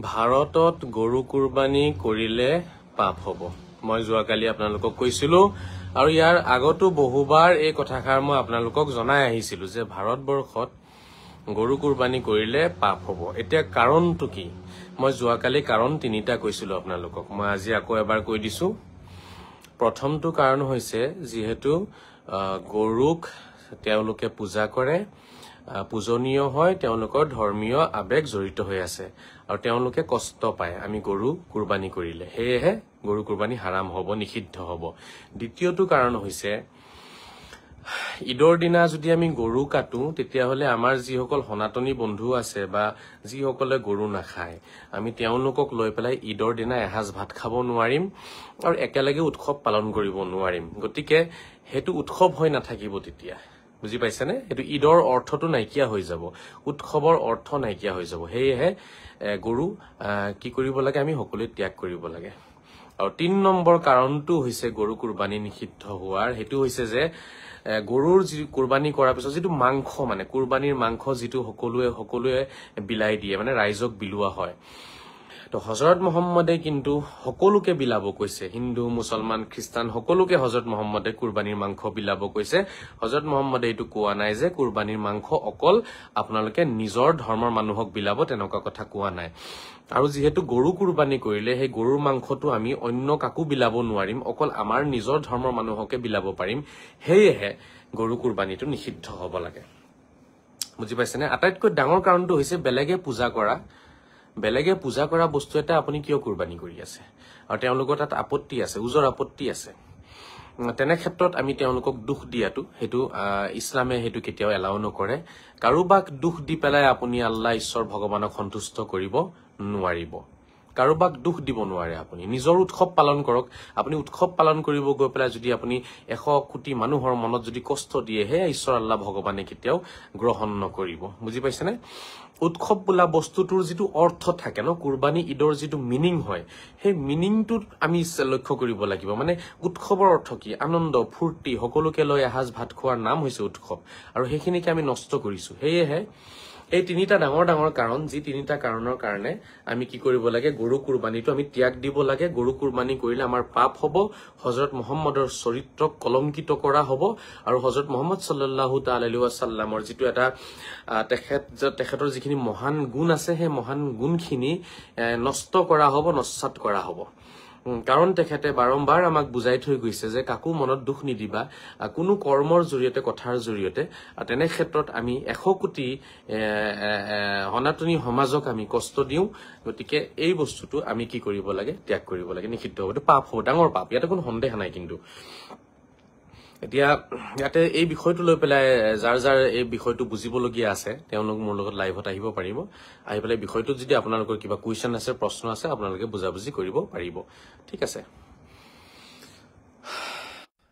ভাৰতত গৰু কুৰবানী কৰিলে পাপ হ'ব। মই যোৱাকালি আপোনালোকক কৈছিলো আৰু ইয়াৰ আগতো বহুবাৰ এই কথাষাৰ মই আপোনালোকক জনাই আহিছিলো যে ভাৰতবৰ্ষত গৰু কুৰবানী কৰিলে পাপ হ'ব। এতিয়া কাৰণটো কি? মই যোৱাকালি কাৰণ তিনিটা কৈছিলো আপোনালোকক। মই আজি আকৌ এবাৰ কৈ দিছো। প্ৰথমটো কাৰণ হৈছে যিহেতু গৰুক তেওঁলোকে পূজা কৰে, পূজনীয় হয়, তেওঁলোকৰ ধৰ্মীয় আবেগ জড়িত হৈ আছে আৰু তেওঁলোকে কষ্ট পায় আমি গৰু কুৰবানী কৰিলে, সেয়েহে গৰু কুৰবানী হাৰাম হ'ব, নিষিদ্ধ হ'ব। দ্বিতীয়টো কাৰণ হৈছে ঈদৰ দিনা যদি আমি গৰু কাটো তেতিয়াহ'লে আমাৰ যিসকল সনাতনী বন্ধু আছে বা যিসকলে গৰু নাখায়, আমি তেওঁলোকক লৈ পেলাই ঈদৰ দিনা এসাঁজ ভাত খাব নোৱাৰিম আৰু একেলগে উৎসৱ পালন কৰিব নোৱাৰিম। গতিকে সেইটো উৎসৱ হৈ নাথাকিব তেতিয়া। বুজি পাইছেনে? সেইটো ঈদৰ অৰ্থটো নাইকিয়া হৈ যাব, উৎসৱৰ অৰ্থ নাইকিয়া হৈ যাব। সেয়েহে গৰু কি কৰিব লাগে? আমি সকলোৱে ত্যাগ কৰিব লাগে। আৰু ৩ নম্বৰ কাৰণটো হৈছে গৰু কুৰবানী নিষিদ্ধ হোৱাৰ, সেইটো হৈছে যে গৰুৰ যি কুৰবানী কৰাৰ পিছত যিটো মাংস, মানে কুৰবানীৰ মাংস যিটো সকলোৱে বিলাই দিয়ে, মানে ৰাইজক বিলোৱা হয়। তো হজৰত মহম্মদে কিন্তু সকলোকে বিলাব কৈছে, হিন্দু, মুছলমান, খ্ৰীষ্টান সকলোকে হজৰত মহম্মদে কুৰবানীৰ মাংস বিলাব কৈছে। হজৰত মহম্মদে এইটো কোৱা নাই যে কুৰবানীৰ মাংস অকল আপোনালোকে নিজৰ ধৰ্মৰ মানুহক বিলাব, তেনেকুৱা কথা কোৱা নাই। আৰু যিহেতু গৰু কুৰবানী কৰিলে সেই গৰুৰ মাংসটো আমি অন্য কাকো বিলাব নোৱাৰিম, অকল আমাৰ নিজৰ ধৰ্মৰ মানুহকে বিলাব পাৰিম। সেয়েহে গৰু কুৰবানীটো নিষিদ্ধ হ'ব লাগে। বুজি পাইছেনে? আটাইতকৈ ডাঙৰ কাৰণটো হৈছে বেলেগে পূজা কৰা বস্তু এটা আপুনি কিয় কুৰবানী কৰি আছে? আৰু তেওঁলোকৰ তাত আপত্তি আছে, উজৰ আপত্তি আছে। তেনে ক্ষেত্ৰত আমি তেওঁলোকক দুখ দিয়াটো, সেইটো ইছলামে সেইটো কেতিয়াও এলাও নকৰে। কাৰোবাক দুখ দি পেলাই আপুনি আল্লাহ, ঈশ্বৰ, ভগৱানক সন্তুষ্ট কৰিব নোৱাৰিব। কাৰোবাক দুখ দিব নোৱাৰে। আপুনি নিজৰ উৎসৱ পালন কৰক। আপুনি উৎসৱ পালন কৰিব গৈ পেলাই যদি আপুনি 100 কোটি মানুহৰ মনত যদি কষ্ট দিয়ে, হে ঈশ্বৰ আল্লাহ ভগৱানে কেতিয়াও গ্ৰহণ নকৰিব। বুজি পাইছেনে? উৎসৱ বোলা বস্তুটোৰ যিটো অৰ্থ থাকে ন, কুৰবানী ঈদৰ যিটো মিনিং হয়, সেই মিনিংটোত আমি লক্ষ্য কৰিব লাগিব। মানে উৎসৱৰ অৰ্থ কি? আনন্দ, ফূৰ্তি, সকলোকে লৈ এসাঁজ ভাত খোৱাৰ নাম হৈছে উৎসৱ, আৰু সেইখিনিকে আমি নষ্ট কৰিছো। সেয়েহে এই তিনিটা ডাঙৰ কাৰণ, যি তিনিটা কাৰণৰ কাৰণে আমি কি কৰিব লাগে? গৰু কুৰবানীটো আমি ত্যাগ দিব লাগে। গৰু কুৰবানী কৰিলে আমাৰ পাপ হ'ব, হজৰত মহম্মদৰ চৰিত্ৰক কলংকিত কৰা হ'ব, আৰু হজৰত মহম্মদ সাল্লাল্লাহু তাআলা আলাইহি ওয়াসাল্লামৰ যিটো এটা তেখেতৰ যিখিনি মহান গুণ আছে, সেই মহান গুণখিনি নষ্ট কৰা হ'ব, নস্যাৎ কৰা হ'ব। কাৰণ তেখেতে বাৰম্বাৰ আমাক বুজাই থৈ গৈছে যে কাকো মনত দুখ নিদিবা, কোনো কৰ্মৰ জৰিয়তে, কথাৰ জৰিয়তে। তেনে ক্ষেত্ৰত আমি 100 কোটি সনাতনী সমাজক আমি কষ্ট দিওঁ। গতিকে এই বস্তুটো আমি কি কৰিব লাগে? ত্যাগ কৰিব লাগে, নিষিদ্ধ হ'ব। পাপ হ'ব, ডাঙৰ পাপ, ইয়াতে কোনো সন্দেহ নাই। কিন্তু এতিয়া ইয়াতে এই বিষয়টো লৈ পেলাই যাৰ এই বিষয়টো বুজিবলগীয়া আছে, তেওঁলোক মোৰ লগত লাইভত আহিব পাৰিব। আহি পেলাই বিষয়টোত যদি আপোনালোকৰ কিবা কুৱেশ্যন আছে, প্ৰশ্ন আছে, আপোনালোকে বুজাবুজি কৰিব পাৰিব। ঠিক আছে,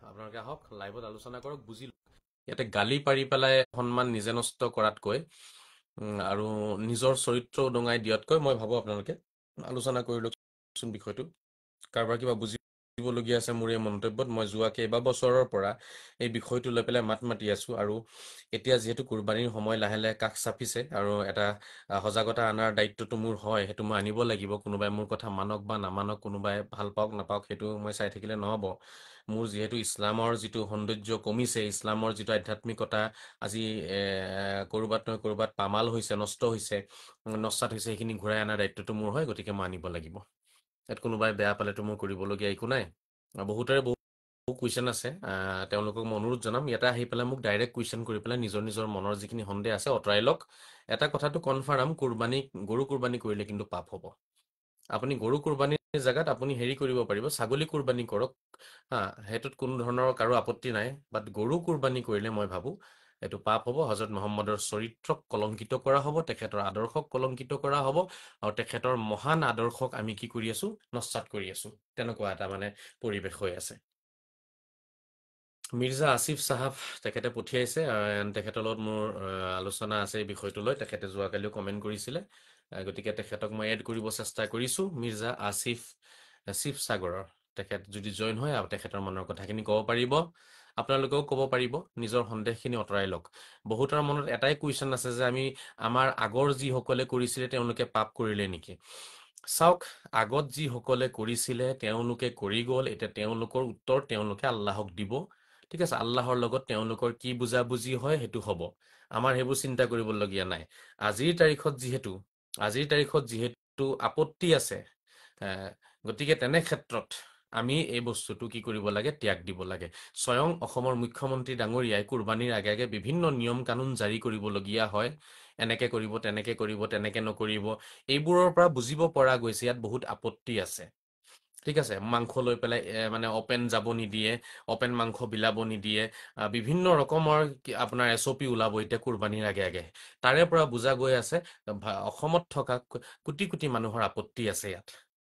আপোনালোকে আহক, লাইভত আলোচনা কৰক, বুজি লওক। ইয়াতে গালি পাৰি পেলাই সন্মান নিজে নষ্ট কৰাতকৈ আৰু নিজৰ চৰিত্ৰ উদঙাই দিয়াতকৈ মই ভাবো আপোনালোকে আলোচনা কৰি লওকচোন বিষয়টো। কাৰোবাৰ কিবা বুজিবলগীয়া আছে মোৰ এই মন্তব্যত, মই যোৱা কেইবাবছৰৰ পৰা এই বিষয়টো লৈ পেলাই মাত মাতি আছো, আৰু এতিয়া যিহেতু কুৰবানীৰ সময় লাহে লাহে কাষ চাপিছে, আৰু এটা সজাগতা অনাৰ দায়িত্বটো মোৰ হয়, সেইটো মই আনিব লাগিব। কোনোবাই মোৰ কথা মানক বা নামানক, কোনোবাই ভাল পাওক নাপাওক, সেইটো মই চাই থাকিলে নহ'ব। মোৰ যিহেতু ইছলামৰ যিটো সৌন্দৰ্য কমিছে, ইছলামৰ যিটো আধ্যাত্মিকতা আজি ক'ৰবাত নহয় ক'ৰবাত পামাল হৈছে, নষ্ট হৈছে, নস্যাৎ হৈছে, সেইখিনি ঘূৰাই অনাৰ দায়িত্বটো মোৰ হয়। গতিকে মই আনিব লাগিব। ইয়াত কোনোবাই বেয়া পালেতো মোৰ কৰিবলগীয়া একো নাই। বহুতৰে বহু কুৱেশ্যন আছে, তেওঁলোকক মই অনুৰোধ জনাম, ইয়াতে আহি পেলাই মোক ডাইৰেক্ট কুৱেশ্যন কৰি পেলাই নিজৰ মনৰ যিখিনি সন্দেহ আছে আঁতৰাই লওক। এটা কথাটো কনফাৰ্ম, গৰু কুৰবানী কৰিলে কিন্তু পাপ হ'ব। আপুনি গৰু কুৰবানীৰ জেগাত আপুনি হেৰি কৰিব পাৰিব, ছাগলী কুৰবানী কৰক, সেইটোত কোনো ধৰণৰ কাৰো আপত্তি নাই। বাট গৰু কুৰবানী কৰিলে মই ভাবো এইটো পাপ হ'ব। হজৰত মহম্মদৰ চৰিত্ৰক কলংকিত কৰা হ'ব, তেখেতৰ আদৰ্শক কলংকিত কৰা হ'ব, আৰু তেখেতৰ মহান আদৰ্শক আমি কি কৰি আছো? নস্যাৎ কৰি আছো। তেনেকুৱা এটা মানে পৰিৱেশ হৈ আছে। মিৰ্জা আসিফ চাহাব তেখেতে পঠিয়াইছে, তেখেতৰ লগত মোৰ আলোচনা আছে এই বিষয়টো লৈ। তেখেতে যোৱাকালিও কমেণ্ট কৰিছিলে, গতিকে তেখেতক মই এড কৰিব চেষ্টা কৰিছো। মিৰ্জা আসিফ শিৱসাগৰৰ তেখেত যদি জইন হয়, আৰু তেখেতৰ মনৰ কথাখিনি ক'ব পাৰিব। আপোনালোকেও ক'ব পাৰিব, নিজৰ সন্দেহখিনি আঁতৰাই লওক। বহুতৰ মনত এটাই কুৱেশ্যন আছে যে আমাৰ আগৰ যিসকলে কৰিছিলে তেওঁলোকে পাপ কৰিলে নেকি? চাওক, আগত যিসকলে কৰিছিলে তেওঁলোকে কৰি গ'ল, এতিয়া তেওঁলোকৰ উত্তৰ তেওঁলোকে আল্লাহক দিব। ঠিক আছে, আল্লাহৰ লগত তেওঁলোকৰ কি বুজাবুজি হয় সেইটো হ'ব। আমাৰ সেইবোৰ চিন্তা কৰিবলগীয়া নাই। আজিৰ তাৰিখত যিহেতু আপত্তি আছে, গতিকে তেনে ক্ষেত্ৰত আমি এই বস্তুটো কি কৰিব লাগে, ত্যাগ দিব লাগে। স্বয়ং অসমৰ মুখ্যমন্ত্ৰী ডাঙৰীয়াই কুৰবানীৰ আগে আগে বিভিন্ন নিয়ম কানুন জাৰি কৰিবলগীয়া হয়। এনেকে কৰিব, তেনেকে কৰিব, তেনেকে নকৰিব। এইবোৰৰ পৰা বুজিব পৰা গৈছে ইয়াত বহুত আপত্তি আছে। ঠিক আছে, মাংস লৈ পেলাই মানে অপেন যাব নিদিয়ে, অপেন মাংস বিলাব নিদিয়ে, বিভিন্ন ৰকমৰ আপোনাৰ SOP ওলাব এতিয়া কুৰবানীৰ আগে আগে। তাৰে পৰা বুজা গৈ আছে অসমত থকা কোটি কোটি মানুহৰ আপত্তি আছে ইয়াত।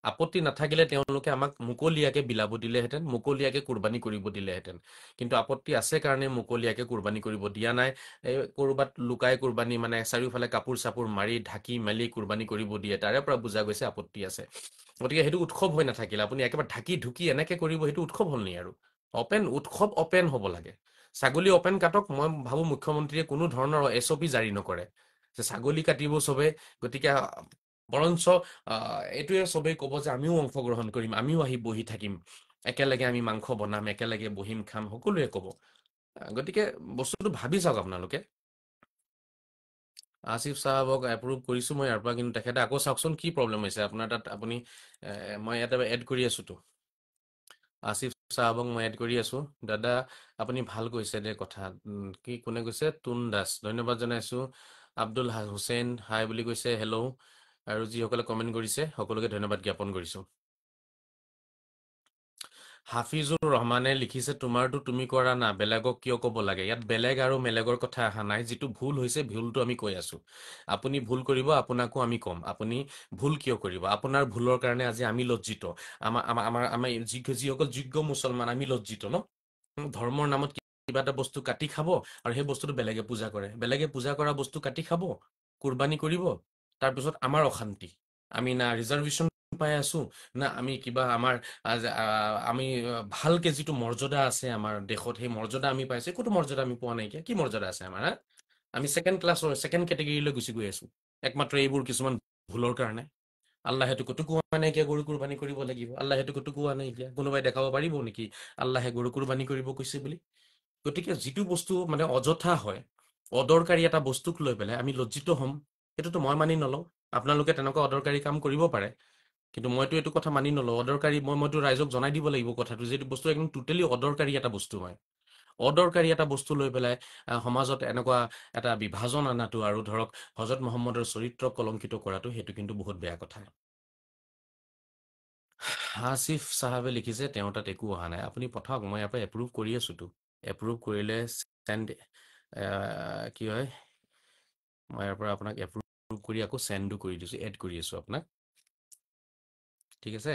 আপত্তি নাথাকিলে তেওঁলোকে আমাক মুকলিয়াকে বিলাব দিলেহেঁতেন, মুকলিয়াকে কুৰবানী কৰিব দিলেহেঁতেন। কিন্তু আপত্তি আছে কাৰণে মুকলিয়াকে কুৰবানী কৰিব দিয়া নাই। এই ক'ৰবাত লুকাই কুৰবানী, মানে চাৰিওফালে কাপোৰ চাপোৰ মাৰি ঢাকি মেলি কুৰবানী কৰিব দিয়ে, তাৰে পৰা বুজা গৈছে আপত্তি আছে। গতিকে সেইটো উৎসৱ হৈ নাথাকিলে আপুনি একেবাৰে ঢাকি ঢুকি এনেকে কৰিব, সেইটো উৎসৱ হ'ল নি? আৰু উৎসৱ অপেন হ'ব লাগে। ছাগলী অপেন কাটক, মই ভাবো মুখ্যমন্ত্ৰীয়ে কোনো ধৰণৰ SOP জাৰি নকৰে যে ছাগলী কাটিব চবে। গতিকে বৰঞ্চ এইটোৱে চবেই ক'ব যে আমিও অংশগ্ৰহণ কৰিম, আমিও আহি বহি থাকিম, একেলগে আমি মাংস বনাম, একেলগে বহিম খাম, সকলোৱে ক'ব। গতিকে বস্তুটো ভাবি চাওক আপোনালোকে। আসিফ চাহাবক এপ্ৰুভ কৰিছো মই ইয়াৰ পৰা, কিন্তু তেখেতে আকৌ চাওকচোন কি প্ৰব্লেম হৈছে আপোনাৰ তাত। আপুনি মই ইয়াতে এড কৰি আছোতো, আসিফ চাহাবক মই এড কৰি আছো। দাদা আপুনি ভাল কৈছে দে কথা। কি কোনে কৈছে? তুন দাস, ধন্যবাদ জনাইছো। আব্দুল হুছেইন হাই বুলি কৈছে, হেল্ল'। আৰু যিসকলে কমেণ্ট কৰিছে সকলোকে ধন্যবাদ জ্ঞাপন কৰিছো। হাফিজুৰ ৰহমানে লিখিছে, তোমাৰতো তুমি কৰা না, বেলেগক কিয় ক'ব লাগে? ইয়াত বেলেগ আৰু মেলেগৰ কথা অহা নাই। যিটো ভুল হৈছে ভুলটো আমি কৈ আছো। আপুনি ভুল কৰিব, আপোনাকো আমি ক'ম। আপুনি ভুল কিয় কৰিব? আপোনাৰ ভুলৰ কাৰণে আজি আমি লজ্জিত। আমাৰ যিসকল যোগ্য মুছলমান আমি লজ্জিত ন? ধৰ্মৰ নামত কিবা এটা বস্তু কাটি খাব আৰু সেই বস্তুটো বেলেগে পূজা কৰে, বেলেগে পূজা কৰা বস্তু কাটি খাব, কুৰবানী কৰিব, তাৰপিছত আমাৰ অশান্তি। আমি না ৰিজাৰ্ভেশ্যন পাই আছো, না আমি কিবা আমি ভালকে যিটো মৰ্যাদা আছে আমাৰ দেশত, সেই মৰ্যাদা আমি পাইছো। একোটো মৰ্যাদা আমি পোৱা নাইকিয়া। কি মৰ্যাদা আছে আমাৰ? আমি ছেকেণ্ড কেটেগৰীলৈ গুচি গৈ আছো, একমাত্ৰ এইবোৰ কিছুমান ভুলৰ কাৰণে। আল্লাহেতো ক'তো কোৱা নাই এতিয়া গৰু কুৰবানী কৰিব লাগিব, আল্লাহেতো ক'তো কোৱা নাই। এতিয়া কোনোবাই দেখাব পাৰিব নেকি আল্লাহে গৰু কুৰবানী কৰিব কৈছে বুলি? গতিকে যিটো বস্তু মানে অযথা হয়, অদৰকাৰী এটা বস্তুক লৈ পেলাই আমি লজ্জিত হ'ম, সেইটোতো মই মানি নলওঁ। আপোনালোকে তেনেকুৱা অদৰকাৰী কাম কৰিব পাৰে, কিন্তু মইতো এইটো কথা মানি নলওঁ। অদৰকাৰী মইতো ৰাইজক জনাই দিব লাগিব কথাটো, যে এইটো বস্তু একদম টোটেলি অদৰকাৰী এটা বস্তু হয়। অদৰকাৰী এটা বস্তু লৈ পেলাই সমাজত এনেকুৱা এটা বিভাজন আনাটো, আৰু ধৰক হজৰত মহম্মদৰ চৰিত্ৰ কলংকিত কৰাটো, সেইটো কিন্তু বহুত বেয়া কথা। আসিফ চাহাবে লিখিছে তেওঁৰ তাত একো অহা নাই। আপুনি পঠাওক, মই ইয়াৰ পৰা এপ্ৰুভ কৰি আছোতো। এপ্ৰুভ কৰিলে চেণ্ড, কি হয়, মই ইয়াৰ পৰা আপোনাক এপ্ৰুভ কৰি আকৌ চেণ্ডো কৰি দিছো, এড কৰি আছো আপোনাক। ঠিক আছে,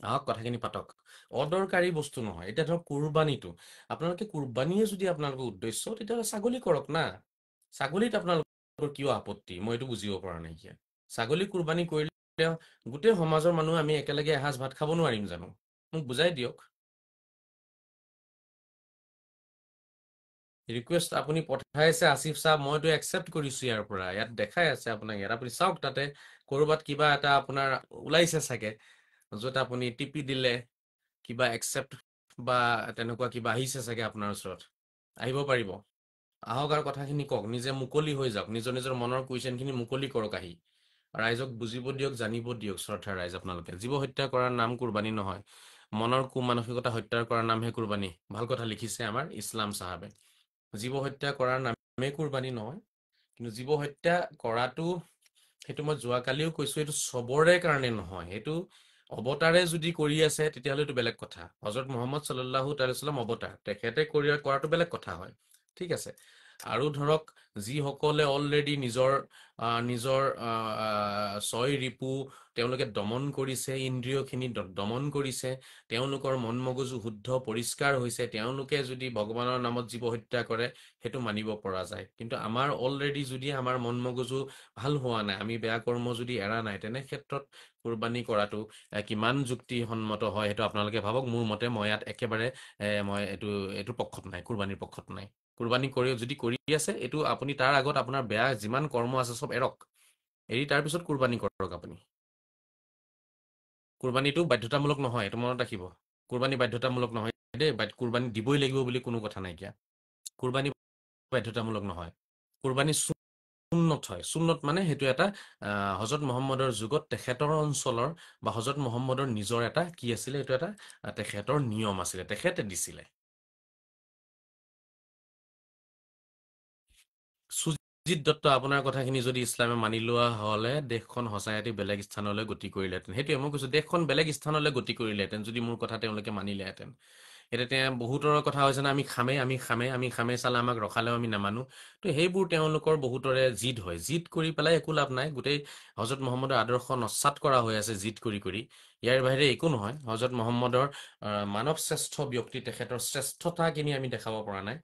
আহক কথাখিনি পাতক। অদৰকাৰী বস্তু নহয়। এতিয়া ধৰক কুৰবানীটো, আপোনালোকে কুৰবানীয়ে যদি আপোনালোকৰ উদ্দেশ্য, তেতিয়াহ'লে ছাগলী কৰক না। ছাগলীত আপোনালোকৰ কিয় আপত্তি? মই এইটো বুজিব পৰা নাইকিয়া। ছাগলী কুৰবানী কৰিলে গোটেই সমাজৰ মানুহ আমি একেলগে এসাঁজ ভাত খাব নোৱাৰিম জানো? মোক বুজাই দিয়ক। ৰিকুৱেষ্ট আপুনি পঠাইছে আসিফ চাহ, মইতো একচেপ্ট কৰিছো ইয়াৰ পৰা। ইয়াত দেখাই আছে আপোনাক, ইয়াত আপুনি চাওক, তাতে কৰবাত কিবা এটা আপোনাৰ ওলাইছে চাগে, য'ত আপুনি টিপি দিলে কিবা একচেপ্ট বা তেনেকুৱা কিবা আহিছে চাগে আপোনাৰ ওচৰত। আহিব পাৰিব, আহক আৰু কথাখিনি কওক। নিজে মুকলি হৈ যাওক, নিজৰ নিজৰ মনৰ কুৱেশ্যনখিনি মুকলি কৰক আহি। ৰাইজক বুজিব দিয়ক, জানিব দিয়ক। শ্ৰদ্ধাৰ ৰাইজ, আপোনালোকে জীৱ হত্যা কৰাৰ নাম কুৰবানী নহয়, মনৰ মানসিকতা হত্যাৰ কৰাৰ নামহে কুৰবানী। ভাল কথা লিখিছে আমাৰ ইছলাম চাহাবে। জীৱ হত্যা কৰাৰ নামে কুৰবানী নহয়, কিন্তু জীৱ হত্যা কৰাটো, সেইটো মই যোৱাকালিও কৈছো, এইটো চবৰে কাৰণে নহয়। সেইটো অৱতাৰে যদি কৰি আছে তেতিয়াহ'লে এইটো বেলেগ কথা। হজৰত মুহাম্মদ ছাল্লাল্লাহু তাআলা সাল্লাম অৱতাৰ, তেখেতে কৰাটো বেলেগ কথা হয়। ঠিক আছে, আৰু ধৰক যিসকলে অলৰেডি নিজৰ নিজৰ ছয় ৰিপু তেওঁলোকে দমন কৰিছে, ইন্দ্ৰিয়খিনি দমন কৰিছে, তেওঁলোকৰ মন মগজু শুদ্ধ পৰিষ্কাৰ হৈছে, তেওঁলোকে যদি ভগৱানৰ নামত জীৱ হত্যা কৰে সেইটো মানিব পৰা যায়। কিন্তু আমাৰ অলৰেডি যদি আমাৰ মন মগজু ভাল হোৱা নাই, আমি বেয়া কৰ্ম যদি এৰা নাই, তেনে ক্ষেত্ৰত কুৰবানী কৰাটো কিমান যুক্তিসন্মত হয় সেইটো আপোনালোকে ভাবক। মোৰ মতে মই ইয়াত একেবাৰে মই এইটো পক্ষত নাই, কুৰবানীৰ পক্ষত নাই। কুৰবানী যদি কৰি আছে, এইটো আপুনি তাৰ আগত আপোনাৰ বেয়া যিমান কৰ্ম আছে চব এৰক, এৰি তাৰ পিছত কুৰবানী কৰক আপুনি। কুৰবানীটো বাধ্যতামূলক নহয়, এইটো মনত ৰাখিব। কুৰবানী বাধ্যতামূলক নহয় দেই, কুৰবানী দিবই লাগিব বুলি কোনো কথা নাইকিয়া। কুৰবানী বাধ্যতামূলক নহয়, কুৰবানী সুন্নত হয়। সুন্নত মানে সেইটো এটা হজৰত মহম্মদৰ যুগত তেখেতৰ অঞ্চলৰ বা হজৰত মহম্মদৰ নিজৰ এটা কি আছিলে, এইটো এটা তেখেতৰ নিয়ম আছিলে, তেখেতে দিছিলে। সুজিত দত্ত, আপোনাৰ কথাখিনি যদি ইছলামে মানি লোৱা হলে দেশখন সঁচাই এটি বেলেগ স্থানলৈ গতি কৰিলেহেঁতেন। সেইটোৱে মই কৈছো, দেশখন বেলেগ স্থানলৈ গতি কৰিলেহেঁতেন যদি মোৰ কথা তেওঁলোকে মানিলেহেঁতেন। এতিয়া বহুতৰ কথা হৈছে না, আমি খামে চালে আমাক ৰখালেও আমি নামানো। তো সেইবোৰ তেওঁলোকৰ বহুতৰে জিদ হয়। জিদ কৰি পেলাই একো লাভ নাই, গোটেই হজৰত মহম্মদৰ আদৰ্শ নস্যাৎ কৰা হৈ আছে জিদ কৰি কৰি। ইয়াৰ বাহিৰে একো নহয়। হজৰত মহম্মদৰ মানৱ শ্ৰেষ্ঠ ব্যক্তি, তেখেতৰ শ্ৰেষ্ঠতাখিনি আমি দেখাব পৰা নাই,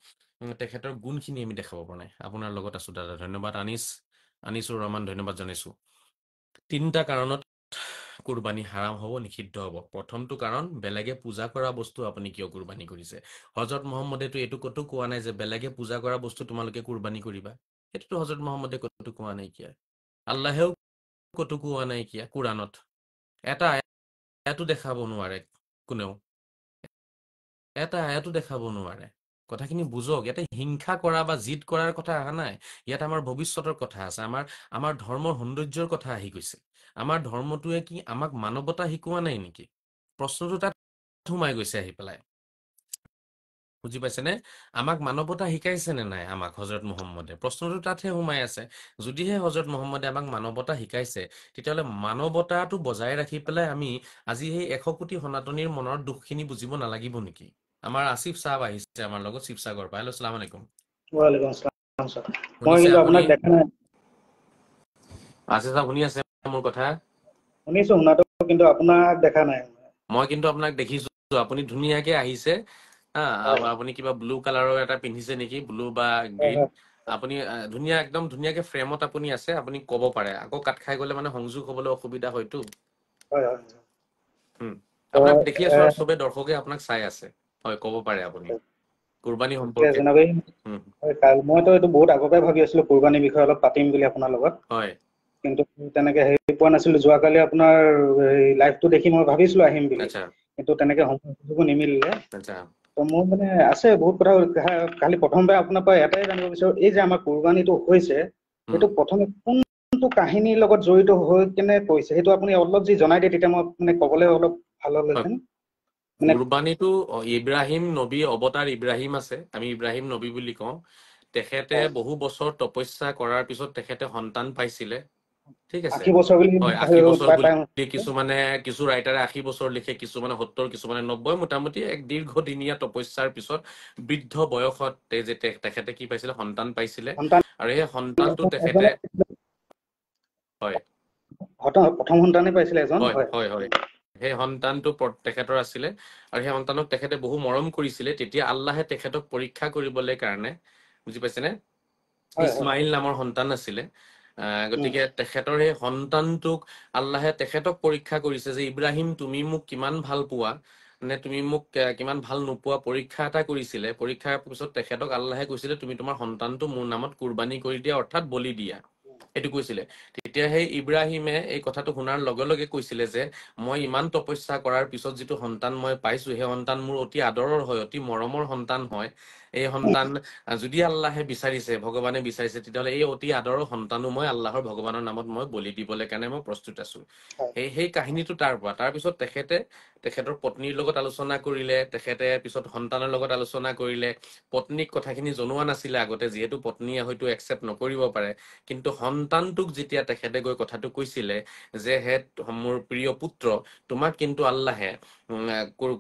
তেখেতৰ গুণখিনি আমি দেখাব পৰা নাই। আপোনাৰ লগত আছো দাদা, ধন্যবাদ। আনিছুৰ ৰহমান, ধন্যবাদ জনাইছো। 3টা কাৰণত কুৰবানী হাৰাম হ'ব, নিষিদ্ধ হ'ব। প্ৰথমটো কাৰণ, বেলেগে পূজা কৰা বস্তু আপুনি কিয় কুৰবানী কৰিছে? হজৰত মহম্মদেতো এইটো ক'তো কোৱা নাই যে বেলেগে পূজা কৰা বস্তু তোমালোকে কুৰবানী কৰিবা। সেইটোতো হজৰত মহম্মদে ক'তো কোৱা নাইকিয়া, আল্লাহেও ক'তো কোৱা নাইকিয়া। কোৰাণত এটা আয়াতো দেখাব নোৱাৰে, কোনেও এটা আয়াতো দেখাব নোৱাৰে। কথাখিনি বুজক, ইয়াতে হিংসা কৰা বা জিদ কৰাৰ কথা অহা নাই। ইয়াত আমাৰ ভৱিষ্যতৰ কথা আছে, আমাৰ ধৰ্মৰ সৌন্দৰ্যৰ কথা আহি গৈছে। আমাৰ ধৰ্মটোৱে কি আমাক মানৱতা শিকোৱা নাই নেকি? প্ৰশ্নটো তাত সোমাই গৈছে আহি পেলাই, বুজি পাইছেনে? আমাক মানৱতা শিকাইছে নে নাই আমাক হজৰত মহম্মদে? প্ৰশ্নটো তাতহে সোমাই আছে। যদিহে হজৰত মহম্মদে আমাক মানৱতা শিকাইছে, তেতিয়াহ'লে মানৱতাটো বজাই ৰাখি পেলাই আমি আজি সেই 100 কোটি সনাতনীৰ মনৰ দুখখিনি বুজিব নালাগিব নেকি? আমাৰ আসিফ চাহাব আহিছে আমাৰ লগত, শিৱসাগৰ পৰা। হেল্ল', আসসালামু আলাইকুম। ওয়ালাইকুম আসসালাম স্যার। মই শুনিছে কিন্তু আপুনি? আপোনাক দেখা নাই। আছে স্যার, শুনি আছে মোৰ কথা? শুনিছো, শুনাটো, কিন্তু আপোনাক দেখা নাই। মই কিন্তু আপোনাক দেখিছো, আপুনি ধুনীয়াকে আহিছে। হয় আপুনি কিবা ব্লু কালাৰৰ এটা পিন্ধিছে নেকি, ব্লু বা হয় গ্ৰীণ। হয় আপুনি একদম ধুনীয়াকে ফ্ৰেমত আপুনি আছে, আপুনি ক'ব পাৰে। আকৌ কাট খাই গ'লে মানে সংযোগ হ'বলৈ অসুবিধা হয়তো। হয় হয়। তো আপোনাক দেখি আছো আৰু চবে দৰ্শকে আপোনাক চাই আছে। হয়, ক'ব পাৰে আপুনি কুৰবানী সম্পৰ্কে। মইতো এইটো বহুত আগৰ পৰাই ভাবি আছিলো, কুৰবানীৰ বিষয়ে অলপ পাতিম বুলি আপোনাৰ লগত। হয়, কিন্তু তেনেকে হেৰি পোৱা নাছিলো। যোৱাকালি আপোনাৰ লাইভটো দেখি মই ভাবিছিলো আহিম বুলি, আচ্ছা কিন্তু তেনেকে সুযোগো নিমিলিলে। আচ্ছা। তো মোৰ মানে আছে বহুত কথা। খালি প্ৰথমবাৰ আপোনাৰ পৰা এটাই জানিব বিচাৰো, এই যে আমাৰ কুৰবানীটো হৈছে, উম সেইটো প্ৰথমে কোনটো কাহিনীৰ লগত জড়িত হৈ কেনে কৈছে, সেইটো আপুনি অলপ যি জনাই দিয়ে তেতিয়া মই মানে ক'বলৈ অলপ ভাল হয়। হ'লহেঁতেন। মানে কুৰবানীটো ইব্ৰাহিম নবী, অৱতাৰ ইব্ৰাহিম আছে, আমি ইব্ৰাহিম নবী বুলি কওঁ। তেখেতে হয়, বহু বছৰ তপস্যা কৰাৰ পিছত তেখেতে সন্তান পাইছিলে। ঠিক আছে। 80 বছৰ বুলি হয়, 80 বছৰ পাই বুলি পাই কিছু ৰাইটাৰে 80 বছৰ লিখে, কিছুমানে 70, কিছুমানে 90। মোটামুটি এক দীৰ্ঘদিনীয়া তপস্যাৰ পিছত বৃদ্ধ বয়সত যে তেখেতে কি পাইছিলে, সন্তান পাইছিলে। সন্তান আৰু সেই সন্তানটো তেখেতে, এজনে হয় প্ৰথম সন্তানে পাইছিলে এজন। হয় হয় হয় হয়, সেই সন্তানটো তেখেতৰ আছিলে। আৰু সেই সন্তানক তেখেতে বহু মৰম কৰিছিলে। তেতিয়া আল্লাহে তেখেতক পৰীক্ষা কৰিবলৈ কাৰণে, বুজি পাইছেনে, হয় হয় ইছমাইল নামৰ সন্তান আছিলে। উম, গতিকে তেখেতৰ সেই সন্তানটোক আল্লাহে তেখেতক পৰীক্ষা কৰিছে যে ইব্ৰাহিম, তুমি মোক কিমান ভাল পোৱা নে তুমি মোক কিমান ভাল নোপোৱা, পৰীক্ষা এটা কৰিছিলে। পৰীক্ষাৰ পিছত তেখেতক আল্লাহে কৈছিলে, তুমি তোমাৰ সন্তানটো মোৰ নামত কুৰবানী কৰি দিয়া, অৰ্থাৎ বলি দিয়া। সেইটো কৈছিলে। তেতিয়া সেই ইব্ৰাহিমে এই কথাটো শুনাৰ লগে লগে কৈছিলে যে মই ইমান তপস্যা কৰাৰ পিছত যিটো সন্তান মই পাইছো, সেই সন্তান মোৰ অতি আদৰৰ হয়, অতি মৰমৰ সন্তান হয়। এই সন্তান যদি আল্লাহে বিচাৰিছে, ভগৱানে বিচাৰিছে, তেতিয়াহ'লে এই অতি আদৰৰ সন্তানো মই আল্লাহৰ ভগৱানৰ নামত মই বলি দিবলৈ কাৰণে মই প্ৰস্তুত আছো। হয় সেই কাহিনীটো তাৰ পৰা। তাৰপিছত তেখেতৰ পত্নীৰ লগত আলোচনা কৰিলে, তেখেতে পিছত সন্তানৰ লগত আলোচনা কৰিলে। পত্নীক কথাখিনি জনোৱা নাছিলে আগতে, যিহেতু পত্নীয়ে হয়তো একচেপ্ট নকৰিব পাৰে। কিন্তু সন্তানটোক যেতিয়া তেখেতে গৈ কথাটো কৈছিলে যে হে মোৰ প্ৰিয় পুত্ৰ, তোমাক কিন্তু আল্লাহে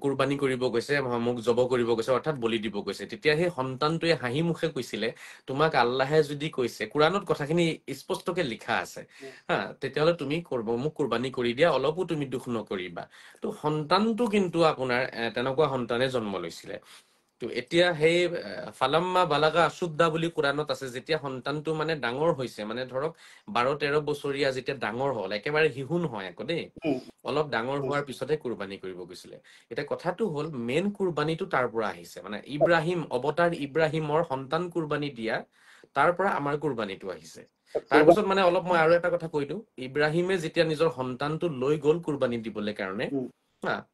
কুৰবানী কৰিব গৈছে, মোক জব কৰিব গৈছে, অৰ্থাৎ বলি দিব গৈছে। তেতিয়া সেই সেই সন্তানটোৱে হাঁহি মুখে কৈছিলে তোমাক আল্লাহে যদি কৈছে, কোৰাণত কথাখিনি স্পষ্টকে লিখা আছে হা, তেতিয়াহ'লে তুমি মোক কুৰবানী কৰি দিয়া, অলপো তুমি দুখ নকৰিবা। তো সন্তানটো কিন্তু আপোনাৰ তেনেকুৱা সন্তানে জন্ম লৈছিলে। তো এতিয়া সেই ফালাম্মা বালাগা আশুদ্দা বুলি কোৰাণত আছে, যেতিয়া সন্তানটো মানে ডাঙৰ হৈছে, মানে ধৰক 12-13 বছৰীয়া যেতিয়া ডাঙৰ হ'ল, একেবাৰে শিশু নহয় আকৌ দেই, অলপ ডাঙৰ হোৱাৰ পিছতহে কুৰবানী কৰিব গৈছিলে। এতিয়া কথাটো হ'ল মেইন কুৰবানীটো তাৰ পৰা আহিছে, মানে ইব্ৰাহিম অৱতাৰ ইব্ৰাহিমৰ সন্তান কুৰবানী দিয়া, তাৰ পৰা আমাৰ কুৰবানীটো আহিছে। তাৰপিছত মানে অলপ মই আৰু এটা কথা কৈ দিওঁ, ইব্ৰাহিমে যেতিয়া নিজৰ সন্তানটো লৈ গ'ল কুৰবানী দিবলৈ কাৰণে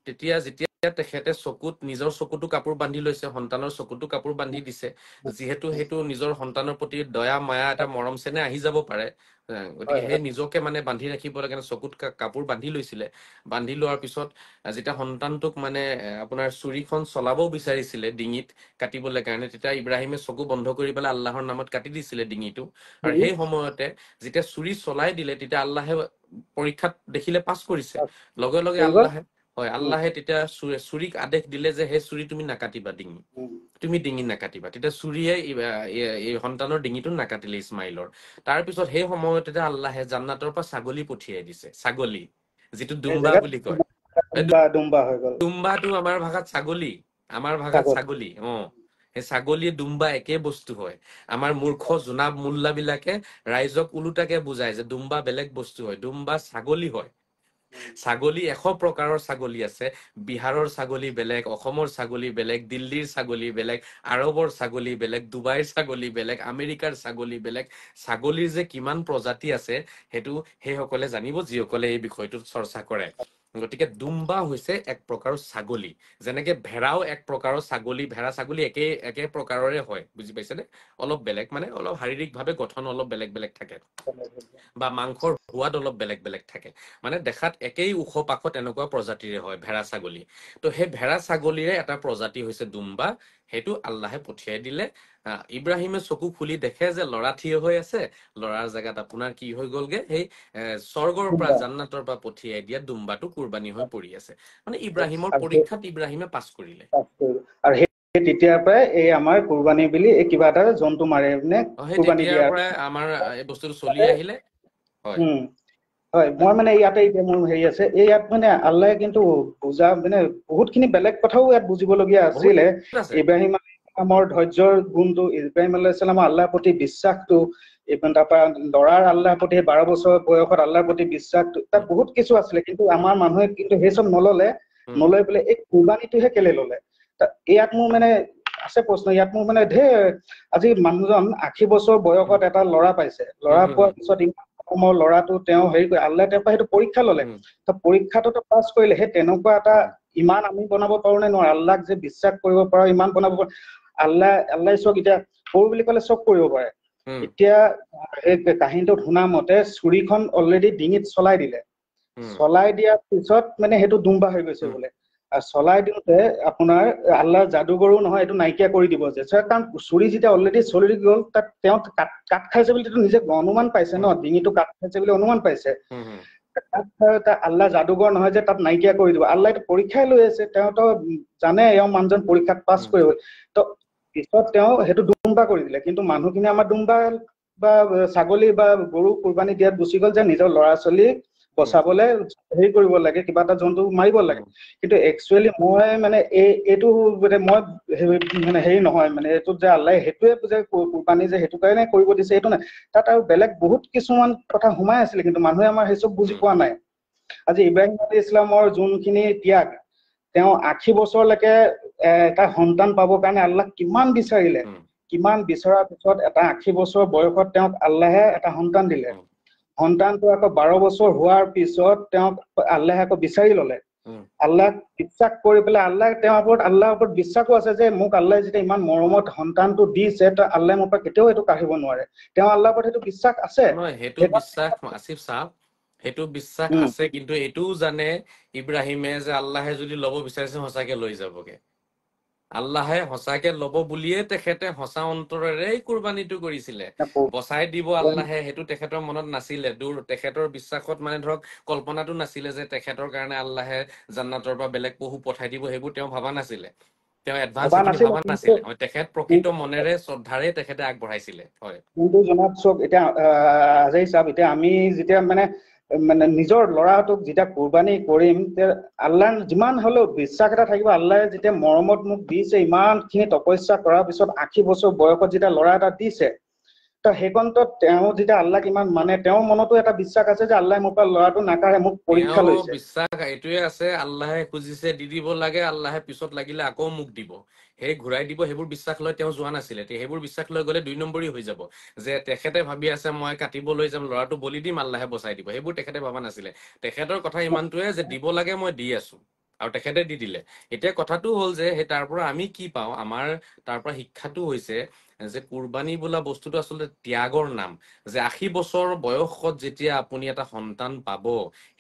তেতিয়া যেতিয়া তেখেতে চকুত নিজৰ চকুতো কাপোৰ বান্ধি লৈছে, সন্তানৰ চকুতো কাপোৰ বান্ধি দিছে, যিহেতু সেইটো নিজৰ সন্তানৰ প্ৰতি দয়া মায়া এটা মৰম চেনেহ আহি যাব পাৰে, গতিকে সেই নিজকে মানে বান্ধি ৰাখিব লাগে, চকুত কাপোৰ বান্ধি লৈছিলে। বান্ধি লোৱাৰ পিছত যেতিয়া সন্তানটোক মানে আপোনাৰ চুৰিখন চলাবও বিচাৰিছিলে ডিঙিত কাটিবলৈ কাৰণে, তেতিয়া ইব্ৰাহিমে চকু বন্ধ কৰি পেলাই আল্লাহৰ নামত কাটি দিছিলে ডিঙিটো। আৰু সেই সময়তে যেতিয়া চুৰি চলাই দিলে, তেতিয়া আল্লাহে পৰীক্ষাত দেখিলে পাছ কৰিছে, লগে লগে আল্লাহে তেতিয়া চুৰিক আদেশ দিলে যে সেই চুৰি তুমি নাকাটিবা, তুমি ডিঙি নাকাটিবা। তেতিয়া চুৰিয়ে এই সন্তানৰ ডিঙিটো নাকাটিলে ইছমাইলৰ। তাৰপিছত সেই সময়তে আল্লাহে জান্নাতৰ পৰা ছাগলী পঠিয়াই দিছে, ছাগলী যিটো দুম্বা বুলি কয়। দুম্বা হৈ গ'ল, দুম্বাটো আমাৰ ভাষাত ছাগলী, আমাৰ ভাষাত ছাগলী। সেই ছাগলী দুম্বা একে বস্তু হয়। আমাৰ মূৰ্খ জোনাব মোল্লা বিলাকে ৰাইজক ওলোটাকে বুজায় যে দুম্বা বেলেগ বস্তু হয়, দুম্বা ছাগলী হয়। ছাগলী 100 প্ৰকাৰৰ ছাগলী আছে, বিহাৰৰ ছাগলী বেলেগ, অসমৰ ছাগলী বেলেগ, দিল্লীৰ ছাগলী বেলেগ, আৰবৰ ছাগলী বেলেগ, ডুবাইৰ ছাগলী বেলেগ, আমেৰিকাৰ ছাগলী বেলেগ। ছাগলীৰ যে কিমান প্ৰজাতি আছে সেইটো সেইসকলে জানিব যিসকলে এই বিষয়টোত চৰ্চা কৰে। গতিকে দুম্বা হৈছে এক প্ৰকাৰৰ ছাগলী, যেনেকে ভেড়াও এক প্ৰকাৰৰ ছাগলী, ভেড়া ছাগলী একে প্ৰকাৰৰে হয়, বুজি পাইছেনে? অলপ বেলেগ, মানে অলপ শাৰীৰিকভাৱে গঠন অলপ বেলেগ বেলেগ থাকে, বা মাংসৰ সোৱাদ অলপ বেলেগ বেলেগ থাকে, মানে দেখাত একেই ওখ পাখত এনেকুৱা প্ৰজাতিৰে হয় ভেড়া ছাগলী। তো সেই ভেড়া ছাগলীৰে এটা প্ৰজাতি হৈছে দুম্বা, সেইটো আল্লাহে পঠিয়াই দিলে। ইব্ৰাহিমে চকু খুলি দেখে যে ল'ৰা থিয় হৈ আছে, ল'ৰাৰ জেগাত আপোনাৰ কি হৈ গ'লগে, সেই স্বৰ্গৰ পৰা জান্নাতৰ পৰা পঠিয়াই দিয়া দুম্বাটো কুৰবানী হৈ পৰি আছে। মানে ইব্ৰাহিমৰ পৰীক্ষাত ইব্ৰাহিমে পাছ কৰিলে। আৰু সেই তেতিয়াৰ পৰাই এই আমাৰ কুৰবানী বুলি কিবা এটা জন্তু মাৰে নে সেই কুৰবানী তেতিয়াৰ দিয়া পৰাই আমাৰ এই বস্তুটো চলি আহিলে। হয়, মই মানে ইয়াতে এতিয়া মোৰ হেৰি আছে, এই ইয়াত মানে আল্লাহে কিন্তু বুজা মানে বহুতখিনি বেলেগ কথাও ইয়াত বুজিবলগীয়া বহুত আছিলে। আছে। ইব্ৰাহিম আলাইহিছালামৰ ধৈৰ্যৰ গুণটো, ইব্ৰাহিম আলাইহিছালামৰ আল্লাহৰ প্ৰতি বিশ্বাসটো, তাৰপৰা ল'ৰাৰ আল্লাহৰ প্ৰতি 12 বছৰ বয়সত আল্লাহৰ প্ৰতি বিশ্বাসটো, তাত বহুত কিছু আছিলে। কিন্তু আমাৰ মানুহে কিন্তু সেই চব নলৈ পেলাই এই কুৰবানীটোহে কেলে ললে। ইয়াত মোৰ মানে আছে প্ৰশ্ন, ইয়াত মোৰ মানে আজি মানুহজন 80 বছৰ বয়সত এটা ল'ৰা পাইছে, ল'ৰা পোৱাৰ পিছত ইমান ল'ৰাটো তেওঁ হেৰি কৰে, আল্লাহে তেওঁৰ পৰা সেইটো পৰীক্ষা ললে, পৰীক্ষাটোতো পাছ কৰিলে। সেই তেনেকুৱা এটা ইমান আমি বনাব পাৰো নে নোৱাৰো? আল্লাহক যে বিশ্বাস কৰিব পাৰো ইমান বনাব পাৰো। আল্লাহ চব এতিয়া কৰো বুলি ক'লে চব কৰিব পাৰে। এতিয়া এই কাহিনীটোত শুনা মতে চুৰিখন অলৰেডি ডিঙিত চলাই দিলে, চলাই দিয়াৰ পিছত মানে সেইটো দুম্বা হৈ গৈছে বোলে। আৰু চলাই দিওঁতে আপোনাৰ আল্লাহ যাদুগৰো নহয়, এইটো নাইকিয়া কৰি দিব যে, কাৰণ চুৰি যেতিয়া অলৰেডি চলি গ'ল, তাত তেওঁ কাট খাইছে বুলি নিজে অনুমান পাইছে ন, ডিঙিটো কাট খাইছে বুলি অনুমান পাইছে। আল্লাহ যাদুগৰ নহয় যে তাত নাইকিয়া কৰি দিব। আল্লাহ পৰীক্ষাই লৈ আছে, তেওঁতো জানে এওঁ মানুহজন পৰীক্ষাত পাছ কৰিব। তো পিছত তেওঁ সেইটো দুম্বা কৰি দিলে। কিন্তু মানুহখিনি আমাৰ দুম্বা বা ছাগলী বা গৰু কুৰবানী দিয়াত গুচি গ'ল যে নিজৰ ল'ৰা ছোৱালীক বচাবলে হেৰি কৰিব লাগে, কিবা এটা জন্তু মাৰিব লাগে। কিন্তু একচুৱেলি মই মানে এইটো মই মানে হেৰি নহয়, মানে এইটোত যে আল্লাহ সেইটোৱে যে কুৰবানী যে সেইটো কাৰণে কৰিব দিছে এইটো নাই, তাত আৰু বেলেগ বহুত কিছুমান কথা সোমাই আছিলে, কিন্তু মানুহে আমাৰ সেই চব বুজি পোৱা নাই। আজি ইব্ৰাহিম আলাইহিছ ইছলামৰ যোনখিনি ত্যাগ, তেওঁ 80 বছৰলৈকে এটা সন্তান পাবৰ কাৰণে আল্লাহ কিমান বিচাৰিলে, কিমান বিচৰাৰ পিছত এটা 80 বছৰ বয়সত তেওঁক আল্লাহে এটা সন্তান দিলে। সন্তানটো আকৌ 12 বছৰ হোৱাৰ পিছত তেওঁক আল্লাহে আকৌ বিচাৰি ললে। আল্লাহক বিশ্বাস কৰি পেলাই আল্লাহৰ ওপৰত বিশ্বাসো আছে যে মোক আল্লাহে যেতিয়া ইমান মৰমত সন্তানটো দিছে, তো আল্লাহে মোৰ পৰা কেতিয়াও এইটো কাঢ়িব নোৱাৰে। তেওঁ আল্লাহৰ ওপৰত সেইটো বিশ্বাস আছে। সেইটো বিশ্বাস আসিফ চাওক, সেইটো বিশ্বাস আছে, কিন্তু এইটোও জানে ইব্ৰাহিমে যে আল্লাহে যদি ল'ব বিচাৰিছে সঁচাকে লৈ যাবগে। আল্লাহে সঁচাকে ল'ব বুলিয়ে তেখেতে সঁচা অন্তৰেৰে কুৰবানীটো কৰিছিলে। বচাই দিব আল্লাহে সেইটো তেখেতৰ মনত নাছিলে, তেখেতৰ বিশ্বাসত মানে ধৰক কল্পনাটো নাছিলে যে তেখেতৰ কাৰণে আল্লাহে জান্নাতৰ পৰা বেলেগ পশু পঠাই দিব, সেইবোৰ তেওঁ ভবা নাছিলে। তেওঁ এডভান্স ভবা সেইখিনি নাছিলে, ভাবা কিন্তু নাছিলে হয় তেখেত প্ৰকৃত মনেৰে শ্ৰদ্ধাৰে তেখেতে আগবঢ়াইছিলে হয় কিন্তু জনাব চওক এতিয়া আজৰি চাওক এতিয়া আমি যেতিয়া মানে মানে নিজৰ ল'ৰাটোক যেতিয়া কুৰবানী কৰিম আল্লাহ যিমান হলেও বিশ্বাস এটা থাকিব আল্লাহে যেতিয়া মৰমত মোক দিছে ইমানখিনি তপস্যা কৰাৰ পিছত 80 বছৰ বয়সত যেতিয়া ল'ৰা এটা দিছে তো সেইকণত তেওঁ যেতিয়া আল্লাহক ইমান মানে তেওঁৰ মনতো এটা বিশ্বাস আছে যে আল্লাহে মোৰ পৰা ল'ৰাটো নাকাঢ়ে মোক পৰীক্ষা তেওঁ লৈছে। বিশ্বাস এইটোৱে আছে আল্লাহে খুজিছে দি দিব লাগে আল্লাহে পিছত লাগিলে আকৌ মোক দিব সেই ঘূৰাই দিব সেইবোৰ বিশ্বাস লৈ তেওঁ যোৱা নাছিলে সেইবোৰ বিশ্বাস লৈ গ'লে 2 নম্বৰী হৈ যাব যে তেখেতে ভাবি আছে মই কাটিব লৈ যাম ল'ৰাটো বলি দিম আল্লাহে বচাই দিব সেইবোৰ তেখেতে ভাবা নাছিলে তেখেতৰ কথা ইমানটোৱে যে দিব লাগে মই দি আছো আৰু তেখেতে দি দিলে এতিয়া কথাটো হ'ল যে সেই তাৰ পৰা আমি কি পাওঁ আমাৰ তাৰ পৰা শিক্ষাটো হৈছে যে কুৰবানী বোলা বস্তুটো আচলতে ত্যাগৰ নাম যে 80 বছৰ বয়সত যেতিয়া আপুনি এটা সন্তান পাব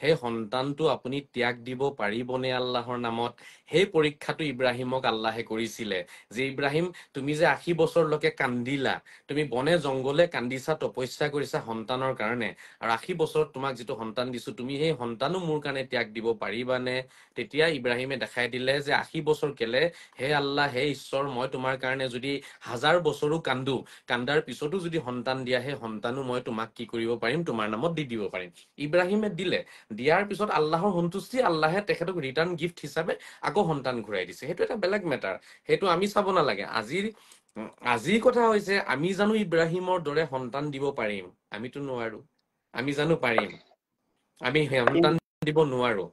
সেই সন্তানটো আপুনি ত্যাগ দিব পাৰিবনে আল্লাহৰ নামত সেই পৰীক্ষাটো ইব্ৰাহিমক আল্লাহে কৰিছিলে যে ইব্ৰাহিম তুমি যে 80 বছৰলৈকে কান্দিলা তুমি বনে জংগলে কান্দিছা তপস্যা কৰিছা সন্তানৰ কাৰণে আৰু 80 বছৰত তোমাক যিটো সন্তান দিছো তুমি সেই সন্তানো মোৰ কাৰণে ত্যাগ দিব পাৰিবানে তেতিয়া ইব্ৰাহিমে দেখাই দিলে যে 80 বছৰ কেলে হে আল্লাহ হে ঈশ্বৰ মই তোমাৰ কাৰণে যদি 1000 বছৰো কান্দো কান্দাৰ পিছতো যদি সন্তান দিয়া সেই সন্তানো মই তোমাক কি কৰিব পাৰিম তোমাৰ নামত দি দিব পাৰিম ইব্ৰাহিমে দিলে দিয়াৰ পিছত আল্লাহৰ সন্তুষ্টি আল্লাহে তেখেতক ৰিটাৰ্ণ গিফ্ট হিচাপে আকৌ সন্তান ঘূৰাই দিছে সেইটো এটা বেলেগ মেটাৰ সেইটো আমি চাব নালাগে আজিৰ কথা হৈছে আমি জানো ইব্ৰাহিমৰ দৰে সন্তান দিব পাৰিম আমিতো নোৱাৰো আমি জানো পাৰিম আমি সন্তান দিব নোৱাৰো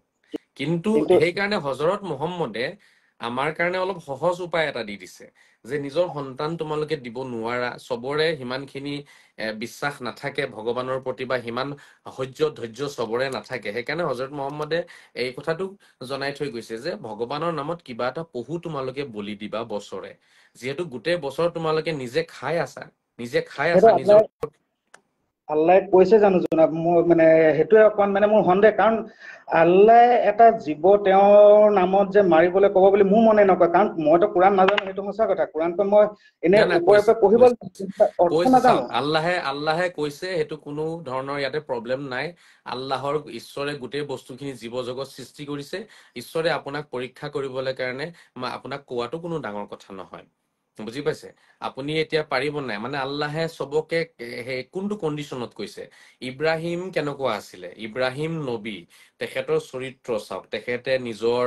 কিন্তু কিন্তু সেইকাৰণে হজৰত মুহম্মদে আমাৰ কাৰণে অলপ সহজ উপায় এটা দি দিছে যে নিজৰ সন্তান তোমালোকে দিব নোৱাৰা চবৰে সিমানখিনি বিশ্বাস নাথাকে ভগৱানৰ প্ৰতি বা সিমান ধৈৰ্য চবৰে নাথাকে সেইকাৰণে হজৰত মুহম্মদে এই কথাটো জনাই থৈ গৈছে যে ভগৱানৰ নামত কিবা এটা পহু তোমালোকে বলি দিবা বছৰে যিহেতু গোটেই বছৰ তোমালোকে নিজে খাই সেইটো আছা নিজৰ আল্লাহে কৈছে জানো জনাব মোৰ মানে সেইটোৱে অকমান মানে মোৰ সন্দেহ কাৰণ আল্লাহে এটা জীৱ তেওঁৰ নামত যে মাৰিবলৈ ক'ব বুলি মোৰ মনে নকয় কাৰণ মইতো কোৰাণ নাজানো সেইটো সঁচা কথা কোৰাণটো মই এনে নাই ওপৰে কৈছে পঢ়িব অৰ্থ কৈছে নাজানো। চাওক আল্লাহে কৈছে সেইটো কোনো ধৰণৰ ইয়াতে প্ৰব্লেম নাই আল্লাহৰ ঈশ্বৰে গোটেই বস্তুখিনি জীৱ জগত সৃষ্টি কৰিছে ঈশ্বৰে আপোনাক পৰীক্ষা কৰিবলৈ কাৰণে আপোনাক কোৱাটো কোনো ডাঙৰ কথা নহয় বুজি পাইছে আপুনি এতিয়া পাৰিব নাই মানে আল্লাহে চবকে সেই কোনটো কণ্ডিশ্যনত কৈছে ইব্ৰাহিম কেনেকুৱা আছিলে ইব্ৰাহিম নবী তেখেতৰ চৰিত্ৰ চাওক তেখেতে নিজৰ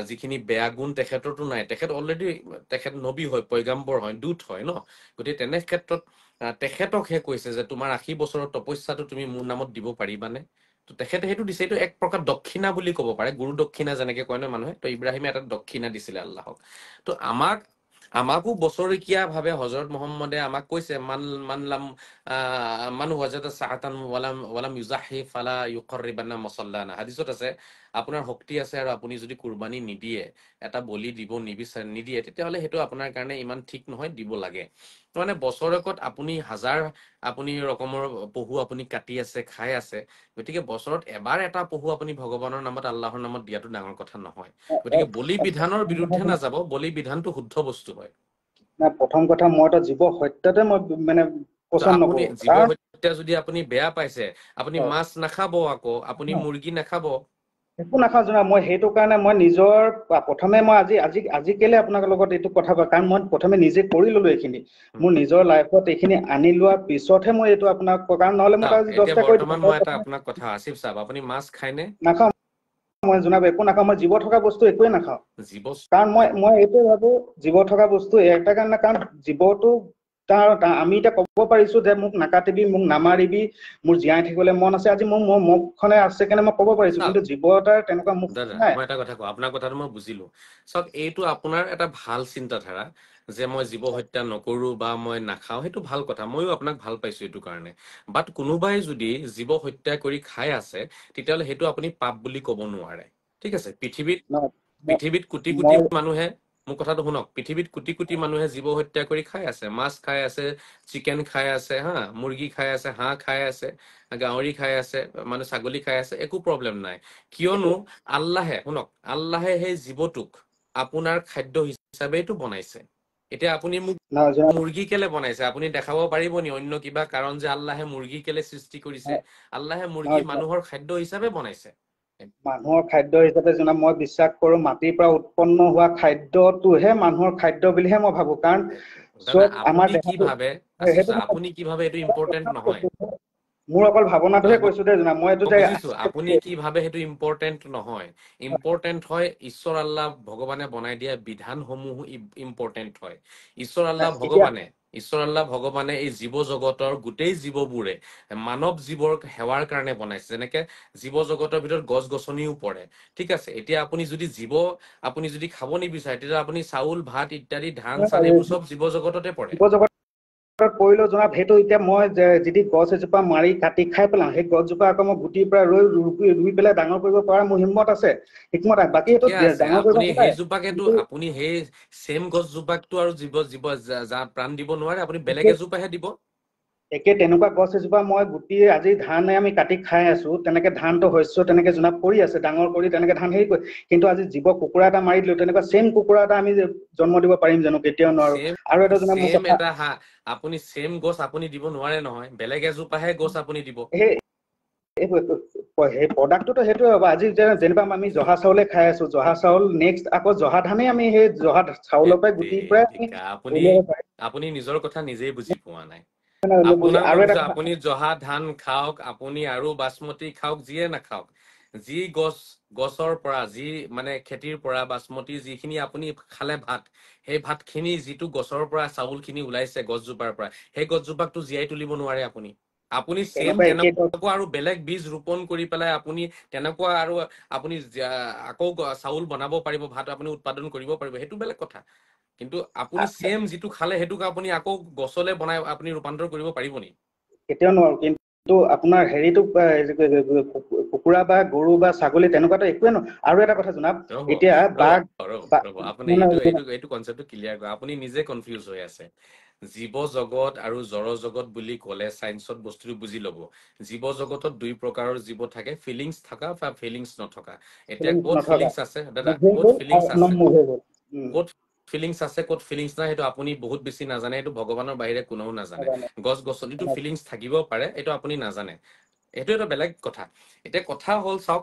যিখিনি বেয়া গুণ তেখেতৰতো নাই তেখেত অলৰেডি তেখেত নবী হয় পয়গাম্বৰ হয় দূত হয় ন গতিকে তেনে ক্ষেত্ৰত তেখেতকহে কৈছে যে তোমাৰ 80 বছৰৰ তপস্যাটো তুমি মোৰ নামত দিব পাৰিবানে তো তেখেতে সেইটো দিছে এইটো এক প্ৰকাৰ দক্ষিণা বুলি ক'ব পাৰে গুৰু দক্ষিণা যেনেকে কয় ন মানুহে তো ইব্ৰাহিমে এটা দক্ষিণা দিছিলে আল্লাহক তো আমাকো বছৰেকীয়া ভাৱে হজৰত মুহম্মদে আমাক কৈছে মান ৱাজাদা সাআতান ওয়ালাম ইউজাহি ফালা ইউকৰৰিবান্না মুসাল্লানা হাদিসত আছে আপোনাৰ শক্তি আছে আৰু আপুনি যদি কুৰবানী নিদিয়ে এটা বলি দিব নিদিয়ে তেতিয়াহ'লে সেইটো আপোনাৰ কাৰণে ইমান ঠিক নহয় দিব লাগে মানে বছৰেকত আপুনি 1000 আপুনি ৰকমৰ পহু আপুনি কাটি আছে খাই আছে গতিকে বছৰত এবাৰ এটা পহু আপুনি ভগৱানৰ নামত আল্লাহৰ নামত দিয়াটো ডাঙৰ কথা নহয় গতিকে বলি বিধানৰ বিৰুদ্ধে নাযাব বলি বিধানটো শুদ্ধ বস্তু হয় না প্ৰথম কথা মইতো জীৱ সত্যতে মই মানে তো পচন্দ আপুনি নকৰো জীৱ কাৰণ হত্যা যদি আপুনি বেয়া পাইছে আপুনি মাছ নাখাব আকৌ আপুনি মুৰ্গী নাখাব একো নাখাওঁ জনাব মই সেইটো কাৰণে মই নিজৰ প্ৰথমে মই আজি কেলে আপোনাৰ লগত এইটো কথা কয় কাৰণ মই প্ৰথমে নিজে কৰি ললো এইখিনি মোৰ নিজৰ লাইফত এইখিনি আনি লোৱাৰ পিছতহে মই এইটো আপোনাক কাৰণ নহলে মোক চাওক আজি এতিয়া 10টা কৈ বৰ্তমান মই এটা আপোনাক কথা আছিফ চাওক আপুনি মাছ খায়নে নাখাওঁ মই জনাব একো নাখাওঁ মই জীৱ থকা বস্তু একোৱে নাখাওঁ জীৱ কাৰণ মই এইটোৱে ভাবো জীৱ থকা বস্তু এটা কাৰণে কাৰণ জীৱটো আমি এতিয়া ক'ব পাৰিছো যে মোক নাকাটিবি মোক নামাৰিবি মোৰ জীয়াই থাকিবলৈ মন আছে আজি মোৰ মুখখনে আছে কাৰণে মই ক'ব পাৰিছো চাওক কিন্তু জীৱ এটাৰ তেনেকুৱা মুখ দাদা নাই। মই এটা কথা কওঁ আপোনাৰ কথাটো মই বুজিলো চাওক এইটো আপোনাৰ এটা ভাল চিন্তাধাৰা যে মই জীৱ হত্যা নকৰো বা মই নাখাওঁ সেইটো ভাল কথা ময়ো আপোনাক ভাল পাইছো এইটো কাৰণে বাট কোনোবাই যদি জীৱ হত্যা কৰি খাই আছে তেতিয়াহ'লে সেইটো আপুনি পাপ বুলি ক'ব নোৱাৰে ঠিক আছে পৃথিৱীত কোটি কোটি মই মানুহে মোৰ কথাটো শুনক পৃথিৱীত কোটি কোটি মানুহে জীৱ হত্যা কৰি খাই আছে মাছ খাই আছে চিকেন খাই আছে মুৰ্গী খাই আছে হাঁহ খাই আছে গাহৰি খাই আছে মানে ছাগলী খাই আছে একো প্ৰব্লেম নাই কিয়নো আল্লাহে সেই জীৱটোক আপোনাৰ খাদ্য হিচাপেইটো বনাইছে এতিয়া আপুনি মোক মুৰ্গী কেলে বনাইছে আপুনি দেখাব পাৰিব নি অন্য কিবা কাৰণ যে আল্লাহে মুৰ্গী কেলে সৃষ্টি কৰিছে আল্লাহে মুৰ্গী মানুহৰ খাদ্য হিচাপে বনাইছে মানুহৰ খাদ্য হিচাপে জনাব মই বিশ্বাস কৰো মাটিৰ পৰা উৎপন্ন হোৱা খাদ্যটোহে মানুহৰ খাদ্য বুলিহে মই ভাবো কাৰণ দাদা চব আমাৰ আপুনি কি দেহাটো ভাবে আচ্ছা সেইটো আপুনি কি ভাবে এইটো ইম্পৰ্টেণ্ট নহয় মোৰ অকল ভাৱনাটোহে কৈছো দেই জনাব মই এইটো মই যে বুজিছো আপুনি কি ভাবে সেইটো ইম্পৰ্টেণ্ট নহয় ইম্পৰ্টেণ্ট হয় ঈশ্বৰ আল্লাহ ভগৱানে বনাই দিয়া বিধানসমূহ ইম্পৰ্টেণ্ট হয় ঈশ্বৰ এতিয়া আল্লাহ ভগৱানে এই জীৱ জগতৰ গোটেই জীৱবোৰে মানৱ জীৱৰ সেৱাৰ কাৰণে বনাইছে যেনেকে জীৱ জগতৰ ভিতৰত গছ গছনিও পৰে ঠিক আছে এতিয়া আপুনি যদি খাব নিবিচাৰে তেতিয়া আপুনি চাউল ভাত ইত্যাদি ধান চান এইবোৰ চব জীৱ জগততে পৰে জীৱ জগতত পৰিলেও জনাব সেইটো এতিয়া মই যদি গছ এজোপা মাৰি কাটি খাই পেলাওঁ সেই গছজোপা আকৌ মই গুটিৰ পৰা ৰুই পেলাই ডাঙৰ কৰিব পৰা মোৰ হিম্মত আছে হিম্মত বাকী সেইটো ঠিকে আছে ডাঙৰ কৰিব আপুনি নোৱাৰে সেইজোপাকেতো কিন্তু আপুনি সেই চেম গছজোপাকটো আৰু প্ৰাণ দিব নোৱাৰে আপুনি বেলেগ এজোপাহে দিব একে তেনেকুৱা গছ এজোপা মই গুটি আজি ধানে আমি কাটি খাই আছো তেনেকে ধানটো শস্য তেনেকে জোনাব পৰি আছে ডাঙৰ কৰি তেনেকে ধান হেৰি কৰি কিন্তু আজি জীৱ কুকুৰা এটা মাৰি দিলো তেনেকুৱা চেম কুকুৰা এটা আমি জন্ম দিব পাৰিম জানো কেতিয়াও নোৱাৰো চেম আৰু এটা জনাব মোৰ চেম কথা এটা আপুনি চেম গছ আপুনি দিব নোৱাৰে নহয় বেলেগ এজোপাহে গছ আপুনি দিব সেই প্ৰডাক্টটো সেইটোৱে হ'ব আজি যেনিবা আমি জহা চাউলে খাই আছো জহা চাউল নেক্সট আকৌ জহা ধানেই আমি সেই জহা চাউলৰ পৰাই গুটিৰ পৰাই আমি আপুনি উলিয়াব পাৰিম আপুনি নিজৰ কথা নিজেই বুজি পোৱা নাই বুজি আপোনাক মই আৰু এটা কৈছো কথা আপুনি জহা ধান খাওক আপুনি আৰু বাচমতি খাওক যিয়ে নাখাওক যি গছৰ পৰা যি মানে খেতিৰ পৰা বাচমতি যিখিনি আপুনি খালে ভাত সেই ভাত খিনি যিটো গছৰ পৰা চাউল খিনি ওলাইছে গছজোপাৰ পৰা সেই গছজোপাকটো জীয়াই তুলিব নোৱাৰে আপুনি চেম তেনেকুৱা একে তেনেকুৱা আৰু বেলেগ বীজ ৰোপন কৰি পেলাই আপুনি তেনেকুৱা আৰু আপুনি আকৌ চাউল বনাব পাৰিব ভাত আপুনি উৎপাদন কৰিব পাৰিব সেইটো বেলেগ কথা কিন্তু আপুনি চেম যিটো খালে সেইটোক আপুনি আকৌ গছলে বনাই আপুনি ৰূপান্তৰ কৰিব পাৰিব নেকি কেতিয়াও নোৱাৰো কিন্তু আপোনাৰ হেৰিটো কুকুৰা বা গৰু বা ছাগলী তেনেকুৱাতো একোৱে নহয় আৰু এটা কথা জনাব ৰ'ব এতিয়া ৰ'ব বাঘ ৰ'ব আপুনি এইটো কনচেপ্টটো ক্লিয়াৰ কৰা আপুনি নিজে কনফিউজ হৈ আছে জীৱ জগত আৰু জড় জগত বুলি ক'লে চায়েন্সত বস্তুটো বুজি ল'ব জীৱ জগতত দুই প্ৰকাৰৰ জীৱ থাকে ফিলিংছ থকা বা ফিলিংছ নথকা এতিয়া ক'ত নথকা ফিলিংছ আছে দাদা হৈ ক'ত গ'ল ফিলিংছ আৰু আছে হৈ গ'ল ক'ত ফিলিংছ আছে ক'ত ফিলিংছ নাই সেইটো আপুনি বহুত বেছি নাজানে এইটো ভগৱানৰ বাহিৰে কোনেও নাজানে গছ গছনিতো ফিলিংছ থাকিব পাৰে এইটো আপুনি নাজানে এইটো এটা বেলেগ কথা এতিয়া কথা হ'ল চাওক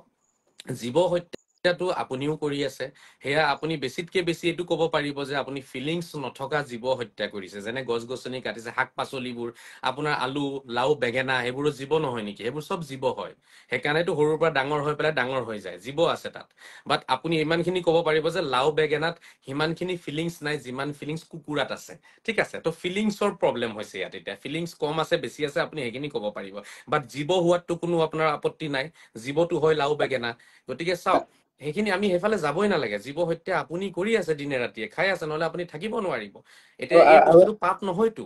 জীৱ হত্যাটো আপুনিও কৰি আছে সেয়া আপুনি বেছিতকে বেছি এইটো ক'ব পাৰিব যে আপুনি ফিলিংছ নথকা জীৱ হত্যা কৰিছে যেনে গছ গছনি কাটিছে শাক পাচলিবোৰ আপোনাৰ আলু লাও বেঙেনা সেইবোৰো জীৱ নহয় নেকি সেইবোৰ চব জীৱ হয় সেইকাৰণেতো সৰুৰ পৰা ডাঙৰ হৈ পেলাই ডাঙৰ হৈ যায় জীৱ আছে তাত বাট আপুনি ইমানখিনি ক'ব পাৰিব যে লাও বেঙেনাত সিমানখিনি ফিলিংছ নাই যিমান ফিলিংছ কুকুৰাত আছে ঠিক আছে তো ফিলিংছৰ প্ৰব্লেম হৈছে ইয়াত এতিয়া ফিলিংছ কম আছে বেছি আছে আপুনি সেইখিনি ক'ব পাৰিব বাট জীৱ হোৱাততো কোনো আপোনাৰ আপত্তি নাই জীৱটো হয় লাও বেঙেনা গতিকে চাওক সেইখিনি আমি সেইফালে যাবই নালাগে জীৱ হত্যা আপুনি কৰি আছে দিনে ৰাতিয়ে খাই আছে নহলে আপুনি থাকিব নোৱাৰিব এতিয়া এই আৰু বস্তুটো পাপ নহয়তো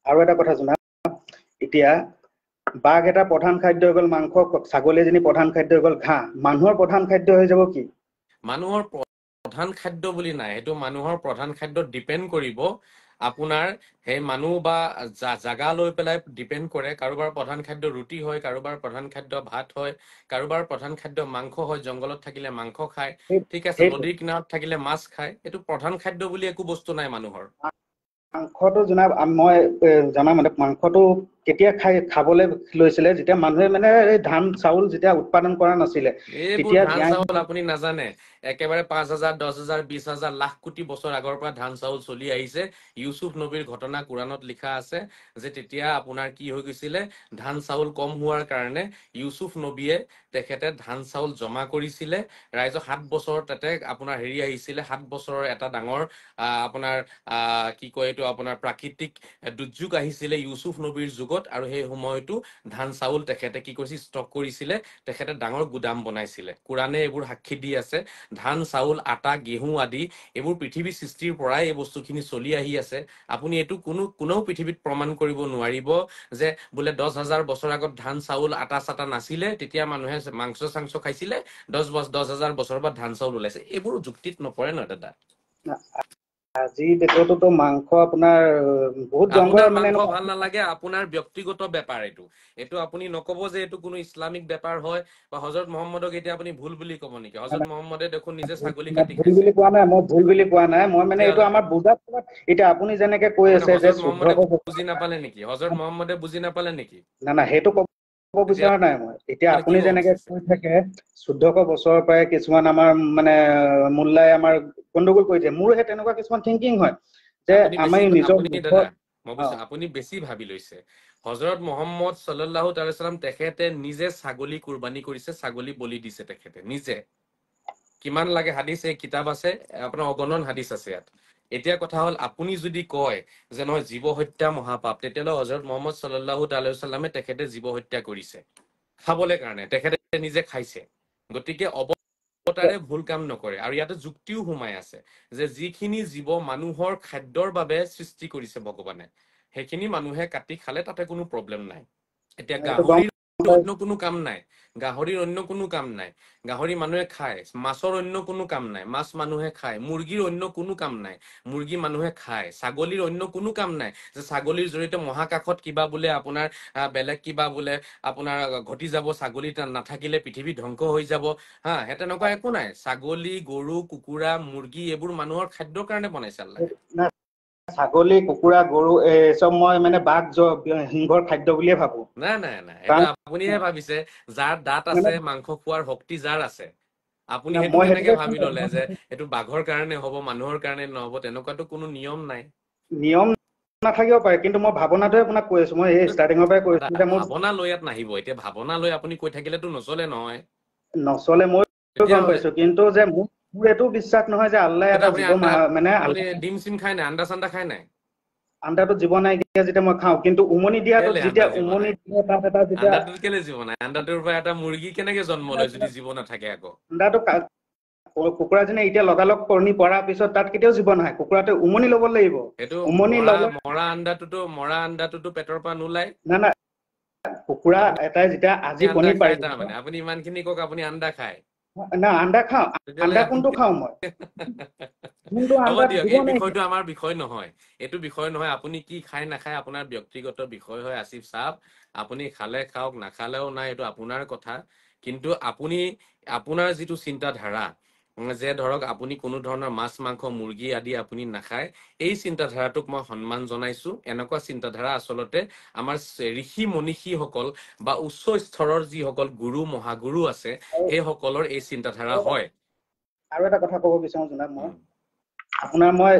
আৰু এটা কথা জনাব এতিয়া বাঘ এটা প্ৰধান খাদ্য হৈ গ'ল মাংস ছাগলী এজনী প্ৰধান খাদ্য হৈ গ'ল ঘাঁহ মানুহৰ প্ৰধান খাদ্য হৈ যাব কি মানুহৰ প্ৰধান খাদ্য বুলি নাই সেইটো মানুহৰ প্ৰধান খাদ্য ডিপেণ্ড কৰিব আপোনাৰ সেই মানুহ বা জাগা লৈ পেলাই ডিপেণ্ড কৰে কাৰোবাৰ প্ৰধান খাদ্য ৰুটি হয় কাৰোবাৰ প্ৰধান খাদ্য ভাত হয় কাৰোবাৰ প্ৰধান খাদ্য মাংস হয় জংঘলত থাকিলে মাংস খায় ঠিক আছে সেই নদীৰ কিনাৰত থাকিলে মাছ খায় এইটো প্ৰধান খাদ্য বুলি একো বস্তু নাই মানুহৰ মাংসটো জনাব মই জনা মতে মাংসটো কেতিয়া খাবলৈ লৈছিলে যেতিয়া মানুহে মানে এই ধান চাউল যেতিয়া উৎপাদন কৰা নাছিলে এইবোৰ তেতিয়া ধান জীয়াই চাউল আপুনি নাজানে একেবাৰে 5,000 10,000 20,000 লাখ কোটি বছৰ আগৰ পৰা ধান চাউল চলি আহিছে ইউচুফ নবীৰ ঘটনা কোৰাণত লিখা আছে যে তেতিয়া আপোনাৰ কি হৈ গৈছিলে ধান চাউল কম হোৱাৰ কাৰণে ইউচুফ নবীয়ে তেখেতে ধান চাউল জমা কৰিছিলে ৰাইজক 7 বছৰ তাতে আপোনাৰ হেৰি আহিছিলে 7 বছৰৰ এটা ডাঙৰ আপোনাৰ কি কয় এইটো আপোনাৰ প্ৰাকৃতিক দুৰ্যোগ আহিছিলে ইউচুফ নবীৰ যুগত আৰু সেই সময়তো ধান চাউল তেখেতে কি কৰিছিল ষ্টক কৰিছিলে তেখেতে ডাঙৰ গুদাম বনাইছিলে কোৰাণে এইবোৰ সাক্ষী দি আছে ধান চাউল আটা গেহু আদি এইবোৰ পৃথিৱীৰ সৃষ্টিৰ পৰাই এই বস্তুখিনি চলি আহি আছে আপুনি এইটো কোনেও পৃথিৱীত প্ৰমাণ কৰিব নোৱাৰিব যে বোলে 10,000 বছৰ আগত ধান চাউল আটা চাটা নাছিলে তেতিয়া মানুহে মাংস চাংস খাইছিলে 10,000 বছৰৰ পৰা ধান চাউল ওলাইছে এইবোৰ যুক্তিত নপৰে ন দাদা আজি ডেটততো মাংস আপোনাৰ বহুত জংঘল আপোনাৰ মানে মাংস এনেকুৱা ভাল নালাগে আপোনাৰ ব্যক্তিগত বেপাৰ এইটো আপুনি নকব যে এইটো কোনো ইছলামিক বেপাৰ হয় বা হজৰত মহম্মদক এতিয়া আপুনি ভুল বুলি ক'ব নেকি হজৰত মহম্মদে দেখোন নিজে ছাগলী কাটি ভুল খাইছে বুলি কোৱা নাই মই ভুল বুলি কোৱা নাই মই মানে এইটো তেতিয়াহ'লে আমাৰ বুজাত এতিয়া আপুনি যেনেকে কৈ মানে আছে যে হজৰত মহম্মদে শুদ্ধ বুজি নাপালে নেকি হজৰত মহম্মদে বুজি নাপালে নেকি না সেইটো তেতিয়া বিচৰা নাই মই। এতিয়া মানে কি আপুনি ক'ব যেনেকে বিচাৰিছে? কৈ থাকে 1400 বছৰৰ পৰাই কিছুমান আমাৰ মানে মোল্লাই আমাৰ গণ্ডগোল কৰি দিয়ে, মোৰো সেই তেনেকুৱা কিছুমান থিংকিং হয় যে আমি নিজৰ আপুনি দাদা, মুখত মই অ বুজিছো আপুনি বেছি ভাবি লৈছে। হযৰত মহম্মদ সাল্লাল্লাহু তাআলা সাল্লাম তেখেতে নিজে ছাগলী কুৰবানী কৰিছে, ছাগলী বলি দিছে তেখেতে নিজে। কিমান লাগে হাদিছ, এই কিতাপ আছে, আপোনাৰ অগণন হাদিছ আছে ইয়াত। এতিয়া কথা হ'ল আপুনি যদি কয় যে নহয় জীৱ হত্যা মহাপাপ, তেতিয়াহ'লে হযৰত মহম্মদ সাল্লাল্লাহু তাআলা সাল্লামে তেখেতে জীৱ হত্যা কৰিছে খাবলৈ কাৰণে, তেখেতে নিজে খাইছে। গতিকে অৱতাৰে ভুল কাম নকৰে। আৰু ইয়াতে যুক্তিও সোমাই আছে যে যিখিনি জীৱ মানুহৰ খাদ্যৰ বাবে সৃষ্টি কৰিছে ভগৱানে, সেইখিনি মানুহে কাটি খালে তাতে কোনো প্ৰব্লেম নাই। এতিয়া এইটো গম গাহৰিৰ পাই অন্য কোনো কাম নাই, গাহৰিৰ অন্য কোনো কাম নাই, গাহৰি মানুহে খায়। মাছৰ অন্য কোনো কাম নাই, মাছ মানুহে খায়। মুৰ্গীৰ অন্য কোনো কাম নাই, মুৰ্গী মানুহে খায়। ছাগলীৰ অন্য কোনো কাম নাই যে ছাগলীৰ জৰিয়তে মহাকাশত কিবা বোলে আপোনাৰ বেলেগ কিবা বোলে আপোনাৰ ঘটি যাব, ছাগলী নাথাকিলে পৃথিৱী ধ্বংস হৈ যাব। সেই তেনেকুৱা একো নাই। ছাগলী, গৰু, কুকুৰা, মুৰ্গী এইবোৰ মানুহৰ খাদ্যৰ কাৰণে বনাইছে আল্লাহে। না, ছাগলী, কুকুৰা, গৰু এই চব মই মানে বাঘ সিংহৰ খাদ্য বুলিয়ে ভাবো। নাই নাই নাই, এইটো কাৰণ আপুনিহে ভাবিছে। যাৰ দাঁত মানে আছে, মাংস খোৱাৰ শক্তি যাৰ আছে, আপুনি সেইটো মই কেনেকে সেইটোকে ভাবি ললে যে এইটো বাঘৰ কাৰণে হ'ব, মানুহৰ কাৰণে নহ'ব? তেনেকুৱাতো কোনো নিয়ম নাই। নিয়ম নাথাকিব পাৰে, কিন্তু মই ভাৱনাটোৱে আপোনাক কৈ আছো। মই এই ষ্টাৰ্টিঙৰ পৰাই কৈ দাদা আছো যে মোৰ ভাৱনা লৈ ইয়াত নাহিব। এতিয়া ভাৱনা লৈ আপুনি কৈ থাকিলেতো নচলে নহয়। নচলে, মই গম তেতিয়াহ'লে পাইছো, কিন্তু যে মোৰ এইটো বিশ্বাস নহয় যে আল্লাহ সেইটো এটা আপুনি জীৱ আন্দা, মানে আপুনি আল্লাহ ডিম চিম খাই নাই? আন্দা চান্দা খাই নাই? আন্দাটো জীৱ নাইকিয়া যেতিয়া মই খাওঁ, কিন্তু উমনি দিয়াটোত কেলে আন্দা যেতিয়া জীৱ উমনি নাই? দিয়ে তাত এটা যেতিয়া আন্দাটোত কেলে জীৱ নাই? আন্দাটোৰ পৰা এটা মুৰ্গী কেনেকে জন্ম লয় যদি জীৱ নাথাকে আকৌ? আন্দাটো কুকুৰাজনী এতিয়া লগালগ কণী পৰাৰ পিছত তাত কেতিয়াও জীৱ নাহে, কুকুৰাটোৱে উমনি ল'ব লাগিব। সেইটো উমনি মৰা ল'লে মৰা আন্দাটোতো পেটৰ পৰা নোলায়। না কুকুৰা আপুনি এটাই যেতিয়া আজি আন্দা কণী খায় পাৰিব, তাৰমানে, আপুনি ইমান খিনি কওক আপুনি আন্দা খায়। না আন্দা খাওঁ। তেতিয়াহ'লে আন্দা আপুনি কোনটো খাওঁ মই, যোনটো হ'ব আন্দাত দিয়ক, জীৱ এই নাইকিয়া। বিষয়টো আমাৰ বিষয় নহয়। এইটো বিষয় নহয়। আপুনি কি খায় নাখায় আপোনাৰ ব্যক্তিগত বিষয় হয়, আসিফ চাহাব। আপুনি খালে খাওক, নাখালেও নাই, এইটো আপোনাৰ কথা। কিন্তু আপুনি আপোনাৰ যিটো চিন্তাধাৰা যে ধৰক আপুনি কোনো ধৰণৰ মাছ, মাংস, মুৰ্গী আদি আপুনি নাখায়, এই চিন্তাধাৰাটোক মই সন্মান জনাইছো। এনেকুৱা চিন্তাধাৰা আচলতে আমাৰ ঋষি মনীষীসকল বা উচ্চ স্তৰৰ যিসকল গুৰু মহাগুৰু আছে, সেই সকলৰ এই চিন্তাধাৰা হয়। আৰু এটা কথা ক'ব বিচাৰো জনাব, মই উম, আপোনাৰ মই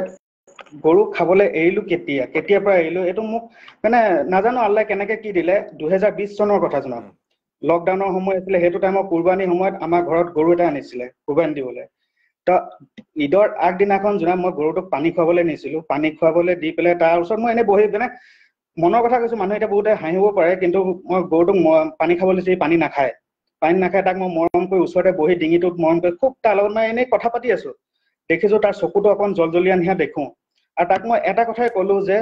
গৰু খাবলৈ এৰিলো কেতিয়াৰ পৰা এৰিলো, এইটো মোক মানে নাজানো আল্লাহ কেনেকে কি দিলে। 2020 চনৰ কথা জনাব, উম, লকডাউনৰ সময় আছিলে, সেইটো টাইমত কুৰবানীৰ সময়ত আমাৰ ঘৰত গৰু এটা আনিছিলে কুৰবানী দিবলৈ। তো ঈদৰ আগদিনাখন জনাব মই গৰুটোক পানী খুৱাবলৈ নিছিলো, পানী খুৱাবলৈ দি পেলাই তাৰ ওচৰত মই এনেই বহি মানে মনৰ কথা কৈছো, মানুহে এতিয়া বহুতে হাঁহিব পাৰে, কিন্তু মই গৰুটোক পানী খাবলৈ দিছি, পানী নাখায়। তাক মই মৰম কৰি ওচৰতে বহি ডিঙিটোত মৰম কৰি খুব তাৰ লগত মই এনেই কথা পাতি আছো, দেখিছো তাৰ চকুটো অকণ জলজলীয়া নিচিনা দেখো। আৰু তাক মই এটা কথাই কলো যে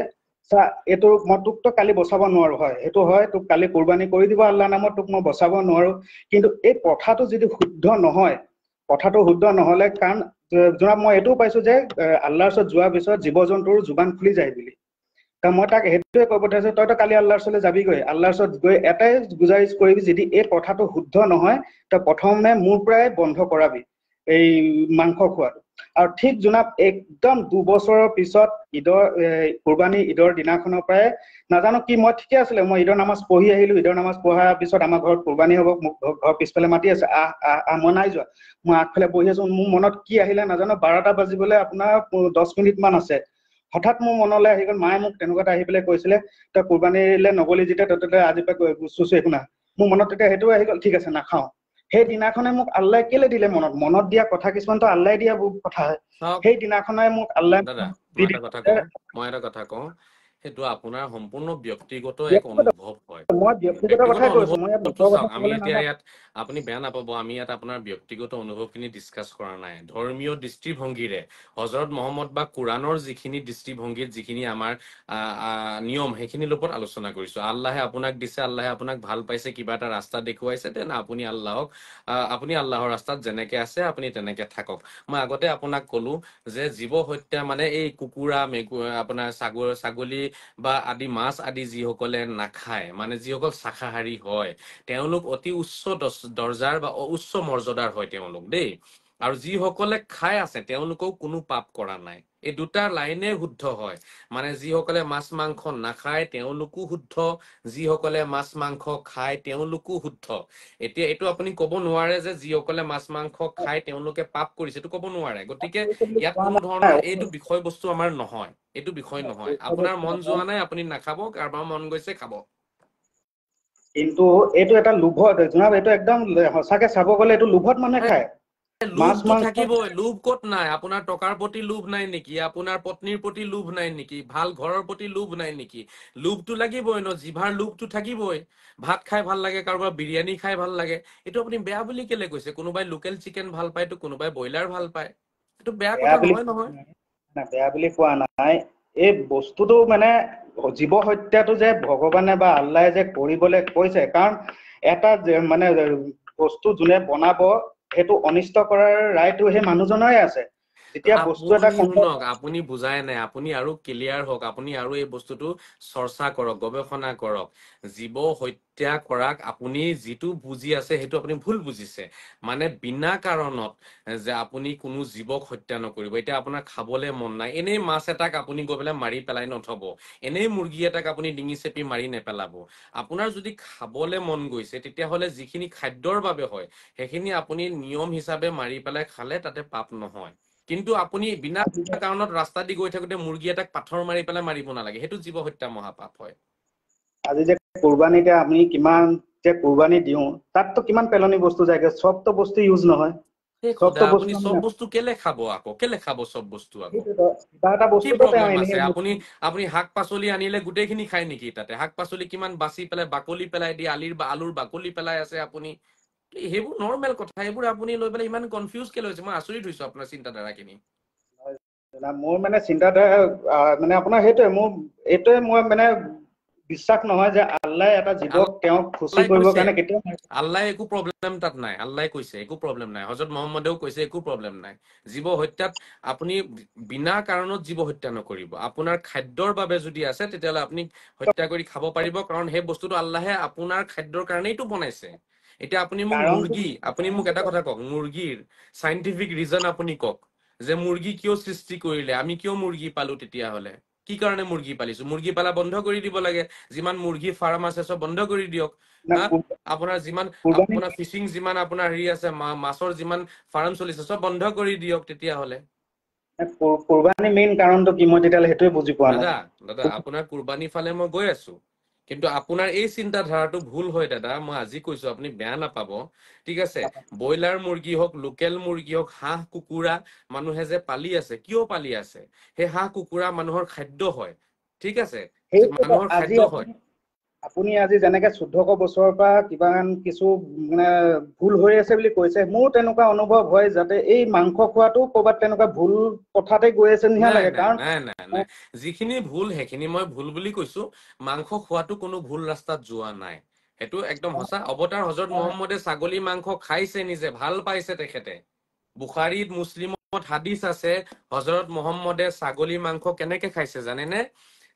চা, এইটো মই তোকতো কালি বচাব নোৱাৰো, হয় সেইটো হয়, তোক কালি কুৰবানী কৰি দিব আল্লাহ নামত, তোক মই বচাব নোৱাৰো। কিন্তু এই কথাটো যদি শুদ্ধ নহয়, কথাটো শুদ্ধ নহলে, কাৰণ জনাব মই এইটোও পাইছো যে আল্লাহৰ ওচৰত যোৱাৰ পিছত জীৱ জন্তুৰ জোবান খুলি যায় বুলি। মই তাক সেইটোৱে ক'ব পঠাইছো, তইতো কালি আল্লাহৰ ওচৰলৈ যাবিগৈ, আল্লাহৰ ওচৰত গৈ এটাই গুজাৰিছ কৰিবি, যদি এই কথাটো শুদ্ধ নহয় তই প্ৰথমে মোৰ পৰাই বন্ধ কৰাবি এই মাংস খোৱাটো। আৰু ঠিক জনাব একদম 2 বছৰৰ পিছত কুৰবানী ঈদৰ দিনাখনৰ পৰাই নাজানো কি, মই ঠিকে আছিলে, মই ঈদৰ নামাজ পঢ়ি আহিলো, ঈদৰ নামাজ পঢ়াৰ পিছত আমাৰ ঘৰত কুৰবানী হ'ব, মোক ঘৰৰ পিছফালে মাতি আছে, মই নাই যোৱা, মই আগফালে বহি আছো। মোৰ মনত কি আহিলে নাজানো, 12টা বাজিবলৈ আপোনাৰ 10 মিনিট মান আছে, হঠাৎ মোৰ মনলৈ আহি গ'ল, মায়ে মোক তেনেকুৱা এটা আহি পেলাই কৈছিলে, তই কুৰবানীলৈ নগলি যেতিয়া তই আজিৰ পৰা চুচু একো না। মোৰ মনত তেতিয়া সেইটোও আহি গ'ল, ঠিক আছে নাখাও। সেই দিনাখনে মোক আল্লাহ কেলে দিলে, মনত দিয়া কথা কিছুমানতো আল্লাহ দিয়া কথা হয়। চাওক সেই দিনাখনে মোক আল্লাহ দাদা, দি মই এটা দিলে কথা যে কওঁ, সেইটো আপোনাৰ সম্পূৰ্ণ ব্যক্তিগত এক ব্যক্তিগত, অনুভৱ হয়। মই ব্যক্তিগত ব্যক্তিগত কথাই কৈছো, মই ইয়াত অনুভৱটো লোকৰ কথা চাওক, আমি কবলৈ এতিয়া নাযাওঁ। ইয়াত আপুনি বেয়া নাপাব, আমি ইয়াত আপোনাৰ ব্যক্তিগত অনুভৱখিনি ডিছকাছ কৰা নাই। ধৰ্মীয় দৃষ্টিভংগীৰে হযৰত মহম্মদ বা কোৰাণৰ যিখিনি দৃষ্টিভংগীত যিখিনি আমাৰ নিয়ম, সেইখিনিৰ ওপৰত আলোচনা কৰিছো। আল্লাহে আপোনাক দিছে, আল্লাহে আপোনাক ভাল পাইছে, কিবা এটা ৰাস্তা দেখুৱাইছে, তেনে আপুনি আল্লাহৰ ৰাস্তাত যেনেকে আছে আপুনি তেনেকে থাকক। মই আগতে আপোনাক কলো যে জীৱ হত্যা মানে এই কুকুৰা, আপোনাৰ ছাগলী বা আদি মাছ আদি যিসকলে নাখায়, মানে যিসকল শাকাহাৰী হয়, তেওঁলোক অতি উচ্চ দৰ্জাৰ বা উচ্চ মৰ্যাদাৰ হয় তেওঁলোক দেই। আৰু যিসকলে খাই আছে তেওঁলোকেও কোনো পাপ কৰা নাই। এই দুটা লাইনে শুদ্ধ হয় মানে যিসকলে মাছ মাংস নাখায় তেওঁলোকো শুদ্ধ যিসকলে মাছ মাংস খায় তেওঁলোকো শুদ্ধ এতিয়া এইটো আপুনি ক'ব নোৱাৰে যে যিসকলে মাছ মাংস খায় তেওঁলোকে পাপ কৰিছে এইটো ক'ব নোৱাৰে গতিকে ইয়াত কোনো ধৰণৰ এইটো বিষয়বস্তু আমাৰ নহয় এইটো বিষয় নহয় আপোনাৰ মন যোৱা নাই আপুনি নাখাব কাৰোবাৰ মন গৈছে খাব কিন্তু এইটো এটা লোভত জনাব এইটো একদম সঁচাকে চাব গ'লে এইটো লোভত মানুহে খায় মাছ লোভটো মাংস থাকিবই লোভ ক'ত নাই আপোনাৰ টকাৰ প্ৰতি লোভ নাই নেকি আপোনাৰ পত্নীৰ প্ৰতি লোভ নাই নেকি ভাল ঘৰৰ প্ৰতি লোভ নাই নেকি লোভটো লাগিবই ন জিভাৰ লোভটো থাকিবই ভাত খাই ভাল লাগে কাৰোবাৰ বিৰিয়ানী খাই ভাল লাগে এইটো আপুনি বেয়া বুলি কেলে কৈছে কোনোবাই লোকেল চিকেন ভাল পায় তো কোনোবাই ব্ৰইলাৰ ভাল পায় এইটো বেয়া কথা নহয় নহয় বেয়া বুলি কোৱা নাই এই বস্তুটো মানে জীৱ হত্যাটো যে ভগৱানে বা আল্লাহে যে কৰিবলৈ কৈছে কাৰণ এটা মানে বস্তু যোনে বনাব সেইটো অনিষ্ট কৰাৰ ৰায়টো সেই মানুহজনৰে আছে যেতিয়া বস্তু এটা আপুনি শুনক আপুনি বুজাই নাই আপুনি আৰু ক্লিয়াৰ হওক আপুনি আৰু এই বস্তুটো চৰ্চা কৰক গৱেষণা কৰক জীৱ হত্যা কৰাক আপুনি যিটো বুজি আছে সেইটো আপুনি ভুল বুজিছে মানে বিনা কাৰণত যে আপুনি কোনো জীৱক হত্যা নকৰিব এতিয়া আপোনাৰ খাবলৈ মন নাই এনেই মাছ এটাক আপুনি গৈ পেলাই মাৰি পেলাই নথব এনেই মুৰ্গী এটাক আপুনি ডিঙি চেপি মাৰি নেপেলাব আপোনাৰ যদি খাবলৈ মন গৈছে তেতিয়াহ'লে যিখিনি খাদ্যৰ বাবে হয় সেইখিনি আপুনি নিয়ম হিচাপে মাৰি পেলাই খালে তাতে পাপ নহয় কিন্তু আপুনি বিনা কাৰণত ৰাস্তা দি গৈ থাকোতে মুৰ্গী এটাক পাথৰ মাৰি পেলাই মাৰিব নালাগে সেইটো জীৱ হত্যা মহাপাপ হয় আজি যে কুৰবানীতে আমি কিমান যে কুৰবানী দিওঁ তাততো কিমান পেলনি বস্তু যায়গে চবতো বস্তু ইউজ নহয় চবতো আপুনি বস্তু চব বস্তু কেলে খাব আকৌ কেলে খাব চব বস্তু আকৌ কিবা এটা কি বস্তুটো তেওঁ প্ৰব্লেম এনেই আছে আপুনি শাক পাচলি আনিলে গোটেইখিনি খায় নেকি তাতে শাক পাচলি কিমান বাচি পেলাই বাকলি পেলাই দি আলুৰ বাকলি পেলাই আছে আপুনি সেইবোৰ নৰ্মেল কথা সেইবোৰ আপুনি লৈ পেলাই ইমান কনফিউজ কেলে হৈছে মই আচৰিত হৈছো আপোনাৰ চিন্তাধাৰাখিনি মোৰ মানে চিন্তাধাৰা মানে আপোনাৰ সেইটোৱে মোৰ এইটোৱে মই মানে বিশ্বাস নহয় যে আল্লাহে এটা জীৱক তেওঁক খুচি কৰিবৰ কাৰণে কেতিয়াও আল্লাহ একো প্ৰব্লেম তাত নাই আল্লাহ কৈছে একো প্ৰব্লেম নাই হযৰত মহম্মদেও কৈছে একো প্ৰব্লেম নাই জীৱ হত্যাত আপুনি বিনা কাৰণত জীৱ হত্যা নকৰিব আপোনাৰ খাদ্যৰ বাবে যদি আছে তেতিয়াহ'লে আপুনি হত্যা কৰি খাব পাৰিব কাৰণ সেই বস্তুটো আল্লাহে আপোনাৰ খাদ্যৰ কাৰণেইটো বনাইছে এতিয়া আপুনি মোক মুৰ্গী আপুনি মোক এটা কথা কওক মুৰ্গীৰ সাইন্টিফিক ৰিজন আপুনি কওক যে মুৰ্গী কিয় সৃষ্টি কৰিলে আমি কিয় মুৰ্গী পালো তেতিয়াহ'লে কি কাৰণে মুৰ্গী পালিছো মুৰ্গী পালা বন্ধ কৰি দিব লাগে যিমান মুৰ্গী ফাৰ্ম আছে সব বন্ধ কৰি দিয়ক আপোনাৰ যিমান আপোনাৰ ফিচিং যিমান আপোনাৰ হেৰি আছে মাছৰ যিমান ফাৰ্ম চলিছে সব বন্ধ কৰি দিয়ক তেতিয়াহ'লে কুৰবানী মেইন কাৰণটো কি মই তেতিয়াহ'লে সেইটোৱে বুজি পোৱা নাই দাদা আপোনাৰ কুৰবানী ফালে মই গৈ আছো কিন্তু আপোনাৰ এই চিন্তাধাৰাটো ভুল হয় দাদা মই আজি কৈছো আপুনি বেয়া নাপাব ঠিক আছে ব্ৰইলাৰ মুৰ্গী হওক লোকেল মুৰ্গী হওক হাঁহ কুকুৰা মানুহে যে পালি আছে কিয় পালি আছে সেই হাঁহ কুকুৰা মানুহৰ খাদ্য হয় ঠিক আছে মানুহৰ খাদ্য হয় আপুনি আজি যেনেকে 1400 বছৰৰ পৰা কিবা কিছু মানে ভুল হৈ আছে বুলি কৈছে মোৰ তেনেকুৱা অনুভৱ হয় যাতে এই মাংস খোৱাটো ক'ৰবাত তেনেকুৱা ভুল কথাতে গৈ আছে নিচিনা লাগে কাৰণ নাই যিখিনি ভুল সেইখিনি মই ভুল বুলি কৈছো মাংস খোৱাটো কোনো ভুল ৰাস্তাত যোৱা নাই সেইটো একদম সঁচা অৱতাৰ হযৰত মহম্মদে ছাগলী মাংস খাইছে নিজে ভাল পাইছে তেখেতে বুখাৰীত মুছলিমত হাদিছ আছে হযৰত মহম্মদে ছাগলী মাংস কেনেকে খাইছে জানেনে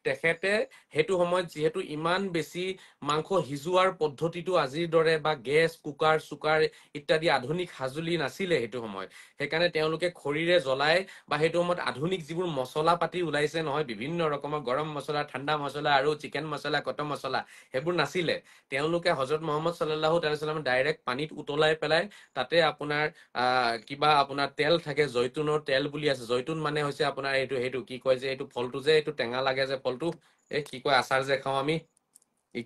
তেখেতে সেইটো সময়ত যিহেতু ইমান বেছি মাংস সিজোৱাৰ পদ্ধতিটো আজিৰ দৰে বা গেছ কুকাৰ চুকাৰ ইত্যাদি আধুনিক সাজুলি নাছিলে সেইটো সময়ত সেইকাৰণে তেওঁলোকে খৰিৰে জ্বলাই বা সেইটো সময়ত আধুনিক যিবোৰ মছলা পাতি ওলাইছে নহয় বিভিন্ন ৰকমৰ গৰম মছলা ঠাণ্ডা মছলা আৰু চিকেন মছলা কট মছলা সেইবোৰ নাছিলে তেওঁলোকে হযৰত মহম্মদ সাল্লাল্লাহু আলাইহি ওয়াসাল্লাম ডাইৰেক্ট পানীত উতলাই পেলাই তাতে আপোনাৰ কিবা আপোনাৰ তেল থাকে জয়তুনৰ তেল বুলি আছে জয়তুন মানে হৈছে আপোনাৰ সেইটো কি কয় যে এইটো ফলটো যে এইটো টেঙা লাগে যে ফলটো এই কি কয় আচাৰ যে খাওঁ আমি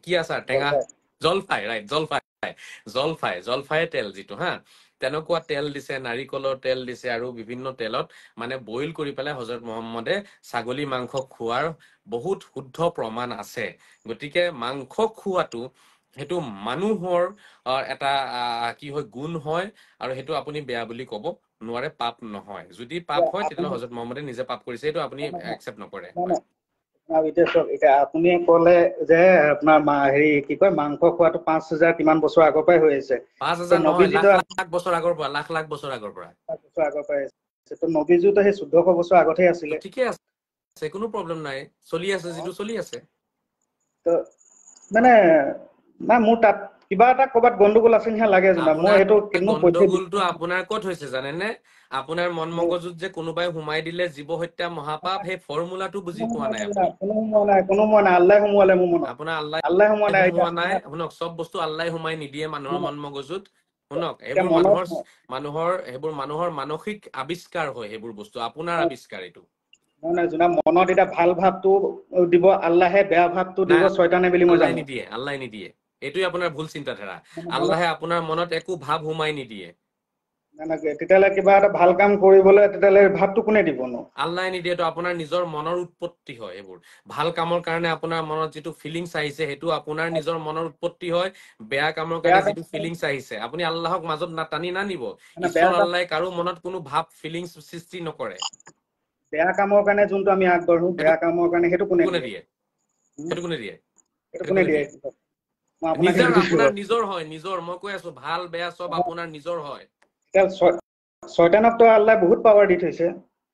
কি আচাৰ টেঙা জলফাই ৰাইট জলফাই তেল যিটো হা তেনেকুৱা তেল দিছে নাৰিকলৰ তেল দিছে আৰু বিভিন্ন তেলত মানে বইল কৰি পেলাই হযৰত মহম্মদে ছাগলী মাংস খোৱাৰ বহুত শুদ্ধ প্ৰমাণ আছে গতিকে মাংস খোৱাটো সেইটো মানুহৰ এটা কি হয় গুণ হয় আৰু সেইটো আপুনি বেয়া বুলি ক'ব নোৱাৰে পাপ নহয় যদি পাপ হয় তেতিয়াহ'লে হযৰত মহম্মদে নিজে পাপ কৰিছে এইটো আপুনি একচেপ্ট নকৰে এতিয়া চক এতিয়া আপুনি ক'লে যে আপোনাৰ হেৰি কি কয় মাংস খোৱাটো 5000 কিমান বছৰ আগৰ পৰাই হৈ আছে 5000 নহয় লাখ লাখ বছৰ আগৰ পৰা লাখ লাখ বছৰ আগৰ পৰা নবীজুতো সেই 1400 বছৰ আগতহে আছিলে ঠিকে আছে কোনো প্ৰব্লেম নাই চলি আছে যিটো চলি আছে তো মানে না মোৰ তাত কিবা এটা ক'ৰবাত গণ্ডগোল আছে নিচিনা লাগে জনাব। মই সেইটো কোনো পধ্যে গণ্ডগোলটো আপোনাৰ ক'ত হৈছে জানেনে? আপোনাৰ মন মগজুত যে কোনোবাই সোমাই দিলে জীৱ হত্যা মহাপাপ, সেই ফৰ্মুলাটো বুজি পোৱা নাই আপুনি। কোনো সোমোৱা নাই, আল্লাহ সোমোৱালে মোৰ মনত। আপোনাৰ আল্লাহ সোমোৱা নাই। সোমোৱা নাই। শুনক, চব বস্তু আল্লাহ সোমাই নিদিয়ে মানুহৰ মন মগজুত। শুনক, এতিয়া সেইবোৰ মানুহৰ মানসিক আৱিষ্কাৰ হয়, সেইবোৰ বস্তু আপোনাৰ আৱিষ্কাৰ এইটো। নহয় জনাব, মনত এতিয়া ভাল ভাৱটো দিব আল্লাহে, বেয়া ভাৱটো দিব শয়তানে বুলি মই জানো। আল্লাহ নিদিয়ে। এইটোৱে আপোনাৰ ভুল চিন্তাধাৰা। আল্লাহে আপোনাৰ মনত একো ভাৱ সোমাই নিদিয়ে। তেতিয়াহ'লে কিবা এটা ভাল কাম কৰিবলৈ তেতিয়াহ'লে ভাৱটো কোনে দিবনো? আল্লাহে নিদিয়েতো, আপোনাৰ নিজৰ মনৰ উৎপত্তি হয় এইবোৰ। ভাল কামৰ কাৰণে আপোনাৰ মনত যিটো ফিলিংছ আহিছে, সেইটো আপোনাৰ নিজৰ মনৰ উৎপত্তি হয়। বেয়া কামৰ কাৰণে যিটো ফিলিংছ আহিছে, আপুনি আল্লাহক মাজত টানি নানিব। ঈশ্বৰ আল্লাহে কাৰো মনত কোনো ভাৱ ফিলিংছ সৃষ্টি নকৰে। বেয়া কামৰ কাৰণে যোনটো আমি আগবাঢ়ো, বেয়া কামৰ কাৰণে সেইটো কোনে দিয়ে? সেইটো কোনে দিয়ে? সেইটো কোনে দিয়ে? মই আপোনাক আপোনাৰ নিজৰ হয়, নিজৰ। মই কৈ আছো, ভাল বেয়া চব আপোনাৰ নিজৰ হয়। শয়তানকতো আল্লাহে বহুত পাৱাৰ দি থৈছে।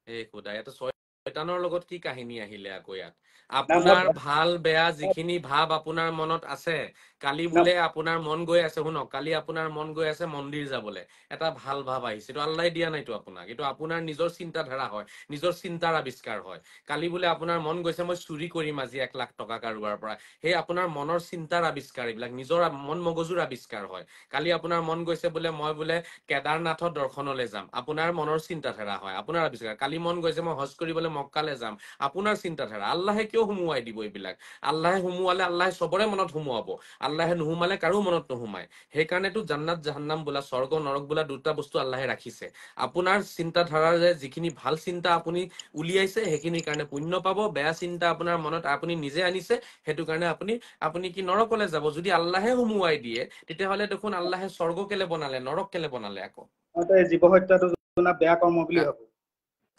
এই খোদা, ইয়াতে শয়তানৰ লগত কি কাহিনী আহিলে আকৌ ইয়াত? আপোনাৰ ভাল বেয়া যিখিনি ভাৱ আপোনাৰ মনত আছে, কালি বোলে আপোনাৰ মন গৈ আছে, শুনক, কালি আপোনাৰ মন গৈ আছে মন্দিৰ যাবলৈ, এটা ভাল ভাৱ আহিছে, এইটো আল্লাহে দিয়া নাইতো আপোনাক, এইটো আপোনাৰ নিজৰ চিন্তাধাৰা হয়, নিজৰ চিন্তাৰ আৱিষ্কাৰ হয়। কালি বোলে আপোনাৰ মন গৈছে মই চুৰি কৰিম আজি 1 লাখ টকা কাৰোবাৰ পৰা, সেই আপোনাৰ মনৰ চিন্তাৰ আৱিষ্কাৰ, এইবিলাক নিজৰ মন মগজুৰ আৱিষ্কাৰ হয়। কালি আপোনাৰ মন গৈছে বোলে মই বোলে কেদাৰনাথৰ দৰ্শনলৈ যাম, আপোনাৰ মনৰ চিন্তাধাৰা হয়, আপোনাৰ আৱিষ্কাৰ। কালি মন গৈছে মই হজ কৰিবলৈ মক্কালে যাম, আপোনাৰ চিন্তাধাৰা। আল্লাহে কিয় সোমোৱাই দিব এইবিলাক? আল্লাহে সোমোৱালে আল্লাহে চবৰে মনত সোমোৱাব, আল্লাহে নোসোমালে কাৰো মনত নোসোমায়। সেইকাৰণেতো জান্নাত জাহান্নাম বোলা, স্বৰ্গ নৰক বোলা দুটা বস্তু আল্লাহে ৰাখিছে। আপোনাৰ চিন্তাধাৰাৰ যে যিখিনি ভাল চিন্তা আপুনি উলিয়াইছে, সেইখিনিৰ কাৰণে পুণ্য পাব। বেয়া চিন্তা আপোনাৰ মনত আপুনি নিজে আনিছে, সেইটো কাৰণে আপুনি কি নৰকলে যাব। যদি আল্লাহে সোমোৱাই দিয়ে, তেতিয়াহ'লে দেখোন আল্লাহে স্বৰ্গ কেলে বনালে, নৰক কেলে বনালে আকৌ? মই জীৱ হত্যাটো বেয়া কৰ্ম বুলি ভাবো।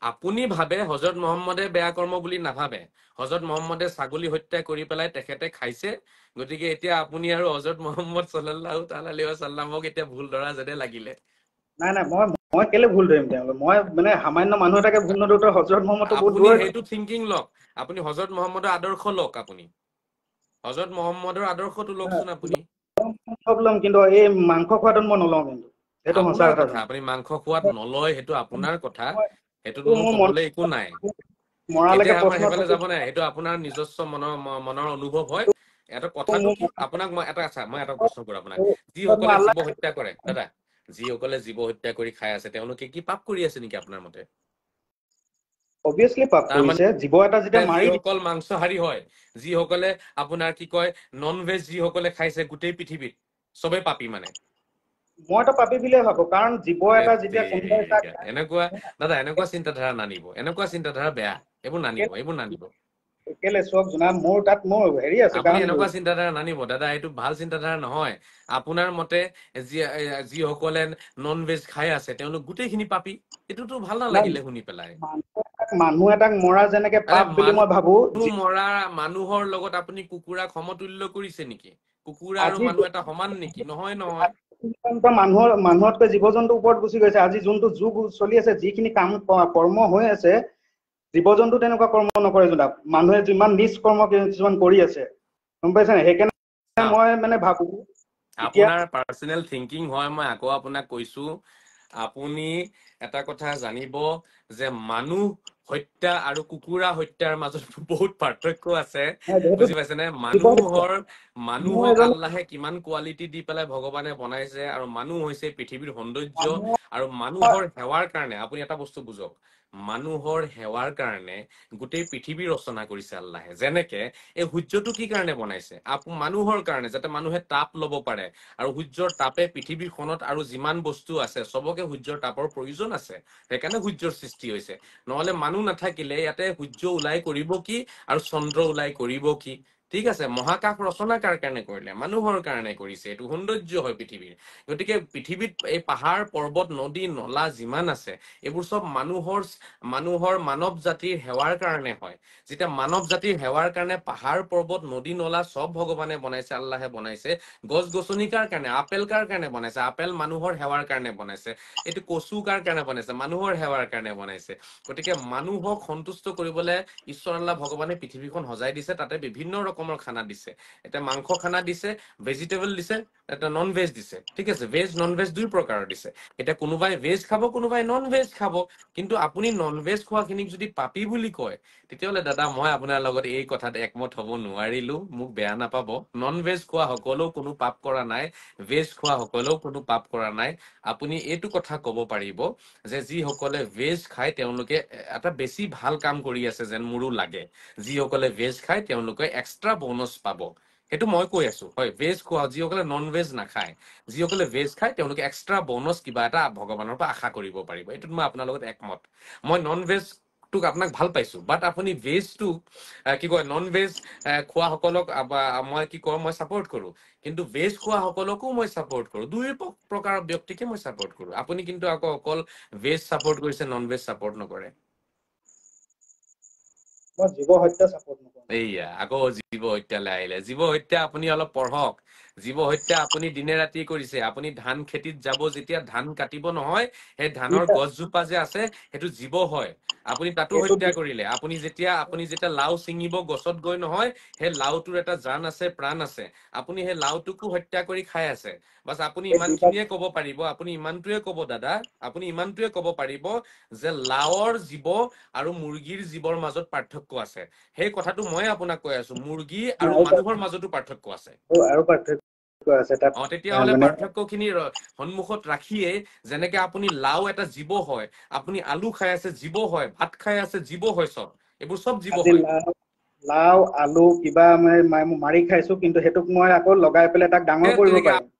আপুনি ভাবে হজৰত মহম্মদে বেয়া কৰ্ম বুলি নাভাবে। হজৰত মহম্মদে ছাগলী হত্যা কৰি পেলাই তেখেতে খাইছে। গতিকে এতিয়া আপুনি আৰু হজৰত মহম্মদ ছাল্লাল্লাহু তাআলা আলাইহি ৱাসাল্লামক এতিয়া ভুল ধৰা যেনে লাগিলে। নাই, মই কেলে ভুল ধৰিম তেওঁলোক? মই মানে সামান্য মানুহ এটাকে ভুল নধৰো, হজৰত মহম্মদটো বহুত আপুনি দূৰৰ। সেইটো থিংকিং লওক, আপুনি হজৰত মহম্মদৰ আদৰ্শ লওক। আপুনি হজৰত মহম্মদৰ আদৰ্শটো লওকচোন আপুনি। ল'ম, কিন্তু এই মাংস খোৱাটোত মই নলওঁ কিন্তু। সেইটো সঁচা আপোনাৰ কথা, জানো। আপুনি মাংস খোৱাত নলয়, সেইটো আপোনাৰ কথা। সেইটোত মোৰ মোৰ কবলৈ একো নাই। মৰালৈকে এতিয়া আমাৰ প্ৰশ্ন সেইফালে থাকি যাব নাই, সেইটো আপোনাৰ নিজস্ব মনৰ অনুভৱ হয়। এটা কথাটো কি, আপোনাক মই এটা প্ৰশ্ন কৰো আপোনাক। যিসকলে আল্লাহ জীৱ হত্যা কৰে, দাদা, যিসকলে জীৱ হত্যা কৰি খাই আছে, তেওঁলোকে কি পাপ কৰি আছে নেকি আপোনাৰ মতে? অবভিয়াছলি পাপ তাৰমানে কৰিছে। জীৱ এটা যেতিয়া মাৰি যিসকল মাংসাহাৰী হয়, যিসকলে আপোনাৰ কি কয় নন ভেজ যিসকলে খাইছে গোটেই পৃথিৱীত, চবে পাপী মানে? মইতো পাপী বুলিয়ে ভাবো, কাৰণ জীৱ এটা যেতিয়া কোনোবাই তাক এনেকুৱা চিন্তাধাৰা নানিব, এনেকুৱা চিন্তাধাৰা বেয়া। এইবোৰ নানিব। কেলে চক জনাব, মোৰ হেৰি আছে, আপুনি কাৰণ এনেকুৱা চিন্তাধাৰা নানিব দাদা, এইটো ভাল চিন্তাধাৰা নহয়। আপোনাৰ মতে যিসকলে নন ভেজ খাই আছে, তেওঁলোক গোটেইখিনি পাপী, এইটোতো ভাল নালাগিলে শুনি পেলাই। মানুহ এটাক মৰা যেনেকে আৰে পাপ বুলি মই ভাবো, মৰা মানুহৰ লগত আপুনি কুকুৰাক সমতুল্য কৰিছে নেকি? কুকুৰা আৰু আজি মানুহ এটা সমান নেকি? নহয়। মানুহতকৈ জীৱ জন্তুৰ ওপৰত গুচি গৈছে। আজি যোনটো যুগ চলি আছে, যিখিনি কৰ্ম হৈ আছে, জীৱ জন্তু তেনেকুৱা কৰ্ম নকৰে। মানুহে যিমান নিজ কৰ্ম কিছুমান কৰি আছে, গম পাইছে নাই? সেইকাৰণে চাওক, মই মানে ভাবো এতিয়া আপোনাৰ পাৰ্চনেল থিংকিং হয়, মই আকৌ আপোনাক কৈছো, আপুনি এটা কথা জানিব যে মানুহ হত্যা আৰু কুকুৰা হত্যাৰ মাজত বহুত পাৰ্থক্য আছে। যিহেতু বুজি পাইছে নে? জীৱ হত্যা, মানুহ মানুহক এজন আল্লাহে কিমান কোৱালিটি দি পেলাই ভগৱানে বনাইছে, আৰু মানুহ হৈছে পৃথিৱীৰ সৌন্দৰ্য। মানুহ আৰু মানুহৰ সেৱাৰ কাৰণে, আপুনি এটা বস্তু বুজক, মানুহৰ সেৱাৰ কাৰণে গোটেই পৃথিৱী ৰচনা কৰিছে আল্লাহে। যেনেকে এই সূৰ্যটো কি কাৰণে বনাইছে? মানুহৰ কাৰণে, যাতে মানুহে তাপ ল'ব পাৰে। আৰু সূৰ্যৰ তাপে পৃথিৱীখনত আৰু যিমান বস্তু আছে, চবকে সূৰ্যৰ তাপৰ প্ৰয়োজন আছে। সেইকাৰণে সূৰ্যৰ সৃষ্টি হৈছে। নহলে মানুহ নাথাকিলে ইয়াতে সূৰ্য ওলাই কৰিব কি, আৰু চন্দ্ৰ ওলাই কৰিব কি? ঠিক আছে, মহাকাশ ৰচনা কাৰ কাৰণে কৰিলে? মানুহৰ কাৰণে কৰিছে। এইটো সৌন্দৰ্য হয় পৃথিৱীৰ। গতিকে পৃথিৱীত এই পাহাৰ পৰ্বত নদী নলা যিমান আছে, এইবোৰ চব মানুহৰ মানৱ জাতিৰ সেৱাৰ কাৰণে হয়। যেতিয়া মানৱ জাতিৰ সেৱাৰ কাৰণে পাহাৰ পৰ্বত নদী নলা চব ভগৱানে বনাইছে, আল্লাহে বনাইছে। গছ গছনি কাৰ কাৰণে? আপেল কাৰ কাৰণে বনাইছে? আপেল মানুহৰ সেৱাৰ কাৰণে বনাইছে। এইটো কচু কাৰ কাৰণে বনাইছে? মানুহৰ সেৱাৰ কাৰণে বনাইছে। গতিকে মানুহক সন্তুষ্ট কৰিবলৈ ঈশ্বৰ আল্লাহ ভগৱানে পৃথিৱীখন সজাই দিছে। তাতে বিভিন্ন ৰকম ৰকমৰ খানা দিছে এটা মাংস খানা দিছে ভেজিটেবল দিছে এটা নন ভেজ দিছে ঠিক আছে ভেজ নন ভেজ দুই প্ৰকাৰৰ দিছে এটা কোনোবাই ভেজ খাব কোনোবাই নন ভেজ খাব কিন্তু আপুনি নন ভেজ খোৱাখিনিক যদি পাপী বুলি কয় তেতিয়াহ'লে দাদা মই আপোনাৰ লগত এই কথাত একমত হ'ব নোৱাৰিলো মোক বেয়া নাপাব নন ভেজ খোৱা সকলেও কোনো পাপ কৰা নাই ভেজ খোৱা সকলেও কোনো পাপ কৰা নাই আপুনি এইটো কথা ক'ব পাৰিব যে যিসকলে ভেজ খায় তেওঁলোকে এটা বেছি ভাল কাম কৰি আছে যেন মোৰো লাগে যিসকলে ভেজ খায় তেওঁলোকে এক্সট্ৰা বোনাছ পাব সেইটো মই কৈ আছো হয় ভেজ খোৱা যিসকলে নন ভেজ নাখায় যিসকলে ভেজ খায় তেওঁলোকে এক্সট্ৰা বোনাছ কিবা এটা ভগৱানৰ পৰা আশা কৰিব পাৰিব এইটোত মই আপোনাৰ লগত একমত মই নন ভেজ তোক আপোনাক ভাল পাইছো বাট আপুনি ভেজটো কি কয় নন ভেজ খোৱা সকলক মই কি কওঁ মই সাপোৰ্ট কৰো কিন্তু ভেজ খোৱা সকলকো মই সাপোৰ্ট কৰো দুই প্ৰকাৰৰ ব্যক্তিকে মই সাপোৰ্ট কৰো আপুনি কিন্তু আকৌ অকল ভেজ সাপোৰ্ট কৰিছে নন ভেজ সাপোৰ্ট নকৰে মই জীৱ হত্যা সাপোৰ্ট নকৰো এইয়া আকৌ জীৱ হত্যালৈ আহিলে জীৱ হত্যা আপুনি অলপ পঢ়ক জীৱ হত্যা আপুনি দিনে ৰাতি কৰিছে আপুনি ধান খেতিত যাব যেতিয়া ধান কাটিব নহয় সেই ধানৰ গছজোপা যে আছে সেইটো জীৱ হয় আপুনি তাতো হত্যা কৰিলে আপুনি যেতিয়া লাও ছিঙিব গছত গৈ নহয় সেই লাওটোৰ এটা জান আছে প্ৰাণ আছে আপুনি সেই লাওটোকো হত্যা কৰি খাই আছে বাস আপুনি ইমানখিনিয়ে ক'ব পাৰিব আপুনি ইমানটোৱে ক'ব দাদা আপুনি ইমানটোৱে ক'ব পাৰিব যে লাওৰ জীৱ আৰু মুৰ্গীৰ জীৱৰ মাজত পাৰ্থক্য আছে সেই কথাটো মই আপোনাক কৈ আছো মুৰ্গী আৰু মানুহৰ মাজতো পাৰ্থক্য আছে আৰু পাৰ্থক্য আছে তাত তেতিয়াহ'লে মানে পাৰ্থক্যখিনি সন্মুখত ৰাখিয়ে যেনেকে আপুনি লাও এটা জীৱ হয় আপুনি আলু খাই আছে জীৱ হয় ভাত খাই আছে জীৱ হয় চব এইবোৰ চব জীৱ আজি হয় লাও আলু কিবা মাৰি খাইছো কিন্তু সেইটোক মই আকৌ লগাই পেলাই তাক ডাঙৰ কৰিব পাৰিম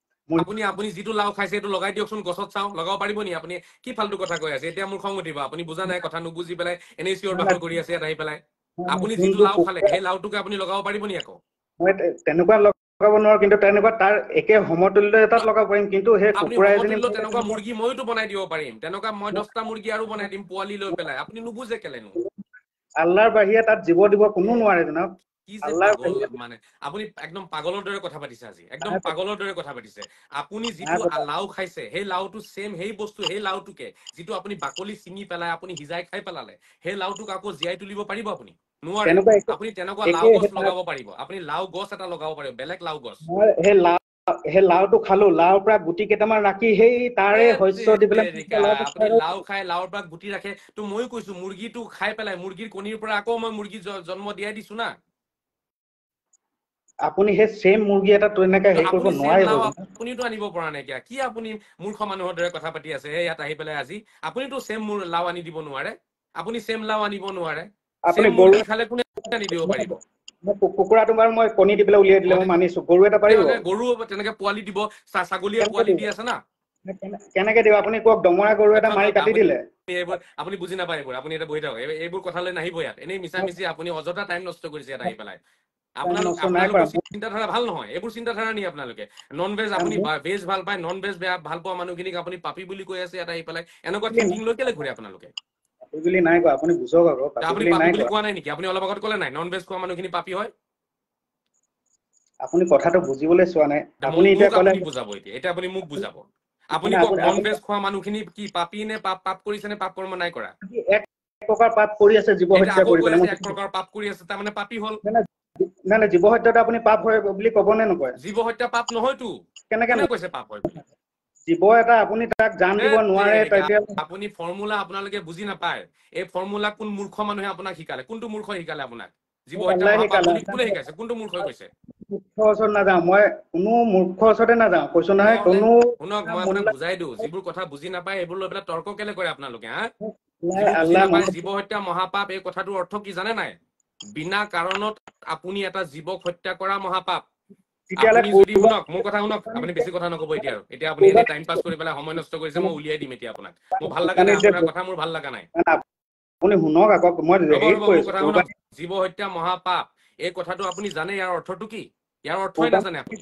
আপুনি যিটো লাও খাইছে সেইটো লগাই দিয়কচোন গছত চাওঁ লগাব পাৰিব নি আপুনি কি ফাল্টু কথা কৈ আছে এতিয়া মোৰ খং উঠিব আপুনি বুজা নাই কথা নুবুজি পেলাই এনেই চিঞৰ বাখৰ কৰি আছে ইয়াত আহি পেলাই আপুনি যিটো লাও খালে সেই লাওটোকে আপুনি লগাব পাৰিব নি আকৌ মই তেনেকুৱা লগাব নোৱাৰো কিন্তু তেনেকুৱা তাৰ একে সমতুল্য এটাত লগাব পাৰিম কিন্তু সেই আপুনি কুকুৰা এজনী সমতুল্য তেনেকুৱা মুৰ্গী ময়োতো বনাই দিব পাৰিম তেনেকুৱা মই 10টা মুৰ্গী আৰু বনাই দিম পোৱালি লৈ পেলাই আপুনি নুবুজে কেলেনো আল্লাহৰ বাহিৰে তাত জীৱ দিব কোনো নোৱাৰে জনাব কি যে পাগল মানে আপুনি একদম পাগলৰ দৰে কথা পাতিছে আজি একদম পাগলৰ দৰে কথা পাতিছে আপুনি যিটো লাও খাইছে সেই লাওটো সেম সেই বস্তু সেই লাওটোকে যিটো আপুনি বাকলি ছিঙি পেলাই আপুনি সিজাই খাই পেলালে সেই লাওটোক আকৌ জীয়াই তুলিব পাৰিব আপুনি নোৱাৰে আপুনি তেনেকুৱা লাও গছ লগাব পাৰিব আপুনি লাও গছ এটা লগাব পাৰিব বেলেগ লাও গছ সেই লাওটো খালো লাওৰ পৰা গুটি কেইটামান ৰাখি সেই তাৰে শস্য দি পেলাই আপুনি লাও খাই লাওৰ পৰা গুটি ৰাখে তো ময়ো কৈছো মুৰ্গীটো খাই পেলাই মুৰ্গীৰ কণীৰ পৰা আকৌ মই মুৰ্গী জন্ম দিয়াই দিছো না আপুনি সেই সেম মুৰ্গী এটা তেনেকে হেৰি কৰিব নোৱাৰিব আপুনিতো আনিব পৰা নাই কি আপুনি মূৰ্খ মানুহৰ দৰে কথা পাতি আছে ইয়াত আহি পেলাই আজি আপুনিতো সেম লাও আনি দিব নোৱাৰে আপুনি সেম লাও আনিব নোৱাৰে আপুনি মুৰ্গী খালে কোনে আনি দিব পাৰিব কুকুৰাটো বাৰু মই কণী দি পেলাই উলিয়াই দিলে মই মানিছো গৰু এটা পাৰিব গৰু তেনেকে পোৱালি দিব ছাগলীয়ে পোৱালি দি আছে না কেনেকে দিব আপুনি কওক দমৰা গৰু এটা মাৰি কাটি দিলে এইবোৰ আপুনি বুজি নাপায় এইবোৰ আপুনি এটা বহি থাকক এইবোৰ কথালৈ নাহিব ইয়াত এনেই মিছা মিছি আপুনি অযথা টাইম নষ্ট কৰিছে ইয়াত আহি পেলাই আপোনালোকৰ চিন্তাধাৰা ভাল নহয় এইবোৰ চিন্তাধাৰা নি আপোনালোকে নন ভেজ আপুনি ভেজ ভাল পায় নন ভেজ বেয়া ভাল পোৱা মানুহখিনিক আপুনি পাপী বুলি কৈ আছে ইয়াত আহি পেলাই এনেকুৱা থিংকিং লৈ কেলে ঘূৰে আপোনালোকে বুলি নাই কোৱা আপুনি বুজক আকৌ আপুনি পাপী বুলি কোৱা নাই নেকি আপুনি অলপ আগত ক'লে নাই নন ভেজ খোৱা মানুহখিনি পাপী হয় আপুনি কথাটো বুজিবলৈ চোৱা নাই আপুনি এতিয়া ক'লে আপুনি বুজাব এতিয়া আপুনি মোক বুজাব আপুনি কওক নন ভেজ খোৱা মানুহখিনি কি পাপী নে পাপ কৰিছে নে পাপ কৰ্ম নাই কৰা এক প্ৰকাৰ পাপ কৰি আছে জীৱ হত্যা কৰি পেলাই এক প্ৰকাৰ পাপ কৰি আছে তাৰ মানে পাপী হ'ল নাই জীৱ হত্যাটো আপুনি পাপ হয় বুলি ক'ব নে নকয় জীৱ হত্যা পাপ নহয়তো কেনেকে কৈছে পাপ হয় বুলি জীৱ এটা আপুনি তাক জান দিব নোৱাৰে আপুনি ফৰ্মুলা আপোনালোকে বুজি নাপায় এই ফৰ্মুলা কোন মূৰ্খ মানুহে আপোনাক শিকালে কোনটো মূৰ্খ শিকালে আপোনাক জীৱ হত্যা মহাপাপ বুলি কোনে শিকাইছে কোনটো মূৰ্খই কৈছে মূৰ্খৰ ওচৰত নাযাওঁ মই কোনো মূৰ্খৰ ওচৰতে নাযাওঁ কৈছো নহয় কোনো শুনক মই আপোনাক বুজাই দিওঁ যিবোৰ কথা বুজি নাপায় এইবোৰ লৈ পেলাই তৰ্ক কেলে কৰে আপোনালোকে যিবোৰ বুজি নাপায় জীৱ হত্যা মহাপাপ এই কথাটোৰ অৰ্থ কি জানে নাই বিনা কাৰণত আপুনি এটা জীৱক হত্যা কৰা মহাপাপ আপুনি যদি শুনক মোৰ কথা শুনক আপুনি বেছি কথা নকব এতিয়া আপুনি এনে টাইম পাছ কৰি পেলাই সময় নষ্ট কৰিছে মই উলিয়াই দিম এতিয়া আপোনাক মোৰ ভাল লগা নাই আপোনাৰ কথা মোৰ ভাল লগা নাই আপুনি শুনক আকৌ মই মোৰ কথা শুনক জীৱ হত্যা মহাপাপ এই কথাটো আপুনি জানে ইয়াৰ অৰ্থটো কি ইয়াৰ অৰ্থই নাজানে আপুনি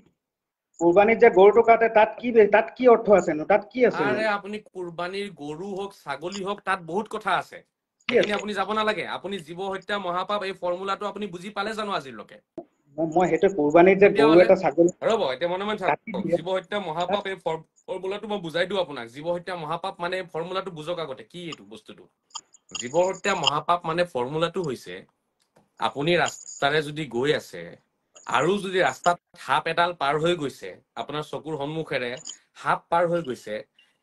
কুৰবানীত যে গৰুটো কাটে তাত কি অৰ্থ আছেনো তাত কি আছে আপুনি কুৰবানীৰ গৰু হওক ছাগলী হওক তাত বহুত কথা আছে সেইখিনি আপুনি যাব নালাগে আপুনি জীৱ হত্যা মহাপাপ এই ফৰ্মুলাটো আপুনি বুজি পালে জানো আজিলৈকে মই সেইটো কুৰবানীত যে গৰু এটা ছাগলী ৰ'ব এতিয়া মনে মনে থাকক জীৱ হত্যা মহাপাপ এই ফৰ্মুলাটো মই বুজাই দিওঁ আপোনাক জীৱ হত্যা মহাপাপ মানে ফৰ্মুলাটো বুজক আগতে কি এইটো বস্তুটো জীৱ হত্যা মহাপাপ মানে ফৰ্মুলাটো হৈছে আপুনি ৰাস্তাৰে যদি গৈ আছে আৰু যদি ৰাস্তাত সাপ এডাল পাৰ হৈ গৈছে আপোনাৰ চকুৰ সন্মুখেৰে সাপ পাৰ হৈ গৈছে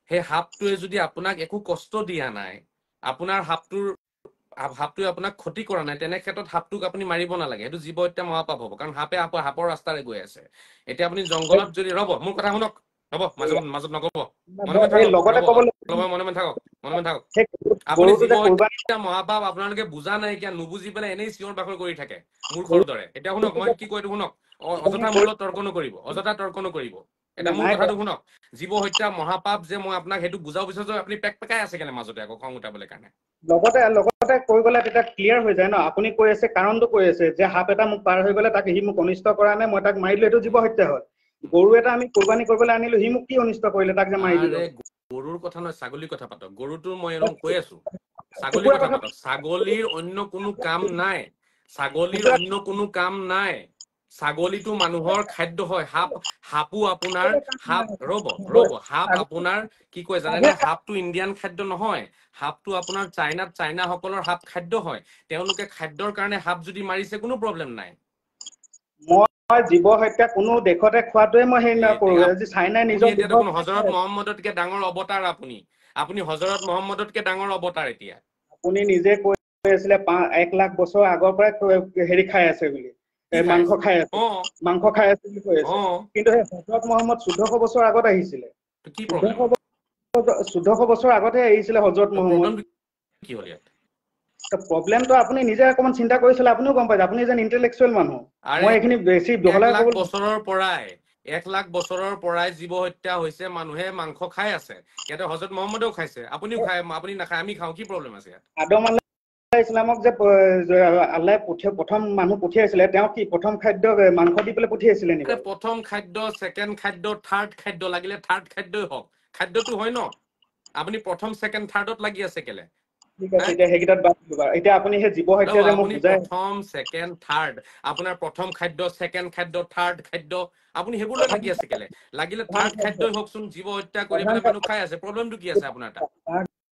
সেই সাপটোৱে যদি আপোনাক একো কষ্ট দিয়া নাই আপোনাৰ সাপটোৱে আপোনাক ক্ষতি কৰা নাই তেনে ক্ষেত্ৰত সাপটোক আপুনি মাৰিব নালাগে সেইটো জীৱ হত্যা মহাপাপ হ'ব কাৰণ সাপৰ ৰাস্তাৰে গৈ আছে এতিয়া আপুনি জংঘলত যদি ৰ'ব মোৰ কথা শুনক ৰ'ব মাজত নক'ব মনে এই থাকক লগতে ৰ'ব ক'বলৈ অলপ মনে থাকক সেই আপুনি গৰুটো জীৱ যে কুৰবানী হত্যা মহাপাপ আপোনালোকে বুজা নাইকিয়া নুবুজি পেলাই এনেই চিঞৰ বাখৰ কৰি থাকে মূৰ্খৰ দৰে এতিয়া শুনক মই কি কৈ শুনক অযথা মূলত তৰ্ক নকৰিব এতিয়া মোৰ নাই কথাটো শুনক জীৱ হত্যা মহাপাপ যে মই আপোনাক সেইটো বুজাব বিচাৰিছো আপুনি পেকাই আছে কেনে মাজতে আকৌ খং উঠাবলৈ কাৰণে লগতে কৈ গ'লে তেতিয়া ক্লিয়াৰ হৈ যায় ন আপুনি কৈ আছে কাৰণটো কৈ আছে যে সাপ এটা মোক পাৰ হৈ গ'লে তাক সি মোক অনিষ্ট কৰা নাই মই তাক মাৰিলো এইটো জীৱ হত্যা হয় গৰু এটা আমি কুৰবানী কৰিবলৈ আনিলো সি মোক কি অনিষ্ট কৰিলে তাক যে মাৰি দিলো আৰে গৰুৰ কথা নহয় ছাগলীৰ কথা পাতক গৰুটো মই একদম কৈ আছো ছাগলীৰ কুকুৰা কথা কথা পাতক ছাগলীৰ অন্য কোনো কাম নাই ছাগলীটো মানুহৰ খাদ্য হয় সাপো আপোনাৰ সাপ আপোনাৰ কি কয় জানেনে সাপটো ইণ্ডিয়ান খাদ্য নহয় সাপটো আপোনাৰ চাইনাসকলৰ সাপ খাদ্য হয় তেওঁলোকে খাদ্যৰ কাৰণে সাপ যদি মাৰিছে কোনো প্ৰব্লেম নাই মই জীৱ হত্যা কোনো দেশতে খোৱাটোৱে মই হেৰি নকৰো আজি চাইনাই আপুনি নিজৰ এতিয়া দেখোন হজৰত মহম্মদতকে ডাঙৰ অৱতাৰ আপুনি হজৰত মহম্মদতকে ডাঙৰ অৱতাৰ এতিয়া আপুনি নিজে কৈ আছিলে 1 লাখ বছৰ আগৰ পৰাই হেৰি খাই আছে বুলি মাংস খাই আছে বুলি কৈ আছে কিন্তু সেই হজৰত মহম্মদ 1400 বছৰ আগত আহিছিলে কি প্ৰব্লেম 1400 বছৰ আগতহে আহিছিলে হজৰত মহম্মদ কি হ'ল ইয়াত প্ৰব্লেমটো আপুনি নিজে অকণমান চিন্তা কৰিছিলে আপুনিও গম পাইছে আপুনি যেন ইণ্টেলেকচুৱেল মানুহ মই এইখিনি বেছি 1 লাখ বছৰৰ পৰাই জীৱ হত্যা হৈছে মানুহে মাংস খাই আছে ইয়াতে হজৰত মহম্মদেও খাইছে আপুনিও খায় আপুনি নাখায় আমি খাওঁ কি প্ৰব্লেম আছে ইয়াত আদম আলাইহিছ ইছলামক যে আল্লাহ প্ৰথম মানুহ পঠিয়াইছিলে তেওঁ কি প্ৰথম খাদ্য মাংস দি পেলাই পঠিয়াইছিলে নেকি প্ৰথম খাদ্য ছেকেণ্ড খাদ্য থাৰ্ড খাদ্য লাগিলে থাৰ্ড খাদ্যই হওক খাদ্যটো হয় ন আপুনি প্ৰথম ছেকেণ্ড থাৰ্ডত লাগি আছে কেলে ঠিক আছে এতিয়া সেইকেইটাত বাদ দিবা এতিয়া আপুনি সেই জীৱ হত্যা যে মোক বুজাই প্ৰথম ছেকেণ্ড থাৰ্ড আপোনাৰ প্ৰথম খাদ্য ছেকেণ্ড খাদ্য থাৰ্ড খাদ্য আপুনি সেইবোৰলৈ লাগি আছে কেলে লাগিলে থাৰ্ড খাদ্যই হওকচোন জীৱ হত্যা কৰি পেলাই মানুহ খাই আছে প্ৰব্লেমটো কি আছে আপোনাৰ তাত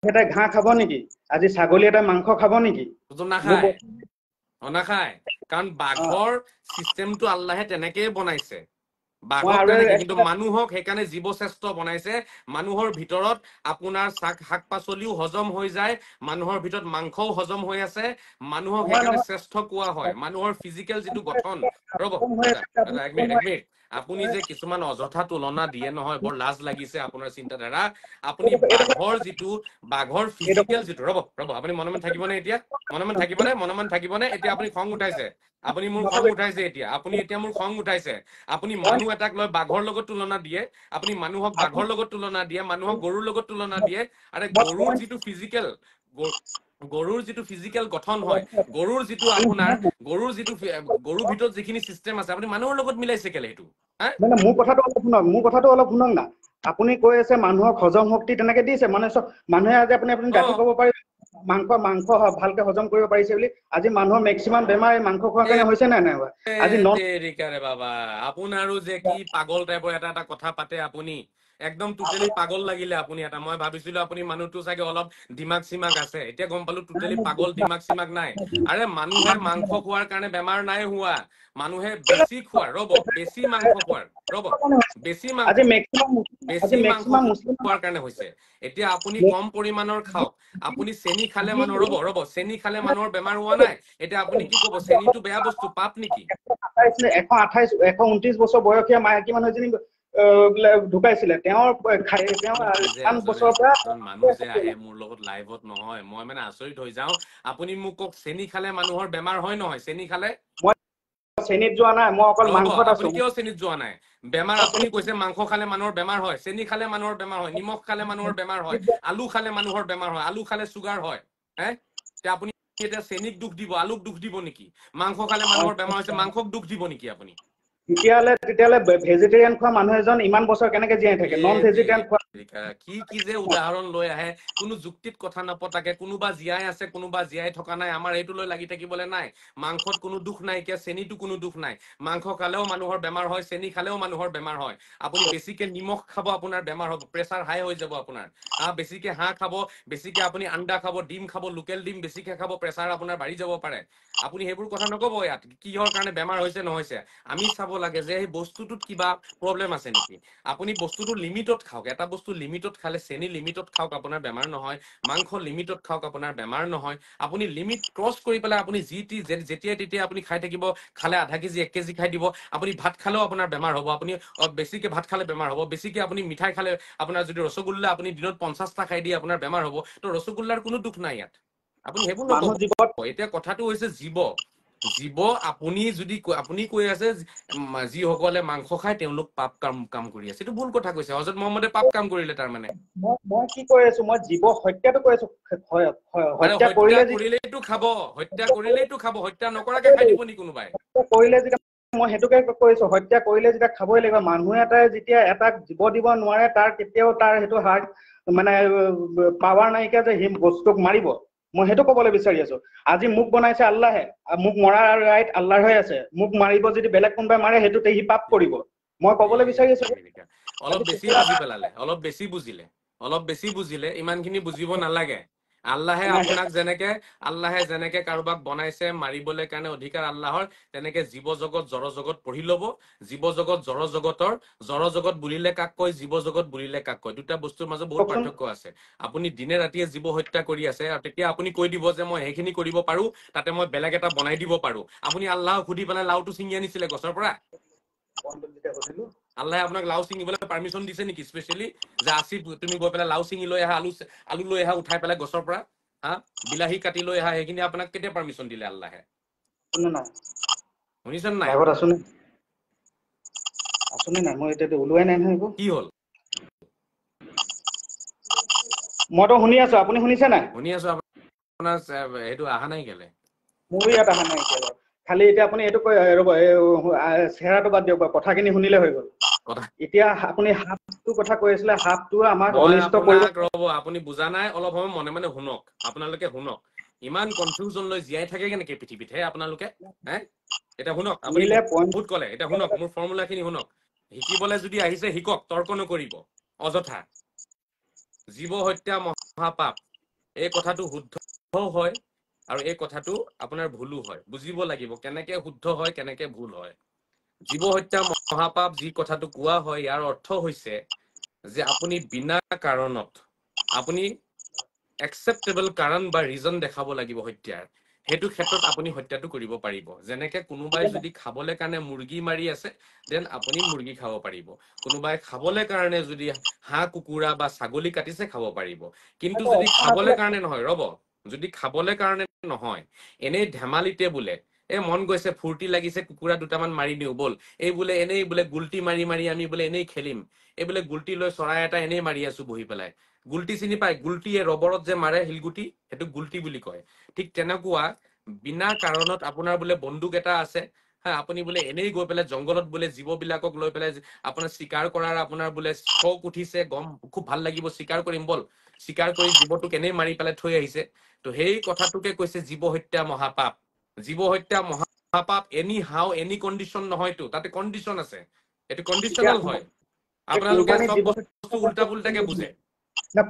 এটা ঘাঁহ খাব নেকি আজি ছাগলী এটা মাংস খাব নেকি নাখায় কাৰণ বাঘৰ চিষ্টেমটো আল্লাহে তেনেকেই বনাইছে মই বাঘক আৰু তেনেকে কিন্তু মানুহক সেইকাৰণে জীৱশ্ৰেষ্ঠ বনাইছে মানুহৰ ভিতৰত আপোনাৰ শাক পাচলিও হজম হৈ যায় মানুহৰ ভিতৰত মাংসও হজম হৈ আছে মানুহক সেইকাৰণে শ্ৰেষ্ঠ কোৱা হয় মানুহৰ ফিজিকেল যিটো গঠন ৰ'ব দাদা এক মিনিট আপুনি যে কিছুমান অযথা তুলনা দিয়ে নহয় বৰ লাজ লাগিছে আপোনাৰ চিন্তাধাৰা আপুনি বাঘৰ ফিজিকেল যিটো ৰ'ব আপুনি মনে থাকিবনে এতিয়া মনে থাকিবনে এতিয়া আপুনি খং উঠাইছে আপুনি মোৰ খং উঠাইছে এতিয়া মোৰ খং উঠাইছে আপুনি মানুহ এটাক লৈ বাঘৰ লগত তুলনা দিয়ে আপুনি মানুহক বাঘৰ লগত তুলনা দিয়ে মানুহক গৰুৰ লগত তুলনা দিয়ে আৰে গৰুৰ যিটো ফিজিকেল গঠন হয় গৰুৰ ভিতৰত যিখিনি চিষ্টেম আছে আপুনি মানুহৰ লগত মিলাইছে কেলে সেইটো মানে মোৰ কথাটো অলপ শুনক না আপুনি কৈ আছে মানুহক হজম শক্তি তেনেকে দিছে মানে চব মানুহে আজি আপুনি ডাঠি ক'ব পাৰিব মাংস ভালকে হজম কৰিব পাৰিছে বুলি আজি মানুহৰ মেক্সিমাম বেমাৰ মাংস খোৱাৰ কাৰণে হৈছে নাই হোৱা আজি বাবা আপোনাৰো যে কি পাগল টাইপৰ এটা কথা পাতে আপুনি একদম টোটেলি পাগল লাগিলে আপুনি এটা মই ভাবিছিলো আপুনি মানুহটো চাগে অলপ দিমাগ চিমাগ আছে এতিয়া গম পালো টোটেলি পাগল দিমাগ চিমাগ নাই আৰে মানুহে মাংস খোৱাৰ কাৰণে বেমাৰ নাই হোৱা মানুহে বেছি মাংস খোৱাৰ কাৰণে হৈছে এতিয়া আপুনি কম পৰিমাণৰ খাওক আপুনি চেনি খালে মানুহৰ বেমাৰ হোৱা নাই এতিয়া আপুনি কি ক'ব চেনিটো বেয়া বস্তু পাপ নেকি 129 বছৰ বয়সীয়া মাইকী মানুহ এজনী ঢুকাইছিলে তেওঁৰ মানুহ যে আহে মোৰ লগত লাইভত নহয় মই মানে আচৰিত হৈ যাওঁ আপুনি মোক কওক চেনি খালে মানুহৰ বেমাৰ হয় নহয় চেনি খালে চেনিত যোৱা নাই মই অকল মাংসত আছো আপুনি কিয় চেনিত যোৱা নাই বেমাৰ আপুনি কৈছে মাংস খালে মানুহৰ বেমাৰ হয় চেনি খালে মানুহৰ বেমাৰ হয় নিমখ খালে মানুহৰ বেমাৰ হয় আলু খালে মানুহৰ বেমাৰ হয় আলু খালে চুগাৰ হয় এতিয়া আপুনি এতিয়া চেনিক দুখ দিব আলুক দুখ দিব নেকি মাংস খালে মানুহৰ বেমাৰ হৈছে মাংসক দুখ দিব নেকি আপুনি তেতিয়াহ'লে ভেজিটেৰিয়ান খোৱা মানুহ এজন ইমান বছৰ কেনেকে জীয়াই থাকে নন ভেজিটেৰিয়ান খোৱা কি কি যে উদাহৰণ লৈ আহে, কোনো যুক্তিত কথা নপতাকে, কোনোবা জীয়াই আছে কোনোবা জীয়াই থকা নাই, আমাৰ এইটো লৈ লাগি থাকিবলৈ নাই। মাংসত কোনো দুখ নাই, এতিয়া চেনিটো কোনো দুখ নাই। মাংস খালেও মানুহৰ বেমাৰ হয়, চেনি খালেও মানুহৰ বেমাৰ হয়। আপুনি বেছিকে নিমখ খাব, আপোনাৰ বেমাৰ হ'ব, প্ৰেছাৰ হাই হৈ যাব আপোনাৰ। বেছিকে হাঁহ খাব, বেছিকে আপুনি আণ্ডা খাব, ডিম খাব, লোকেল ডিম বেছিকে খাব, প্ৰেছাৰ আপোনাৰ বাঢ়ি যাব পাৰে। আপুনি সেইবোৰ কথা নকব ইয়াত কিহৰ কাৰণে বেমাৰ হৈছে নহৈছে। আমি চাব লাগে যে সেই বস্তুটোত কিবা প্ৰব্লেম আছে নেকি। আপুনি বস্তুটো লিমিটত খাওক, এটা বস্তু লিমিটত খালে, চেনি লিমিটত খাওক, আপোনাৰ বেমাৰ নহয়। মাংস লিমিটত খাওক, আপোনাৰ বেমাৰ নহয়। আপুনি লিমিট ক্ৰছ কৰি পেলাই আপুনি যেতিয়াই তেতিয়া আপুনি খাই থাকিব, খালে আধা কেজি 1 কেজি খাই দিব। আপুনি ভাত খালেও আপোনাৰ বেমাৰ হ'ব, আপুনি বেছিকে ভাত খালে বেমাৰ হ'ব, বেছিকে আপুনি মিঠাই খালে, আপোনাৰ যদি ৰসগোল্লা আপুনি দিনত 50টা খাই দিয়ে আপোনাৰ বেমাৰ হ'ব। তো ৰসগোল্লাৰ কোনো দুখ নাই ইয়াত, আপুনি সেইবোৰ নকব। মানুহ জীৱত এতিয়া কথাটো হৈছে জীৱ আপুনি যদি আপুনি কৈ আছে যিসকলে মাংস খায় তেওঁলোক পাপ কাম কৰি আছে, এইটো ভুল কথা কৈছে। হযৰত মহম্মদে পাপ কাম কৰিলে তাৰমানে। মই কি কৈ আছো, মই জীৱ হত্যাটো কৈ আছো। আৰে হত্যা হত্যা কৰিলে কৰিলেইটো খাব, হত্যা কৰিলেইটো খাব, হত্যা নকৰাকে খাই দিব নি কোনোবাই। কৰিলে যেতিয়া, মই সেইটোকে কৈছো, হত্যা কৰিলে যেতিয়া খাবই লাগিব। মানুহ এটাই যেতিয়া এটাক জীৱ দিব নোৱাৰে, তাৰ কেতিয়াও তাৰ সেইটো হাৰ্ট মানে পাৱাৰ নাইকিয়া যে সি বস্তুক মাৰিব। মই সেইটো কবলৈ বিচাৰি আছো। আজি মোক বনাইছে আল্লাহে, মোক মৰাৰ ৰাইট আল্লাহৰ হৈ আছে। মোক মাৰিব যদি বেলেগ কোনোবাই মাৰে, সেইটোতে সি পাপ কৰিব। মই কবলৈ বিচাৰি আছো। অলপ বেছি বুজি পেলালে, অলপ বেছি বুজিলে, অলপ বেছি বুজিলে। ইমানখিনি বুজিব নালাগে। আল্লাহে আপোনাক যেনেকে কাৰোবাক বনাইছে মাৰিবলৈ কাৰণে অধিকাৰ আল্লাহৰ, তেনেকে জীৱ জগত জড় জগত পঢ়ি লব। জীৱ জগত জড় জগত বুলিলে কাক কয়, জীৱ জগত বুলিলে কাক কয়, দুটা বস্তুৰ মাজত বহুত কওকচোন। পাৰ্থক্য আছে। আপুনি দিনে ৰাতিয়ে জীৱ হত্যা কৰি আছে, আৰু তেতিয়া আপুনি কৈ দিব যে মই সেইখিনি কৰিব পাৰো, তাতে মই বেলেগ এটা বনাই দিব পাৰো। আপুনি আল্লাহক সুধি পেলাই লাওটো ছিঙি আনিছিলে গছৰ পৰা? আল্লাহে আপোনাক লাও ছিঙিবলৈ পাৰ্মিশন দিছে নেকি স্পেচিয়েলি, যে আসিফ তুমি গৈ পেলাই লাও ছিঙি লৈ আহা, আলু লৈ আহা উঠাই পেলাই গছৰ পৰা, বিলাহী কাটি লৈ আহা, সেইখিনি আপোনাক কেতিয়া পাৰ্মিশন দিলে আল্লাহে? শুনিছেন নাই? ভাগত আছো নাই, মই এতিয়াতো ওলোৱাই নাই নহয় এইবোৰ। কি হ'ল? মইতো শুনি আছো, আপুনি শুনিছে নাই? শুনি আছো, আপোনাৰ সেইটো অহা নাই কেলে? মোৰো ইয়াত অহা নাই এতিয়া। খালি এতিয়া আপুনি এইটো কৈ ৰ'ব, চেহেৰাটো বাদ দিয়ক, কথাখিনি শুনিলে হৈ গ'ল। এতিয়া আপুনি সাপটোৰ কথা কৈ আছিলে, সাপটো আমাক মই অনিষ্ট কৰিব। আপোনাক ৰ'ব, আপুনি বুজা নাই, অলপ সময় মনে মনে শুনক, আপোনালোকে শুনক। ইমান কনফিউজন লৈ জীয়াই থাকে কেনেকে পৃথিৱীত হে আপোনালোকে? এতিয়া শুনক, আপুনি শুনিলে পইণ্ট বহুত ক'লে, এতিয়া শুনক, মোৰ ফৰ্মুলা খিনি শুনক। শিকিবলৈ যদি আহিছে শিকক, তৰ্ক নকৰিব অযথা। জীৱ হত্যা মহাপাপ, এই কথাটো শুদ্ধ হয়, আৰু এই কথাটো আপোনাৰ ভুলো হয়। বুজিব লাগিব কেনেকে শুদ্ধ হয়, কেনেকে ভুল হয়। জীৱ হত্যা মহাপাপ যি কথাটো কোৱা হয়, ইয়াৰ অৰ্থ হৈছে যে আপুনি বিনা কাৰণত, আপুনি একচেপ্টেবল কাৰণ বা ৰিজন দেখাব লাগিব হত্যাৰ। সেইটো ক্ষেত্ৰত আপুনি হত্যাটো কৰিব পাৰিব। যেনেকে কোনোবাই যদি খাবলৈ কাৰণে মুৰ্গী মাৰি আছে, দেন আপুনি মুৰ্গী খাব পাৰিব। কোনোবাই খাবলৈ কাৰণে যদি হাঁহ কুকুৰা বা ছাগলী কাটিছে, খাব পাৰিব। কিন্তু যদি খাবলৈ কাৰণে নহয়, ৰ'ব, যদি খাবলৈ কাৰণে নহয়, এনেই ধেমালিতে বোলে মন গৈছে, ফূৰ্তি লাগিছে, কুকুৰা দুটামান মাৰি দিওঁ ব'ল, এই বোলে এনেই বোলে গুলটি মাৰি আমি বোলে এনেই খেলিম, এই বোলে গুলটি লৈ চৰাই এটা এনেই মাৰি আছো বহি পেলাই। গুলটি চিনি পায়? গুলটি ৰবৰত যে মাৰে শিলগুটি, সেইটো গুলটি বুলি কয়। ঠিক তেনেকুৱা বিনা কাৰণত আপোনাৰ বোলে বন্দুক এটা আছে, আপুনি বোলে এনেই গৈ পেলাই জংঘলত বোলে জীৱ বিলাকক লৈ পেলাই আপোনাৰ চিকাৰ কৰাৰ আপোনাৰ বোলে চখ উঠিছে, খুব ভাল লাগিব, চিকাৰ কৰিম বল, চিকাৰ কৰি জীৱটোক এনেই মাৰি পেলাই থৈ আহিছে। তো সেই কথাটোকে কৈছে জীৱ হত্যা মহাপাপ। জীৱ হত্যা মহাপাপ এনি হাও এনি কণ্ডিশ্যন নহয়তো, তাতে কণ্ডিশ্যন আছে, এইটো কণ্ডিশ্যনেল হয়। আপোনালোকে কোৰবানী চব জীৱ বস্তু উল্টা পুল্টাকে বুজে।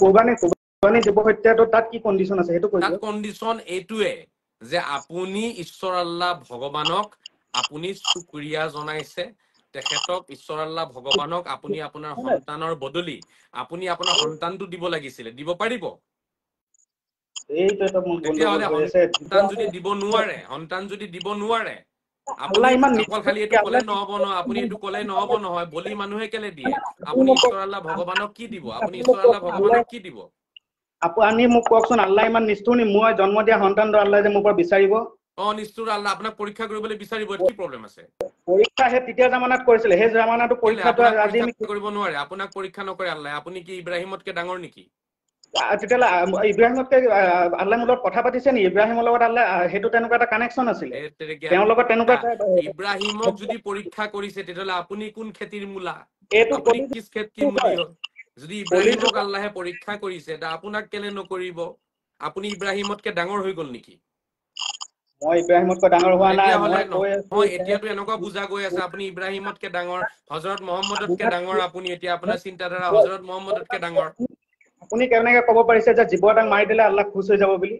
কোৰবানী জীৱ হত্যাটো তাত কি কণ্ডিশ্যন আছে সেইটো কৈ তাত দিয়ক। কণ্ডিশ্যন এইটোৱে যে আপুনি ঈশ্বৰ আল্লাহ ভগৱানক আপুনি শুকৰিয়া জনাইছে, তেখেতক ঈশ্বৰ আল্লাহ ভগৱানক আপুনি আপোনাৰ সন্তানৰ বদলি আপুনি আপোনাৰ সন্তানটো দিব লাগিছিলে, দিব পাৰিব? এইটো এটা মোৰ গণ্ডগোল তেতিয়াহ'লে হৈ আছে। সন্তান যদি দিব নোৱাৰে, আপুনি আল্লাহ ইমান অকল খালি এইটো ক'লে আল্লাহ নহ'ব নহয়, আপুনি এইটো ক'লে নহ'ব নহয়, বলি মানুহে কেলে দিয়ে? আপুনি ঈশ্বৰ আল্লাহ ভগৱানক কি দিব? আপুনি ঈশ্বৰ আল্লাহ ভগৱানক কি দিব? আপুনি মোক কওকচোন, আল্লাহ ইমান নিষ্ঠুৰ নি? মই জন্ম দিয়া সন্তানটো আল্লাহ যে মোৰ পৰা বিচাৰিব? নিষ্ঠুৰ আল্লাহ আপোনাক পৰীক্ষা কৰিবলৈ বিচাৰিব, কি প্ৰব্লেম আছে? পৰীক্ষা সেই তেতিয়া জামানাত কৰিছিলে, সেই জামানাটো কেলে পৰীক্ষাটো আপোনাক আজি পৰীক্ষা আমি কৰিব নোৱাৰে? আপোনাক পৰীক্ষা নকৰে আল্লাহ? আপুনি কি ইব্ৰাহিমতকে ডাঙৰ নেকি? তেতিয়াহ'লে ইব্ৰাহিমতকে আল্লাহ মোৰ লগত কথা পাতিছে নি? ইব্ৰাহিমৰ লগত আল্লাহ সেইটো তেনেকুৱা এটা কানেকশ্যন আছিলে, তেওঁৰ লগত তেনেকুৱা ইব্ৰাহিমক যদি পৰীক্ষা কৰিছে, তেতিয়াহ'লে আপুনি কোন খেতিৰ মূলা? এইটো আপুনি কিছ খেত কি মূলি হ'ল? যদি কলি ইব্ৰাহিমক যুগত আল্লাহে পৰীক্ষা কৰিছে তা আপোনাক কেলে নকৰিব? আপুনি ইব্ৰাহিমতকে ডাঙৰ হৈ গল নেকি? মই ইব্ৰাহিমতকৈ ডাঙৰ হোৱা নাই, তেতিয়াহ'লে মই কৈ আছো নহয়, এতিয়াতো এনেকুৱা বুজা গৈ আছে আপুনি ইব্ৰাহিমতকে ডাঙৰ, হজৰত মহম্মদতকে ডাঙৰ, আপুনি এতিয়া আপোনাৰ চিন্তাধাৰা হজৰত মহম্মদতকে ডাঙৰ। আপুনি কেনেকে ক'ব পাৰিছে যে জীৱ এটাক মাৰি দিলে আল্লাহ খুচ হৈ যাব বুলি?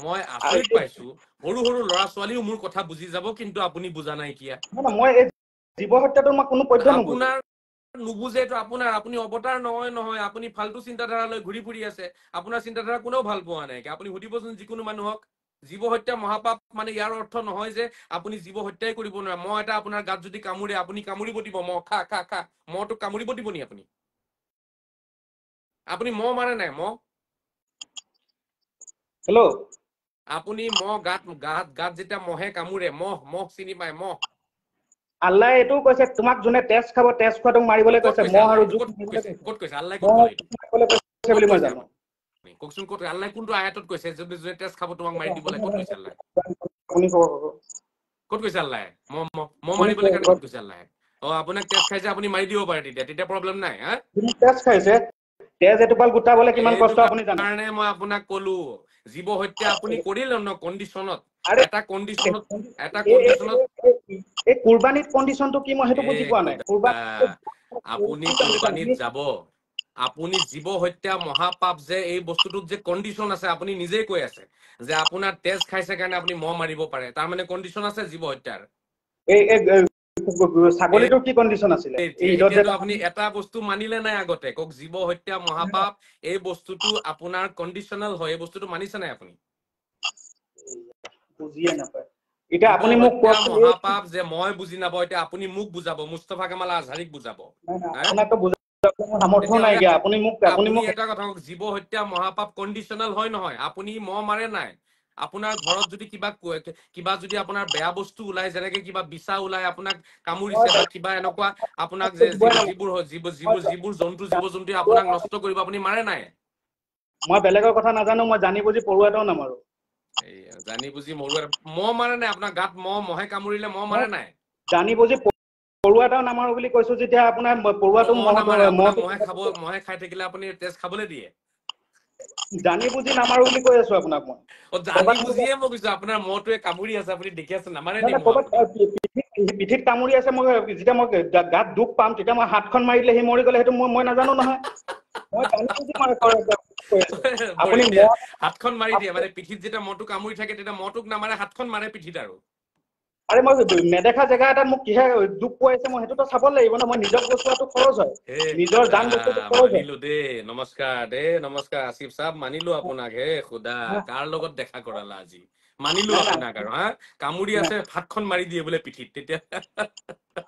মই আচৰিত পাইছো, সৰু সৰু ল'ৰা ছোৱালীও মোৰ কথা বুজি যাব, কিন্তু আপুনি বুজা নাই কিয়া। মই এই জীৱ হত্যাটো মই কোনো পধ্যে নুবুজো। আপোনাৰ নুবুজেটো আপোনাৰ, আপুনি অৱতাৰ নহয়, আপুনি ফাল্টু চিন্তাধাৰা লৈ ঘূৰি ফুৰি আছে। আপোনাৰ চিন্তাধাৰা কোনেও ভাল পোৱা নাই। আপুনি সুধিবচোন যিকোনো মানুহক, জীৱ হত্যা মহাপাপ মানে ইয়াৰ অৰ্থ নহয় যে আপুনি জীৱ হত্যাই কৰিব নোৱাৰে। মহ এটা আপোনাৰ গাত যদি কামুৰে আপুনি কামুৰিব দিব, মহ খা খা খা, মহটোক কামুৰিব দিব নি আপুনি? আপুনি মহ মাৰে নাই? মহ হেল্ল', আপুনি মহ গাত যেতিয়া মহে কামুৰে, মহ চিনি পায়? মহ আল্লাহ এইটোও কৈছে তোমাক যোনে তেজ খাব, তেজ খোৱাটোক মাৰিবলৈ ক'ত কৈছে, কৈছে মহ আল্লাহ? আৰু এইটো জোক ক'ত মাৰিবলৈ কৈছে? কৈছে। ক'ত কৈছে আল্লাহ? ক'ত মহ ক'লে এইটো? মাৰিবলৈ কৈছে ক'ত বুলি মই কৈছে জানো। আপুনি কওকচোন, ক'ত আল্লাহ কোনটো আয়াতত কৈছে যদি তেজ খাব তোমাক মাৰি দিবলৈ? ক'ত কৈছে আল্লাহ? আপুনি ক'ব। ক'ত কৈছে আল্লাহ মহ আপুনি মাৰিবলৈ কাৰণে? ক'ত কৈছে আল্লাহ? আপোনাক তেজ খাইছে, আপুনি মাৰি দিব পাৰে, তেতিয়া প্ৰব্লেম নাই। হা, তেজ খাইছে, তেজ এটোপাল গোটাবলে কিমান এইটো কষ্ট আপুনি জানে? কাৰণে মই আপোনাক কলো, জীৱ হত্যা আপুনি কৰিলে ন কণ্ডিচনত, আৰে এটা কণ্ডিচনত এই কুৰবানীত কণ্ডিচনটো কি মই সেইটো বুজি পোৱা নাই। আপুনি কুৰবানীত যাব, আপুনি জীৱ হত্যা মহাপাপ যে এই বস্তুটোত যে কণ্ডিচন আছে, আপুনি নিজেই কৈ আছে যে আপোনাৰ তেজ খাইছে কাৰণে আপুনি মহ মাৰিব পাৰে, তাৰ মানে কণ্ডিচন আছে জীৱ হত্যাৰ। ছাগলীটোৰ কি কণ্ডিচন আছিলে? এই ঈদত যে এতিয়াতো আপুনি এটা বস্তু মানিলে নাই আগতে, কওক জীৱ হত্যা মহাপাপ এই বস্তুটো আপোনাৰ কণ্ডিচনেল হয়, এই বস্তুটো মানিছে নাই আপুনি? বুজিয়ে নাপায়। এতিয়া জীৱ আপুনি মোক হত্যা কওকচোন, মহাপাপ যে মই বুজি নাপাওঁ, এতিয়া আপুনি মোক বুজাব, মুস্তফা কামাল আজহাৰীক বুজাব। আপোনাকতো বুজাব সামৰ্থ্য তেতিয়াহ'লে নাইকিয়া। আপুনি আপুনি মোক এটা কথা কওক, জীৱ হত্যা মহাপাপ কণ্ডিচনেল হয় নহয়? আপুনি মহ মাৰে নাই? আপোনাৰ ঘৰত যদি কিবা যদি আপোনাৰ বেয়া বস্তু ওলাই, যেনেকে কিবা বিচা ওলাই আপোনাক কামুৰিছে, বা কিবা এনেকুৱা আপোনাক যে যিবোৰ জন্তু জীৱ জন্তুৱে আপোনাক নষ্ট কৰিব, আপুনি মাৰে নাই? মই বেলেগৰ কথা নাজানো, মই জানি বুজি পৰুৱা এটাও নামাৰো। এই জানি বুজি মৰুৱা মহ মাৰে নাই? আপোনাৰ গাত মহে কামুৰিলে মহ মাৰে নাই? জানি বুজি পৰুৱা এটাও নামাৰো বুলি কৈছো, যেতিয়া আপোনাৰ পৰুৱাটো মহ নামাৰে, আপোনাক মহে খাই থাকিলে আপুনি তেজ খাবলৈ দিয়ে? জানি বুজি নামাৰো বুলি কৈ আছো আপোনাক মই। জানি বুজিয়ে মই কৈছো, আপোনাৰ মহটোৱে কামুৰি আছে, আপুনি দেখি আছে, নামাৰে নি মহ ক'ৰবাত আপুনি? পিঠিত কামুৰি আছে, মই যেতিয়া মই গাত দুখ পাম, তেতিয়া মই হাতখন মাৰি দিলে সি মৰি গ'লে, সেইটো মই নাজানো নহয়। মই জানি বুজি কৈ আছো। আপুনি বঢ়িয়া, হাতখন মাৰি দিয়ে মানে পিঠিত যেতিয়া মহটো কামুৰি থাকে, তেতিয়া মহটোক নামাৰে, হাতখন মাৰে পিঠিত আৰু। আৰে মই নেদেখা জেগা এটাত মোক কিহে দুখ পোৱাইছে, মই সেইটোতো চাব লাগিব ন। মই নিজক বচোৱাটো খৰচ হয়, হে নিজৰ খুদা, জান বচোৱাটো খৰচ হয়। মানিলো দেই, নমস্কাৰ আছিফ চাহাব, মানিলো আপোনাক। হে খুদা, কাৰ লগত দেখা কৰালা আজি? মানিলো নাই নাই আপোনাক আৰু। হা, কামুৰি আছে, হাতখন মাৰি দিয়ে বোলে পিঠিত, তেতিয়া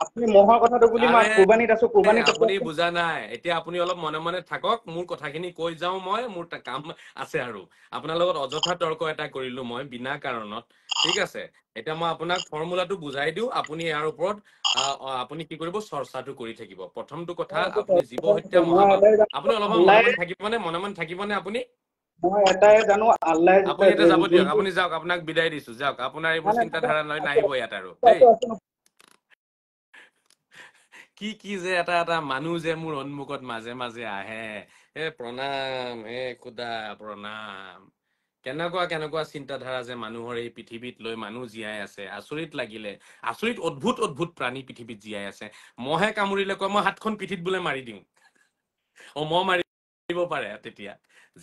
আপুনি মহৰ কথাটো বুলি মই আৰে কুৰবানীত আছো, কুৰবানীত আপুনি বুজা নাই। এতিয়া আপুনি অলপ মনে মনে থাকক, মোৰ কথাখিনি কৈ যাও, মোৰ কাম আছে আৰু। আপোনাৰ লগত অযথা তৰ্ক এটা কৰিলো মই বিনা কাৰণত, ঠিক আছে। এতিয়া মই আপোনাক ফৰ্মুলাটো বুজাই দিওঁ, আপুনি ইয়াৰ ওপৰত আপুনি কি কৰিব, চৰ্চাটো কৰি থাকিব। প্ৰথমটো কথা, আপুনি জীৱ হত্যা মই মহাপাপ, এটাই আপুনি অলপ মনে আল্লাহে মনে থাকিবনে? মনে মনে থাকিবনে আপুনি? মই এটাই জানো, আল্লাহে আপুনি এতিয়া যাব দিয়ক, যোনটো আপুনি যাওক, আপোনাক বিদায় দিছো, যাওক। আপোনাৰ এইবোৰ চিন্তাধাৰা লৈ আছে নাহিব ইয়াত আৰু দেই। আছে কি যে এটা মানুহ যে মোৰ সন্মুখত মাজে মাজে আহে। প্ৰণাম, খুদা প্ৰণাম। কেনেকুৱা চিন্তাধাৰা যে মানুহৰ এই পৃথিৱীত লৈ মানুহ জীয়াই আছে, আচৰিত লাগিলে। আচৰিত অদ্ভুত প্ৰাণী পৃথিৱীত জীয়াই আছে। মহে কামুৰিলে কয়, মই হাতখন পিঠিত বোলে মাৰি দিওঁ। মহ মাৰিব পাৰে তেতিয়া।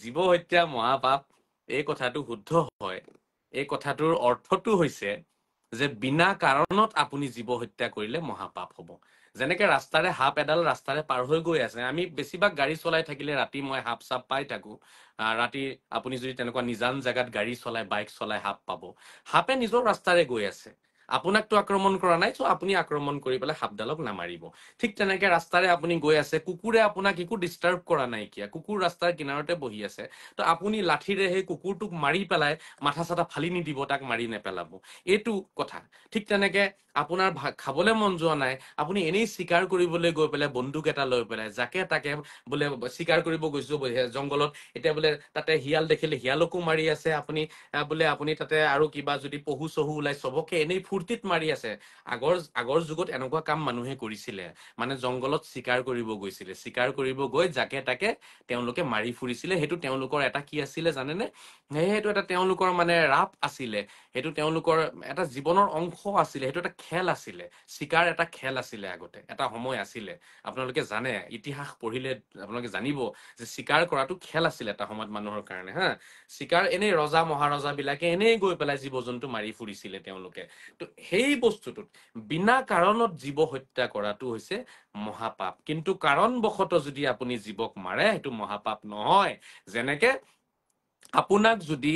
জীৱ হত্যা মহাপাপ, এই কথাটো শুদ্ধ হয়। এই কথাটোৰ অৰ্থটো হৈছে যে বিনা কাৰণত আপুনি জীৱ হত্যা কৰিলে মহাপাপ হব। যেনেকে ৰাস্তাৰে সাপ এডাল ৰাস্তাৰে পাৰ হৈ গৈ আছে, আমি বেছিভাগ গাড়ী চলাই থাকিলে ৰাতি মই সাপ চাপ পাই থাকো। ৰাতি আপুনি যদি তেনেকুৱা নিজান জেগাত গাড়ী চলাই, বাইক চলাই সাপ পাব। সাপে নিজৰ ৰাস্তাৰে গৈ আছে, আপোনাকতো আক্ৰমণ কৰা নাই, চ' আপুনি আক্ৰমণ কৰি পেলাই সাপডালক নামাৰিব। ঠিক তেনেকে ৰাস্তাৰে আপুনি গৈ আছে, কুকুৰে আপোনাক একো ডিষ্টাৰ্ব কৰা নাইকিয়া, কুকুৰ ৰাস্তাৰ কিনাৰতে বহি আছে, তো আপুনি লাঠিৰে সেই কুকুৰটোক মাৰি পেলাই মাথা চাথা ফালি নিদিব, তাক মাৰি নেপেলাব। এইটো কথা। ঠিক তেনেকে আপোনাৰ খাবলৈ মন যোৱা নাই, আপুনি এনেই চিকাৰ কৰিবলৈ গৈ পেলাই বন্দুক এটা লৈ পেলাই যাকে তাকে বোলে চিকাৰ কৰিব গৈছো জংঘলত, এতিয়া বোলে তাতে শিয়াল দেখিলে শিয়ালকো মাৰি আছে আপুনি, বোলে আপুনি তাতে আৰু কিবা যদি পহু চহু ওলাই চবকে এনেই ফুৰ্তি ফূৰ্তিত মাৰি আছে। আগৰ যুগত এনেকুৱা কাম মানুহে কৰিছিলে, মানে জংঘলত চিকাৰ কৰিব গৈছিলে, চিকাৰ কৰিব গৈ যাকে তাকে তেওঁলোকে মাৰি ফুৰিছিলে। সেইটো তেওঁলোকৰ এটা কি আছিলে জানেনে? সেইটো এটা তেওঁলোকৰ মানে ৰাপ আছিলে, সেইটো তেওঁলোকৰ এটা জীৱনৰ অংশ আছিলে, সেইটো এটা খেল আছিলে। চিকাৰ এটা খেল আছিলে আগতে, এটা সময় আছিলে। আপোনালোকে জানে, ইতিহাস পঢ়িলে আপোনালোকে জানিব যে চিকাৰ কৰাটো খেল আছিলে এটা সময়ত মানুহৰ কাৰণে। হা, চিকাৰ এনেই ৰজা মহাৰজা বিলাকে এনেই গৈ পেলাই জীৱ জন্তু মাৰি ফুৰিছিলে তেওঁলোকে। তো সেই বস্তুটোত বিনা কাৰণত জীৱ হত্যা কৰাটো হৈছে মহাপাপ। কিন্তু কাৰণবশতঃ যদি আপুনি জীৱক মাৰে সেইটো মহাপাপ নহয়। যেনেকে আপোনাক যদি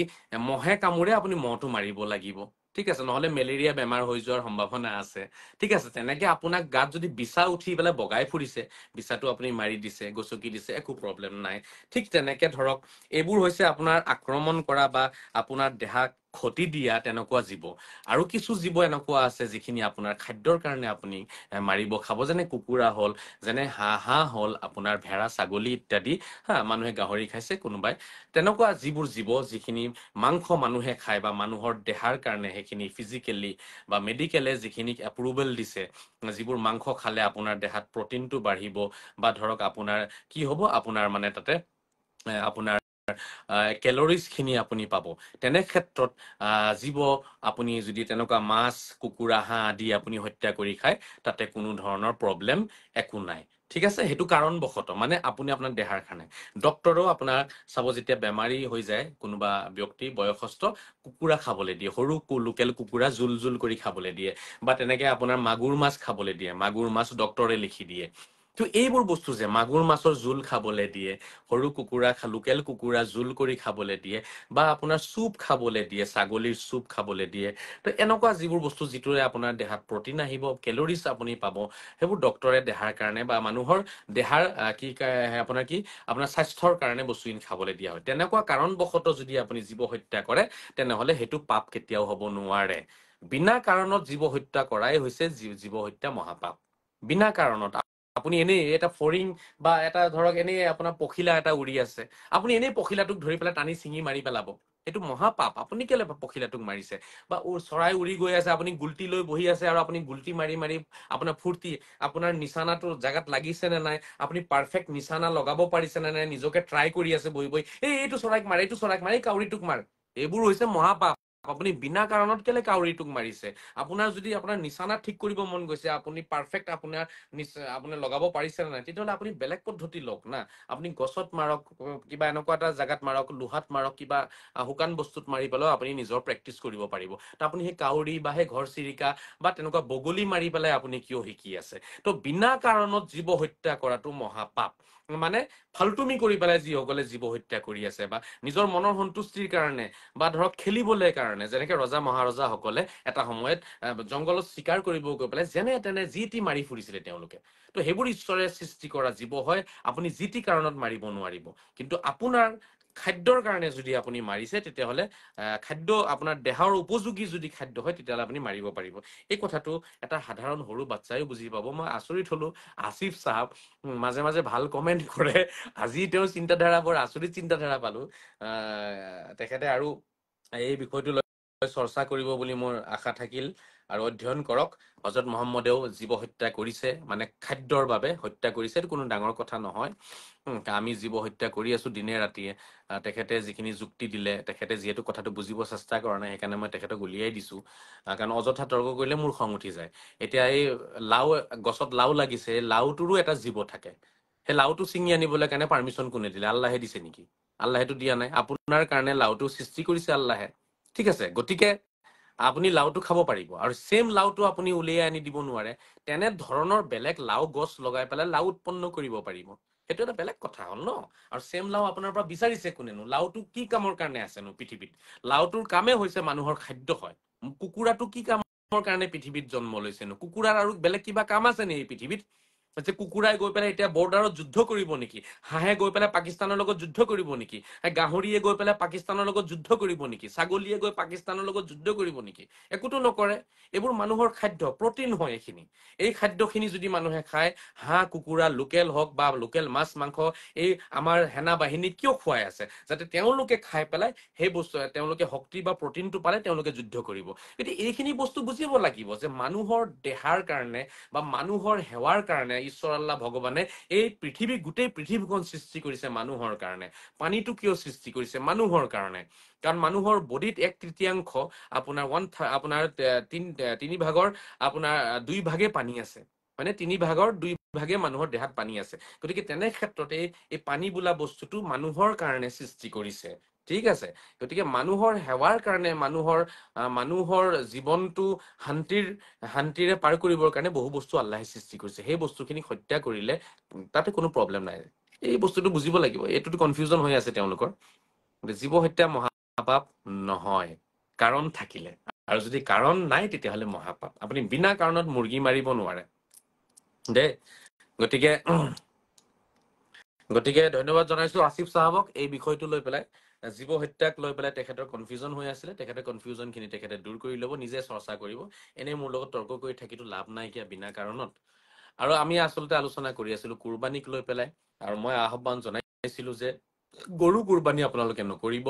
মহে কামোৰে আপুনি মহটো মাৰিব লাগিব, ঠিক আছে, নহলে মেলেৰিয়া বেমাৰ হৈ যোৱাৰ সম্ভাৱনা আছে, ঠিক আছে। তেনেকে আপোনাক গাত যদি বিছা উঠি পেলাই বগাই ফুৰিছে, বিছাটো আপুনি মাৰি দিছে, গচকি দিছে, একো প্ৰব্লেম নাই। ঠিক তেনেকে ধৰক এইবোৰ হৈছে আপোনাৰ আক্ৰমণ কৰা বা আপোনাৰ দেহাক ক্ষতি দিয়া তেনেকুৱা জীৱ। আৰু কিছু জীৱ এনেকুৱা আছে যিখিনি আপোনাৰ খাদ্যৰ কাৰণে আপুনি মাৰিব খাব, যেনে কুকুৰা হ'ল, যেনে হাঁহ হ'ল, আপোনাৰ ভেড়া ছাগলী ইত্যাদি। হা, মানুহে গাহৰি খাইছে কোনোবাই, তেনেকুৱা যিবোৰ জীৱ যিখিনি মাংস মানুহে খায় বা মানুহৰ দেহাৰ কাৰণে সেইখিনি ফিজিকেলি বা মেডিকেলে যিখিনি এপ্ৰুভেল দিছে, যিবোৰ মাংস খালে আপোনাৰ দেহাত প্ৰটিনটো বাঢ়িব বা ধৰক আপোনাৰ কি হ'ব, আপোনাৰ মানে তাতে আপোনাৰ কেলৰিজ খিনি আপুনি পাব। তেনে ক্ষেত্ৰত জীৱ আপুনি যদি তেনেকুৱা মাছ কুকুৰা হাঁহ আদি আপুনি হত্যা কৰি খায়, তাতে কোনো ধৰণৰ প্ৰব্লেম একো নাই, ঠিক আছে। সেইটো কাৰণবশতঃ মানে আপুনি আপোনাৰ দেহাৰ কাৰণে। ডক্তৰেও আপোনাৰ চাব, যেতিয়া বেমাৰী হৈ যায় কোনোবা ব্যক্তি বয়সস্থ, কুকুৰা খাবলৈ দিয়ে, সৰু লোকেল কুকুৰা জোল জোল কৰি খাবলৈ দিয়ে, বা তেনেকে আপোনাৰ মাগুৰ মাছ খাবলৈ দিয়ে, মাগুৰ মাছ ডক্তৰে লিখি দিয়ে। তো এইবোৰ বস্তু যে মাগুৰ মাছৰ জোল খাবলৈ দিয়ে, সৰু কুকুৰা লোকেল কুকুৰা জোল কৰি খাবলৈ দিয়ে, বা আপোনাৰ চুপ খাবলৈ দিয়ে, ছাগলীৰ চুপ খাবলৈ দিয়ে, তো এনেকুৱা যিবোৰ বস্তু যিটোৰে আপোনাৰ দেহাত প্ৰটিন আহিব, কেলৰিজ আপুনি পাব, সেইবোৰ ডক্তৰে দেহাৰ কাৰণে বা মানুহৰ দেহাৰ আপোনাৰ স্বাস্থ্যৰ কাৰণে বস্তুখিনি খাবলৈ দিয়া হয়। তেনেকুৱা কাৰণবশতঃ যদি আপুনি জীৱ হত্যা কৰে, তেনেহলে সেইটো পাপ কেতিয়াও হ'ব নোৱাৰে। বিনা কাৰণত জীৱ হত্যা কৰাই হৈছে জীৱ হত্যা মহাপাপ। বিনা কাৰণত আপুনি এনেই এটা ফৰিং বা এটা ধৰক এনেই আপোনাৰ পখিলা এটা উৰি আছে, আপুনি এনেই পখিলাটোক ধৰি পেলাই টানি চিঙি মাৰি পেলাব, এইটো মহাপাপ। আপুনি কেলে পখিলাটোক মাৰিছে? বা চৰাই উৰি গৈ আছে, আপুনি গুলটি লৈ বহি আছে আৰু আপুনি গুলটি মাৰি মাৰি আপোনাৰ ফূৰ্তি, আপোনাৰ নিচানাটো জেগাত লাগিছে নে নাই, আপুনি পাৰফেক্ট নিচানা লগাব পাৰিছে নে নাই, নিজকে ট্ৰাই কৰি আছে বহি বহি, এইটো চৰাইক মাৰ, এইটো চৰাইক মাৰ, এই কাউৰীটোক মাৰ। এইবোৰ হৈছে মহাপাপ। আপুনি বিনা কাৰণত কেলে কাউৰীটোক মাৰিছে? আপোনাৰ যদি আপোনাৰ নিচানা ঠিক কৰিব মন গৈছে, আপুনি পাৰফেক্ট আপোনাৰ লগাব পাৰিছে নে নাই, তেতিয়াহ'লে আপুনি বেলেগ পদ্ধতি লওক না। আপুনি গছত মাৰক, কিবা এনেকুৱা এটা জেগাত মাৰক, লোহাত মাৰক, কিবা শুকান বস্তুত মাৰি পেলাও আপুনি নিজৰ প্ৰেক্টিচ কৰিব পাৰিব। তো আপুনি সেই কাউৰী বা সেই ঘৰচিৰিকা বা তেনেকুৱা বগলী মাৰি পেলাই আপুনি কিয় শিকি আছে? তো বিনা কাৰণত জীৱ হত্যা কৰাটো মহাপাপ। মানে ফাল্টুমি কৰি পেলাই যিসকলে জীৱ হত্যা কৰি আছে, বা নিজৰ মনৰ সন্তুষ্টিৰ কাৰণে বা ধৰক খেলিবলৈ কাৰণে, যেনেকে ৰজা মহাৰজা সকলে এটা সময়ত জংঘলত চিকাৰ কৰিব গৈ পেলাই যেনে তেনে যি টি মাৰি ফুৰিছিলে তেওঁলোকে। তো সেইবোৰ ঈশ্বৰে সৃষ্টি কৰা জীৱ হয়, আপুনি যি টি কাৰণত মাৰিব নোৱাৰিব। কিন্তু আপোনাৰ খাদ্যৰ কাৰণে যদি আপুনি মাৰিছে, তেতিয়াহ'লে খাদ্য আপোনাৰ দেহৰ উপযোগী যদি খাদ্য হয়, তেতিয়াহ'লে আপুনি মাৰিব পাৰিব। এই কথাটো এটা সাধাৰণ সৰু বাচ্ছাইও বুজি পাব। মই আচৰিত হলো, আসিফ চাহাব মাজে মাজে ভাল কমেন্ট কৰে, আজি তেওঁৰ চিন্তাধাৰা বৰ আচৰিত চিন্তাধাৰা পালো। তেখেতে আৰু এই বিষয়টো লৈ চৰ্চা কৰিব বুলি মোৰ আশা থাকিল, আৰু অধ্যয়ন কৰক। হজৰত মহম্মদেও জীৱ হত্যা কৰিছে, মানে খাদ্যৰ বাবে হত্যা কৰিছে, এইটো কোনো ডাঙৰ কথা নহয়। আমি জীৱ হত্যা কৰি আছো দিনে ৰাতিয়ে। তেখেতে যিখিনি যুক্তি দিলে, তেখেতে যিহেতু কথাটো বুজিব চেষ্টা কৰা নাই, সেইকাৰণে মই তেখেতক উলিয়াই দিছো। কাৰণ অযথা তৰ্ক কৰিলে মোৰ খং উঠি যায়। এতিয়া এই গছত লাও লাগিছে, লাওটোৰো এটা জীৱ থাকে। সেই লাওটো ছিঙি আনিবলৈ কাৰণে পাৰ্মিশ্যন কোনে দিলে? আল্লাহে দিছে নেকি? আল্লাহেতো দিয়া নাই। আপোনাৰ কাৰণে লাওটো সৃষ্টি কৰিছে আল্লাহে, ঠিক আছে। গতিকে আপুনি লাওটো খাব পাৰিব, আৰু সেম লাওটো আপুনি উলিয়াই আনি দিব নোৱাৰে। তেনে ধৰণৰ বেলেগ লাও গছ লগাই পেলাই লাও উৎপন্ন কৰিব পাৰিব, সেইটো এটা বেলেগ কথা হ'ল ন। আৰু সেম লাও আপোনাৰ পৰা বিচাৰিছে কোনেনো? লাওটো কি কামৰ কাৰণে আছেনো পৃথিৱীত? লাওটোৰ কামেই হৈছে মানুহৰ খাদ্য হয়। কুকুৰাটো কি কামৰ কাৰণে পৃথিৱীত জন্ম লৈছেনো? কুকুৰাৰ আৰু বেলেগ কিবা কাম আছে নে এই পৃথিৱীত? যে কুকুৰাই গৈ পেলাই এতিয়া বৰ্ডাৰত যুদ্ধ কৰিব নেকি, হাঁহে গৈ পেলাই পাকিস্তানৰ লগত যুদ্ধ কৰিব নেকি, গাহৰিয়ে গৈ পেলাই পাকিস্তানৰ লগত যুদ্ধ কৰিব নেকি, ছাগলীয়ে গৈ পাকিস্তানৰ লগত যুদ্ধ কৰিব নেকি? একোতো নকৰে। এইবোৰ মানুহৰ খাদ্য, প্ৰটিন হয় এইখিনি। এই খাদ্যখিনি যদি মানুহে খায়, হাঁহ কুকুৰা লোকেল হওক বা লোকেল মাছ মাংস, এই আমাৰ সেনা বাহিনী কিয় খুৱাই আছে? যাতে তেওঁলোকে খাই পেলাই সেই বস্তু, তেওঁলোকে শক্তি বা প্ৰটিনটো পালে তেওঁলোকে যুদ্ধ কৰিব। গতিকে এইখিনি বস্তু বুজিব লাগিব যে মানুহৰ দেহাৰ কাৰণে বা মানুহৰ সেৱাৰ কাৰণে ঈশ্বৰ আল্লাহ ভগৱানে এই পৃথিৱী, গোটেই পৃথিৱীখন সৃষ্টি কৰিছে মানুহৰ কাৰণে। পানীটো কিয় সৃষ্টি কৰিছে? মানুহৰ কাৰণে। কাৰণ মানুহৰ বডিত 1/3 আপোনাৰ তিনি ভাগৰ আপোনাৰ 2 ভাগে পানী আছে, মানে 3 ভাগৰ 2 ভাগে মানুহৰ দেহাত পানী আছে। গতিকে তেনে ক্ষেত্ৰতে এই পানী বোলা বস্তুটো মানুহৰ কাৰণে সৃষ্টি কৰিছে। ঠিক আছে। গতিকে মানুহৰ সেৱাৰ কাৰণে, মানুহৰ জীৱনটো শান্তিৰে পাৰ কৰিবৰ কাৰণে বহু বস্তু আল্লাহে সৃষ্টি কৰিছে। সেই বস্তুখিনি হত্যা কৰিলে তাতে কোনো প্ৰব্লেম নাই। এই বস্তুটো বুজিব লাগিব। এইটোতো কনফিউজন হৈ আছে তেওঁলোকৰ। জীৱ হত্যা মহাপাপ নহয়, কাৰণ থাকিলে। আৰু যদি কাৰণ নাই তেতিয়াহ'লে মহাপাপ। আপুনি বিনা কাৰণত মুৰ্গী মাৰিব নোৱাৰে দেই। গতিকে ধন্যবাদ জনাইছো আসিফ চাহাবক এই বিষয়টো লৈ পেলাই, জীৱ হত্যাক লৈ পেলাই তেখেতৰ কনফিউজন হৈ আছিলে। তেখেতে কনফিউজনখিনি তেখেতে দূৰ কৰি ল'ব, নিজে চৰ্চা কৰিব। এনেই মোৰ লগত তৰ্ক কৰি থাকিতো লাভ নাইকিয়া বিনা কাৰণত। আৰু আমি আচলতে আলোচনা কৰি আছিলো কুৰবানীক লৈ পেলাই, আৰু মই আহ্বান জনাইছিলো যে গৰু কুৰবানী আপোনালোকে নকৰিব।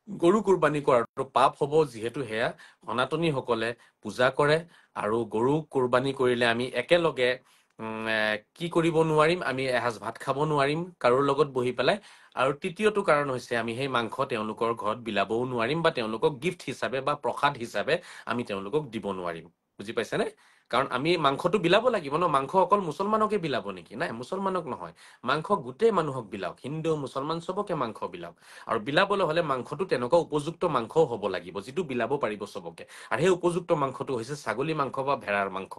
গৰু কুৰবানী কৰাটো পাপ হ'ব, যিহেতু সেয়া সনাতনীসকলে পূজা কৰে। আৰু গৰু কুৰবানী কৰিলে আমি একেলগে কি কৰিব নোৱাৰিম, আমি এসাঁজ ভাত খাব নোৱাৰিম কাৰোৰ লগত বহি পেলাই। আৰু তৃতীয়টো কাৰণ হৈছে আমি সেই মাংস তেওঁলোকৰ ঘৰত বিলাবও নোৱাৰিম, বা তেওঁলোকক গিফ্ট হিচাপে বা প্ৰসাদ হিচাপে আমি তেওঁলোকক দিব নোৱাৰিম। বুজি পাইছেনে? কাৰণ আমি মাংসটো বিলাব লাগিব ন। মাংস অকল মুছলমানকে বিলাব নেকি? নাই, মুছলমানক নহয়, মাংস গোটেই মানুহক বিলাওক, হিন্দু মুছলমান চবকে মাংস বিলাওক। আৰু বিলাবলৈ হলে মাংসটো তেনেকুৱা উপযুক্ত মাংসও হ'ব লাগিব যিটো বিলাব পাৰিব চবকে। আৰু সেই উপযুক্ত মাংসটো হৈছে ছাগলী মাংস বা ভেড়াৰ মাংস।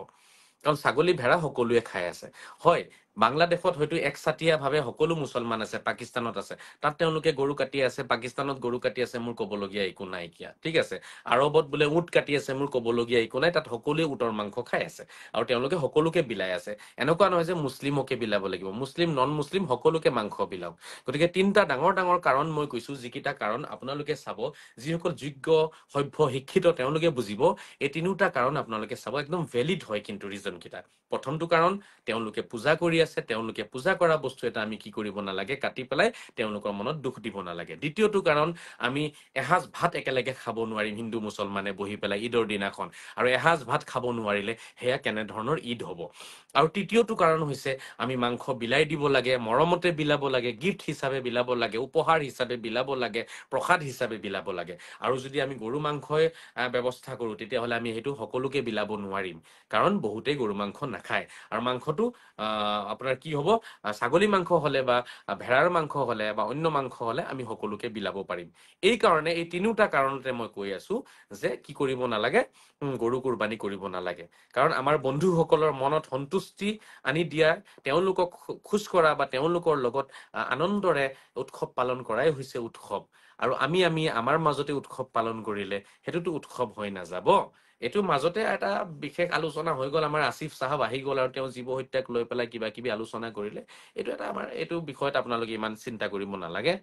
কাৰণ ছাগলী ভেড়া সকলোৱে খাই আছে। হয়, বাংলাদেশত হয়তো একচাটিয়াভাৱে সকলো মুছলমান আছে, পাকিস্তানত আছে, তাত তেওঁলোকে গৰু কাটি আছে, পাকিস্তানত গৰু কাটি আছে, মোৰ ক'বলগীয়া একো নাইকিয়া। ঠিক আছে। আৰবত বোলে উট কাটি আছে, মোৰ ক'বলগীয়া একো নাই, তাত সকলোৱে উটৰ মাংস খাই আছে আৰু তেওঁলোকে সকলোকে বিলাই আছে। এনেকুৱা নহয় যে মুছলিমকে বিলাব লাগিব, মুছলিম নন মুছলিম সকলোকে মাংস বিলাওক। গতিকে 3টা ডাঙৰ ডাঙৰ কাৰণ মই কৈছো, যিকেইটা কাৰণ আপোনালোকে চাব, যিসকল যোগ্য সভ্য শিক্ষিত তেওঁলোকে বুজিব। এই 3টা কাৰণ আপোনালোকে চাব, একদম ভেলিড হয় কিন্তু ৰিজন কেইটা। প্ৰথমটো কাৰণ, তেওঁলোকে পূজা কৰি আছে, তেওঁলোকে পূজা কৰা বস্তু এটা আমি কি কৰিব নালাগে, কাটি পেলাই তেওঁলোকৰ মনত দুখ দিব নালাগে। দ্বিতীয়টো কাৰণ, আমি এসাঁজ ভাত একেলগে খাব নোৱাৰিম হিন্দু মুছলমানে বহি পেলাই ঈদৰ দিনাখন। আৰু এসাঁজ ভাত খাব নোৱাৰিলে সেয়া কেনেধৰণৰ ঈদ হ'ব। আৰু তৃতীয়টো কাৰণ হৈছে, আমি মাংস বিলাই দিব লাগে, মৰমতে বিলাব লাগে, গিফ্ট হিচাপে বিলাব লাগে, উপহাৰ হিচাপে বিলাব লাগে, প্ৰসাদ হিচাপে বিলাব লাগে। আৰু যদি আমি গৰু মাংসই ব্যৱস্থা কৰো, তেতিয়াহ'লে আমি সেইটো সকলোকে বিলাব নোৱাৰিম, কাৰণ বহুতেই গৰু মাংস নাখায়। আৰু মাংসটো আপোনাৰ কি হ'ব, ছাগলী মাংস হলে বা ভেড়াৰ মাংস হলে বা অন্য মাংস হলে আমি সকলোকে বিলাব পাৰিম। এই কাৰণে, এই 3টা কাৰণতে মই কৈ আছো যে কি কৰিব নালাগে, গৰু কুৰবানী কৰিব নালাগে। কাৰণ আমাৰ বন্ধুসকলৰ মনত সন্তুষ্টি আনি দিয়া, তেওঁলোকক খোজ কৰা বা তেওঁলোকৰ লগত আনন্দৰে উৎসৱ পালন কৰাই হৈছে উৎসৱ। আৰু আমি আমাৰ মাজতে উৎসৱ পালন কৰিলে সেইটোতো উৎসৱ হৈ নাযাব। এইটো মাজতে এটা বিশেষ আলোচনা হৈ গ'ল, আমাৰ আসিফ চাহাব আহি গ'ল আৰু তেওঁ জীৱ হত্যাক লৈ পেলাই কিবা কিবি আলোচনা কৰিলে। এইটো বিষয়ত আপোনালোকে ইমান চিন্তা কৰিব নালাগে।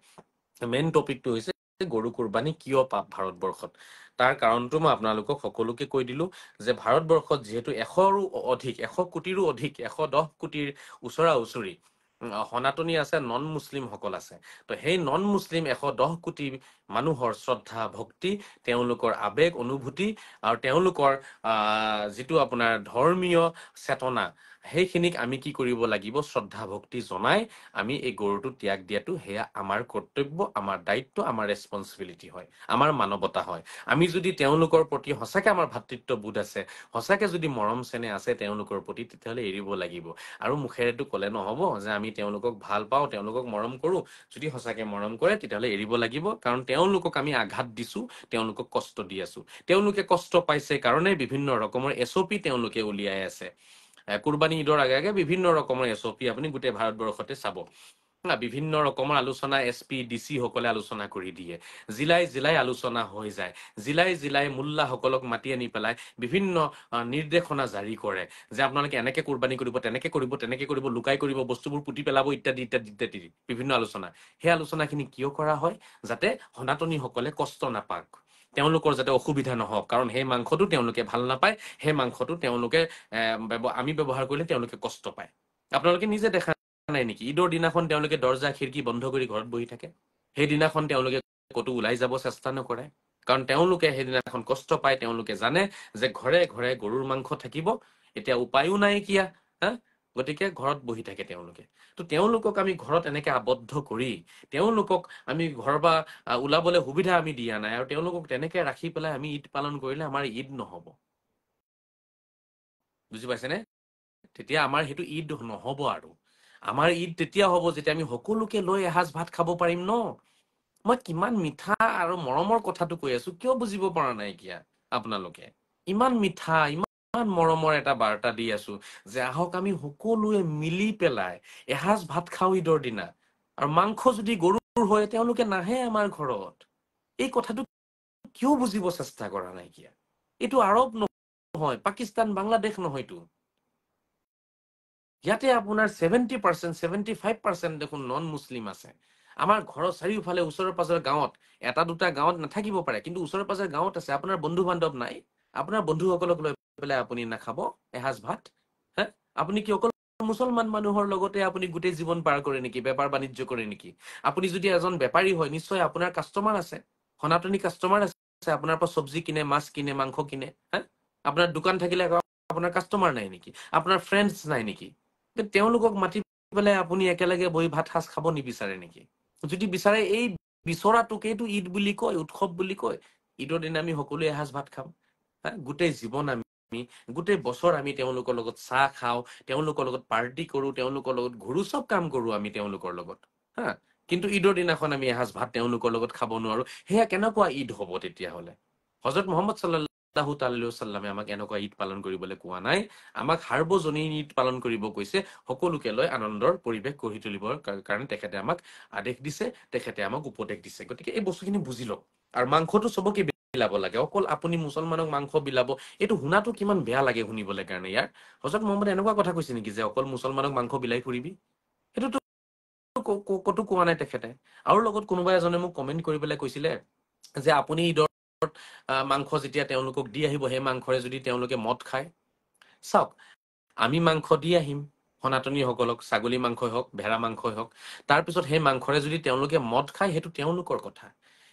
মেইন টপিকটো হৈছে গৰু কুৰবানী কিয় পাপ ভাৰতবৰ্ষত। তাৰ কাৰণটো মই আপোনালোকক সকলোকে কৈ দিলো, যে ভাৰতবৰ্ষত যিহেতু 100 কোটিৰো অধিক 110 কোটিৰ ওচৰা ওচৰি সনাতনী আছে, নন মুছলিম সকল আছে। তো সেই নন মুছলিম 110 কোটি মানুহৰ শ্ৰদ্ধা ভক্তি, তেওঁলোকৰ আবেগ অনুভূতি আৰু তেওঁলোকৰ যিটো আপোনাৰ ধৰ্মীয় চেতনা, সেইখিনিক আমি কি কৰিব লাগিব, শ্ৰদ্ধা ভক্তি জনাই আমি এই গৰুটো ত্যাগ দিয়াটো সেয়া আমাৰ কৰ্তব্য, আমাৰ দায়িত্ব, আমাৰ ৰেছপন্সিবিলিটি হয়, আমাৰ মানৱতা হয়। আমি যদি তেওঁলোকৰ প্ৰতি সঁচাকে আমাৰ ভাতৃত্ববোধ আছে, সঁচাকে যদি মৰম চেনেহ আছে তেওঁলোকৰ প্ৰতি, তেতিয়াহ'লে এৰিব লাগিব। আৰু মুখেৰেতো ক'লে নহ'ব যে আমি তেওঁলোকক ভাল পাওঁ, তেওঁলোকক মৰম কৰো। যদি সঁচাকে মৰম কৰে তেতিয়াহ'লে এৰিব লাগিব, কাৰণ তেওঁলোকক আমি আঘাত দিছো, তেওঁলোকক কষ্ট দি আছো। তেওঁলোকে কষ্ট পাইছে কাৰণে বিভিন্ন ৰকমৰ SOP তেওঁলোকে উলিয়াই আছে। কুৰবানী ঈদৰ আগে আগে বিভিন্ন ৰকমৰ SOP আপুনি গোটেই ভাৰতবৰ্ষতে চাব। বিভিন্ন ৰকমৰ আলোচনা SP DC সকলে আলোচনা কৰি দিয়ে, জিলাই জিলাই আলোচনা হৈ যায়, জিলাই জিলাই মোল্লাসকলক মাতি আনি পেলাই বিভিন্ন নিৰ্দেশনা জাৰি কৰে যে আপোনালোকে এনেকে কুৰবানী কৰিব, তেনেকে কৰিব, লুকাই কৰিব, বস্তুবোৰ পুতি পেলাব, ইত্যাদি ইত্যাদি ইত্যাদি বিভিন্ন আলোচনা। সেই আলোচনাখিনি কিয় কৰা হয়? যাতে সনাতনীসকলে কষ্ট নাপাক, তেওঁলোকৰ যাতে অসুবিধা নহওক, কাৰণ সেই মাংসটো তেওঁলোকে ভাল নাপায়, সেই মাংসটো তেওঁলোকে আমি ব্যৱহাৰ কৰিলে তেওঁলোকে কষ্ট পায়। আপোনালোকে নিজে দেখা নাই নেকি, ঈদৰ দিনাখন তেওঁলোকে দৰ্জা খিৰিকী বন্ধ কৰি ঘৰত বহি থাকে, সেইদিনাখন তেওঁলোকে ক'তো ওলাই যাব চেষ্টা নকৰে, কাৰণ তেওঁলোকে সেইদিনাখন কষ্ট পায়, তেওঁলোকে জানে যে ঘৰে ঘৰে গৰুৰ মাংস থাকিব, এতিয়া উপায়ো নাইকিয়া, গতিকে ঘৰত বহি থাকে তেওঁলোকে। তো তেওঁলোকক আমি ঘৰত এনেকে আবদ্ধ কৰি তেওঁলোকক আমি ঘৰৰ পৰা ওলাবলৈ সুবিধা আমি দিয়া নাই, আৰু তেওঁলোকক তেনেকে ৰাখি পেলাই আমি ঈদ পালন কৰিলে আমাৰ ঈদ নহব, বুজি পাইছেনে? তেতিয়া আমাৰ সেইটো ঈদ নহব। আৰু আমাৰ ঈদ তেতিয়া হ'ব যেতিয়া আমি সকলোকে লৈ এসাঁজ ভাত খাব পাৰিম ন। মই কিমান মিঠা আৰু মৰমৰ কথাটো কৈ আছো, কিয় বুজিব পৰা নাই এতিয়া আপোনালোকে? ইমান মিঠা, ইমান মৰমৰ এটা বাৰ্তা দি আছো যে আহক আমি সকলোৱে মিলি পেলাই এসাঁজ ভাত খাওঁ ঈদৰ দিনা। আৰু মাংস যদি গৰুৰ হয় তেওঁলোকে নাহে আমাৰ ঘৰত। এই কথাটো কিয় বুজিব চেষ্টা কৰা নাইকিয়া? এইটো আৰৱ নহয়, পাকিস্তান বাংলাদেশ নহয়তো। ইয়াতে আপোনাৰ 70% 75% দেখোন নন মুছলিম আছে। আমাৰ ঘৰৰ চাৰিওফালে ওচৰে পাজৰে গাঁৱত, এটা দুটা গাঁৱত নাথাকিব পাৰে, কিন্তু ওচৰে পাজৰে গাঁৱত আছে। আপোনাৰ বন্ধু বান্ধৱ নাই? আপোনাৰ বন্ধুসকলক লৈ পেলাই আপুনি নাখাব এসাঁজ ভাত? আপুনি কি অকল মুছলমান মানুহৰ লগতে আপুনি গোটেই জীৱন পাৰ কৰে নেকি? বেপাৰ বাণিজ্য কৰে নেকি? আপুনি যদি এজন বেপাৰী হয়, নিশ্চয় আপোনাৰ কাষ্টমাৰ আছে, সনাতনী কাষ্টমাৰ আছে, আপোনাৰ পৰা চব্জি কিনে, মাছ কিনে, মাংস কিনে। আপোনাৰ দোকান থাকিলে আপোনাৰ কাষ্টমাৰ নাই নেকি? আপোনাৰ ফ্ৰেণ্ডছ নাই নেকি? তেওঁলোকক মাতি পেলাই আপুনি একেলগে বহি ভাত সাজ খাব নিবিচাৰে নেকি? যদি বিচাৰে, এই বিচৰাটোকেইটো ঈদ বুলি কয়, উৎসৱ বুলি কয়। ঈদৰ দিনা আমি সকলোৱে এসাঁজ ভাত খাম। গোটেই জীৱন আমি, গোটেই বছৰ আমি তেওঁলোকৰ লগত চাহ খাওঁ, তেওঁলোকৰ লগত পাৰ্টি কৰো, তেওঁলোকৰ লগত ঘূৰো, চব কাম কৰো আমি তেওঁলোকৰ লগত। কিন্তু ঈদৰ দিনাখন আমি এসাঁজ ভাত তেওঁলোকৰ লগত খাব নোৱাৰো। সেয়া কেনেকুৱা ঈদ হব তেতিয়াহলে? হযৰত মুহাম্মদ সাল্লাল্লাহু তাআলা সাল্লামে আমাক এনেকুৱা ঈদ পালন কৰিবলৈ কোৱা নাই, আমাক সাৰ্বজনীন ঈদ পালন কৰিব কৈছে। সকলোকে লৈ আনন্দৰ পৰিৱেশ গঢ়ি তুলিবৰ কাৰণে তেখেতে আমাক আদেশ দিছে, তেখেতে আমাক উপদেশ দিছে। গতিকে এই বস্তুখিনি বুজি লওক। আৰু মাংসটো চবকে বিলাব লাগে, অকল আপুনি মুছলমানক মাংস বিলাব, এইটো শুনাটো কিমান বেয়া লাগে শুনিবলৈ কাৰণে। ইয়াৰ হযৰত মুহাম্মদে এনেকুৱা কথা কৈছে নেকি যে অকল মুছলমানক মাংস বিলাই ফুৰিবি? সেইটোতো কতো কোৱা নাই তেখেতে। আৰু লগত কোনোবা এজনে মোক কমেন্ট কৰি পেলাই কৈছিলে যে আপুনি ঈদৰ মাংস যেতিয়া তেওঁলোকক দি আহিব, সেই মাংসৰে যদি তেওঁলোকে মদ খায়, চাওক, আমি মাংস দি আহিম সনাতনীসকলক, ছাগলী মাংসই হওক, ভেড়া মাংসই হওক, তাৰপিছত সেই মাংসৰে যদি তেওঁলোকে মদ খায়, সেইটো তেওঁলোকৰ কথা।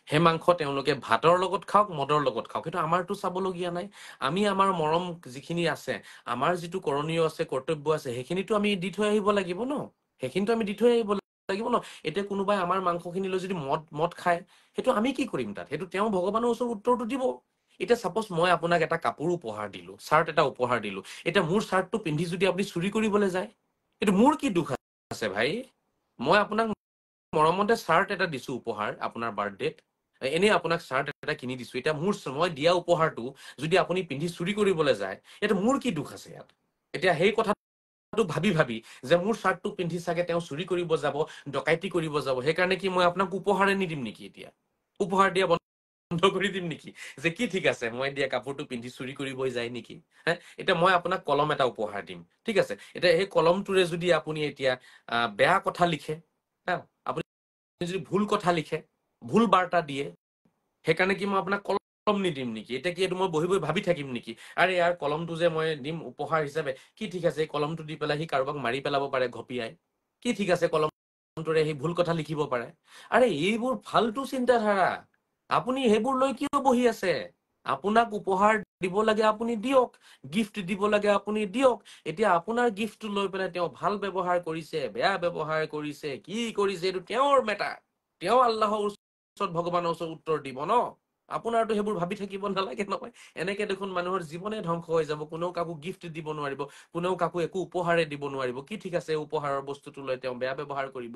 সেই মাংস তেওঁলোকে ভাতৰ লগত খাওক, মদৰ লগত খাওক, সেইটো আমাৰতো চাবলগীয়া নাই। আমি আমাৰ মৰম যিখিনি আছে, আমাৰ যিটো কৰণীয় আছে, কৰ্তব্য আছে, সেইখিনিতো আমি দি থৈ আহিব লাগিব ন। সেইখিনিতো আমি দি থৈ আহিব লাগিব ন। এতিয়া কোনোবাই আমাৰ মাংসখিনি লৈ যদি মদ খায়, সেইটো আমি কি কৰিম তাত? সেইটো তেওঁ ভগৱানৰ ওচৰত উত্তৰটো দিব। এতিয়া চাপোজ মই আপোনাক এটা কাপোৰ উপহাৰ দিলো, চাৰ্ট এটা উপহাৰ দিলো, এতিয়া মোৰ চাৰ্টটো পিন্ধি যদি আপুনি চুৰি কৰিবলৈ যায়, এইটো মোৰ কি দুখ আছে ভাই? মই আপোনাক মৰমতে চাৰ্ট এটা দিছো উপহাৰ, আপোনাৰ বাৰ্থডেত এনেই আপোনাক চাৰ্ট এটা কিনি দিছো। এতিয়া মই দিয়া উপহাৰটো যদি আপুনি পিন্ধি চুৰি কৰিবলৈ যায়, এইটো মোৰ কি দুখ আছে ইয়াত? এতিয়া সেই কথাটো ভাবি ভাবি যে মোৰ চাৰ্টটো পিন্ধি চাগে তেওঁ চুৰি কৰিব যাব, ডকাইতি কৰিব যাব, সেইকাৰণে কি মই আপোনাক উপহাৰে নিদিম নেকি? এতিয়া উপহাৰ দিয়া বন্ধ কৰি দিম নেকি? যে কি ঠিক আছে, মই দিয়া কাপোৰটো পিন্ধি চুৰি কৰিবই যায় নেকি? এতিয়া মই আপোনাক কলম এটা উপহাৰ দিম, ঠিক আছে। এতিয়া সেই কলমটোৰে যদি আপুনি এতিয়া বেয়া কথা লিখে, আপুনি যদি ভুল কথা লিখে, ভুল বাৰ্তা দিয়ে, সেইকাৰণে কি মই আপোনাক কলম নিদিম নেকি? এতিয়া কি এইটো মই বহি বহি ভাবি থাকিম নেকি? আৰে ইয়াৰ কলমটো যে মই দিম উপহাৰ হিচাপে, কি ঠিক আছে এই কলমটো দি পেলাই সি কাৰোবাক মাৰি পেলাব পাৰে ঘপিয়াই, কি ঠিক আছে কলমটোৰে সি ভুল কথা লিখিব পাৰে। আৰে এইবোৰ ফাল্টু চিন্তাধাৰা। আপুনি সেইবোৰ লৈ কিয় বহি আছে? আপোনাক উপহাৰ দিব লাগে আপুনি দিয়ক, গিফ্ট দিব লাগে আপুনি দিয়ক। এতিয়া আপোনাৰ গিফ্টটো লৈ পেলাই তেওঁ ভাল ব্যৱহাৰ কৰিছে, বেয়া ব্যৱহাৰ কৰিছে, কি কৰিছে, এইটো তেওঁৰ মেটাৰ। তেওঁ আল্লাহৰ ওচৰত, ভগৱানৰ ওচৰত উত্তৰ দিব ন। আপোনাৰতো সেইবোৰ ভাবি থাকিব নালাগে নহয়। এনেকে দেখোন মানুহৰ জীৱনে ধ্বংস হৈ যাব। কোনেও কাকো গিফ্ট দিব নোৱাৰিব, কোনেও কাকো একো উপহাৰে দিব নোৱাৰিব। কি ঠিক আছে উপহাৰৰ বস্তুটো লৈ তেওঁ বেয়া ব্যৱহাৰ কৰিব,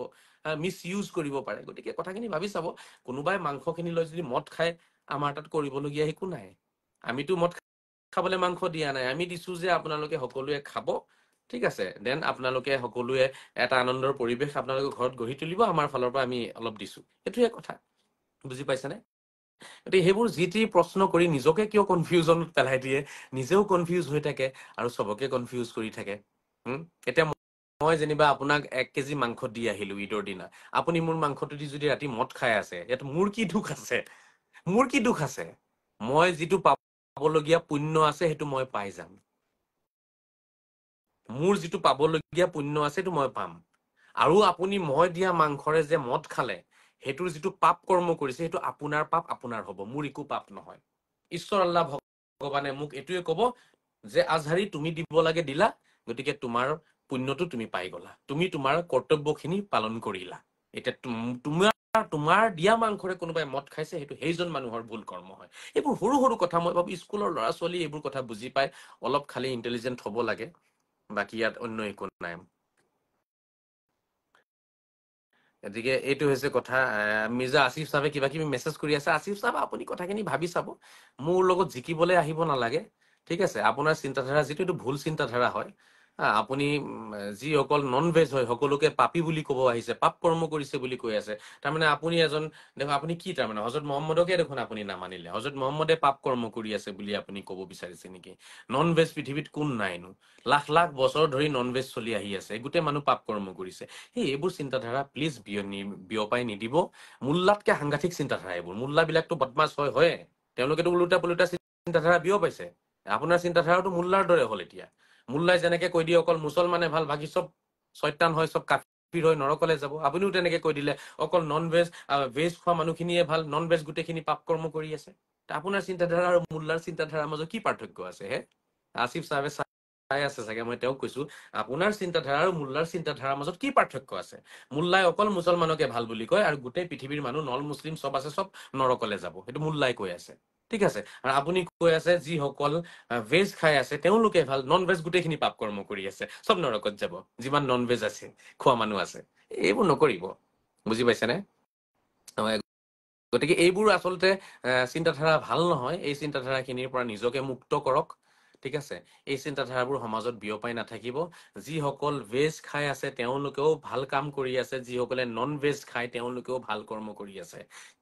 মিছ ইউজ কৰিব পাৰে। গতিকে কথাখিনি ভাবি চাব। কোনোবাই মাংসখিনি লৈ যদি মদ খায়, আমাৰ তাত কৰিবলগীয়া একো নাই। আমিতো মদ খাবলৈ মাংস দিয়া নাই, আমি দিছো যে আপোনালোকে সকলোৱে খাব, ঠিক আছে, দেন আপোনালোকে সকলোৱে এটা আনন্দৰ পৰিৱেশ আপোনালোকে ঘৰত গঢ়ি তুলিব, আমাৰ ফালৰ পৰা আমি অলপ দিছো, এইটোৱে কথা। বুজি পাইছেনে? গতিকে সেইবোৰ যি টি প্ৰশ্ন কৰি নিজকে কিয় কনফিউজনত পেলাই দিয়ে, নিজেও কনফিউজ হৈ থাকে আৰু চবকে কনফিউজ কৰি থাকে। এতিয়া মই যেনিবা আপোনাক 1 কেজি মাংস দি আহিলো ঈদৰ দিনা, আপুনি মোৰ মাংসটো দি যদি ৰাতি মদ খাই আছে, ইয়াত মোৰ কি দুখ আছে? মোৰ কি দুখ আছে? মই যিটো পাবলগীয়া পুণ্য আছে সেইটো মই পাই যাম। মোৰ যিটো পাবলগীয়া পুণ্য আছে সেইটো মই পাম। আৰু আপুনি মই দিয়া মাংসৰে যে মদ খালে, সেইটোৰ যিটো পাপ কৰ্ম কৰিছে সেইটো আপোনাৰ পাপ আপোনাৰ হ'ব, মোৰ একো পাপ নহয়। ঈশ্বৰ আল্লাহ ভগৱানে মোক এইটোৱে ক'ব যে আজহাৰী তুমি দিব লাগে দিলা, গতিকে তোমাৰ পুণ্যটো তুমি পাই গলা, তুমি তোমাৰ কৰ্তব্যখিনি পালন কৰিলা। এতিয়া তোমাৰ দিয়া মাংসৰে কোনোবাই মদ খাইছে, সেইটো সেইজন মানুহৰ ভুল কৰ্ম হয়। এইবোৰ সৰু সৰু কথা, মই ভাবো স্কুলৰ ল'ৰা ছোৱালী এইবোৰ কথা বুজি পাই অলপ খালি ইণ্টেলিজেন্ট হ'ব লাগে, বাকী ইয়াত অন্য একো নাই। গতিকে এইটো হৈছে কথা। মিৰ্জা আসিফ চাহাবে কিবা কিবি মেছেজ কৰি আছে। আসিফ চাহাব আপুনি কথাখিনি ভাবি চাব, মোৰ লগত জিকিবলৈ আহিব নালাগে, ঠিক আছে? আপোনাৰ চিন্তাধাৰা যিটো এইটো ভুল চিন্তাধাৰা হয়। আপুনি যিসকল নন ভেজ হয় সকলোকে পাপী বুলি ক'ব আহিছে, পাপ কৰ্ম কৰিছে বুলি কৈ আছে। তাৰমানে আপুনি এজন, দেখোন আপুনি কি তাৰমানে হজৰত মহম্মদকে দেখোন আপুনি নামানিলে, হজৰত মহম্মদে পাপ কৰ্ম কৰি আছে বুলি আপুনি ক'ব বিচাৰিছে নেকি? নন ভেজ পৃথিৱীত কোন নাইনো? লাখ লাখ বছৰ ধৰি নন ভেজ চলি আহি আছে, গোটেই মানুহ পাপ কৰ্ম কৰিছে। এইবোৰ চিন্তাধাৰা প্লিজ বিয়পাই নিদিব। মোল্লাতকে সাংঘাতিক চিন্তাধাৰা এইবোৰ। মোল্লাবিলাকতো বদমাছ হয়, তেওঁলোকেতো ওলোটা পোলোটা চিন্তাধাৰা বিয়পাইছে। আপোনাৰ চিন্তাধাৰাটো মোল্লাৰ দৰে হ'ল এতিয়া। মোল্লাই যেনেকে কৈ দিয়ে অকল মুছলমানে ভাল, বাকী চব শয়তান হয়, চব কাফিৰ হয়, নৰকলে যাব, আপুনিও তেনেকে কৈ দিলে অকল নন ভেজ ভেজ খোৱা মানুহখিনিয়ে ভাল, নন ভেজ গোটেইখিনি পাপ কৰ্ম কৰি আছে। আপোনাৰ চিন্তাধাৰা আৰু মোল্লাৰ চিন্তাধাৰাৰ মাজত কি পাৰ্থক্য আছে হে? আসিফ চাহাবে চাই আছে চাগে, মই তেওঁক কৈছো আপোনাৰ চিন্তাধাৰা আৰু মোল্লাৰ চিন্তাধাৰাৰ মাজত কি পাৰ্থক্য আছে? মোল্লাই অকল মুছলমানকে ভাল বুলি কয় আৰু গোটেই পৃথিৱীৰ মানুহ নল মুছলিম চব আছে, চব নৰকলে যাব, সেইটো মোল্লাই কৈ আছে, ঠিক আছে? আৰু আপুনি কৈ আছে যিসকল ভেজ খাই আছে তেওঁলোকে ভাল, নন ভেজ গোটেইখিনি পাপ কৰ্ম কৰি আছে, চব নৰকত যাব, যিমান নন ভেজ আছে খোৱা মানুহ আছে। এইবোৰ নকৰিব, বুজি পাইছেনে? গতিকে এইবোৰ আচলতে চিন্তাধাৰা ভাল নহয়। এই চিন্তাধাৰাখিনিৰ পৰা নিজকে মুক্ত কৰক, ঠিক আছে? এই চিন্তাধাৰাবোৰ সমাজত বিয়পাই নাথাকিব। যিসকল ভেজ খাই আছে তেওঁলোকেও ভাল কাম কৰি আছে, যিসকলে নন ভেজ খায় তেওঁলোকেও ভাল কৰ্ম কৰি আছে।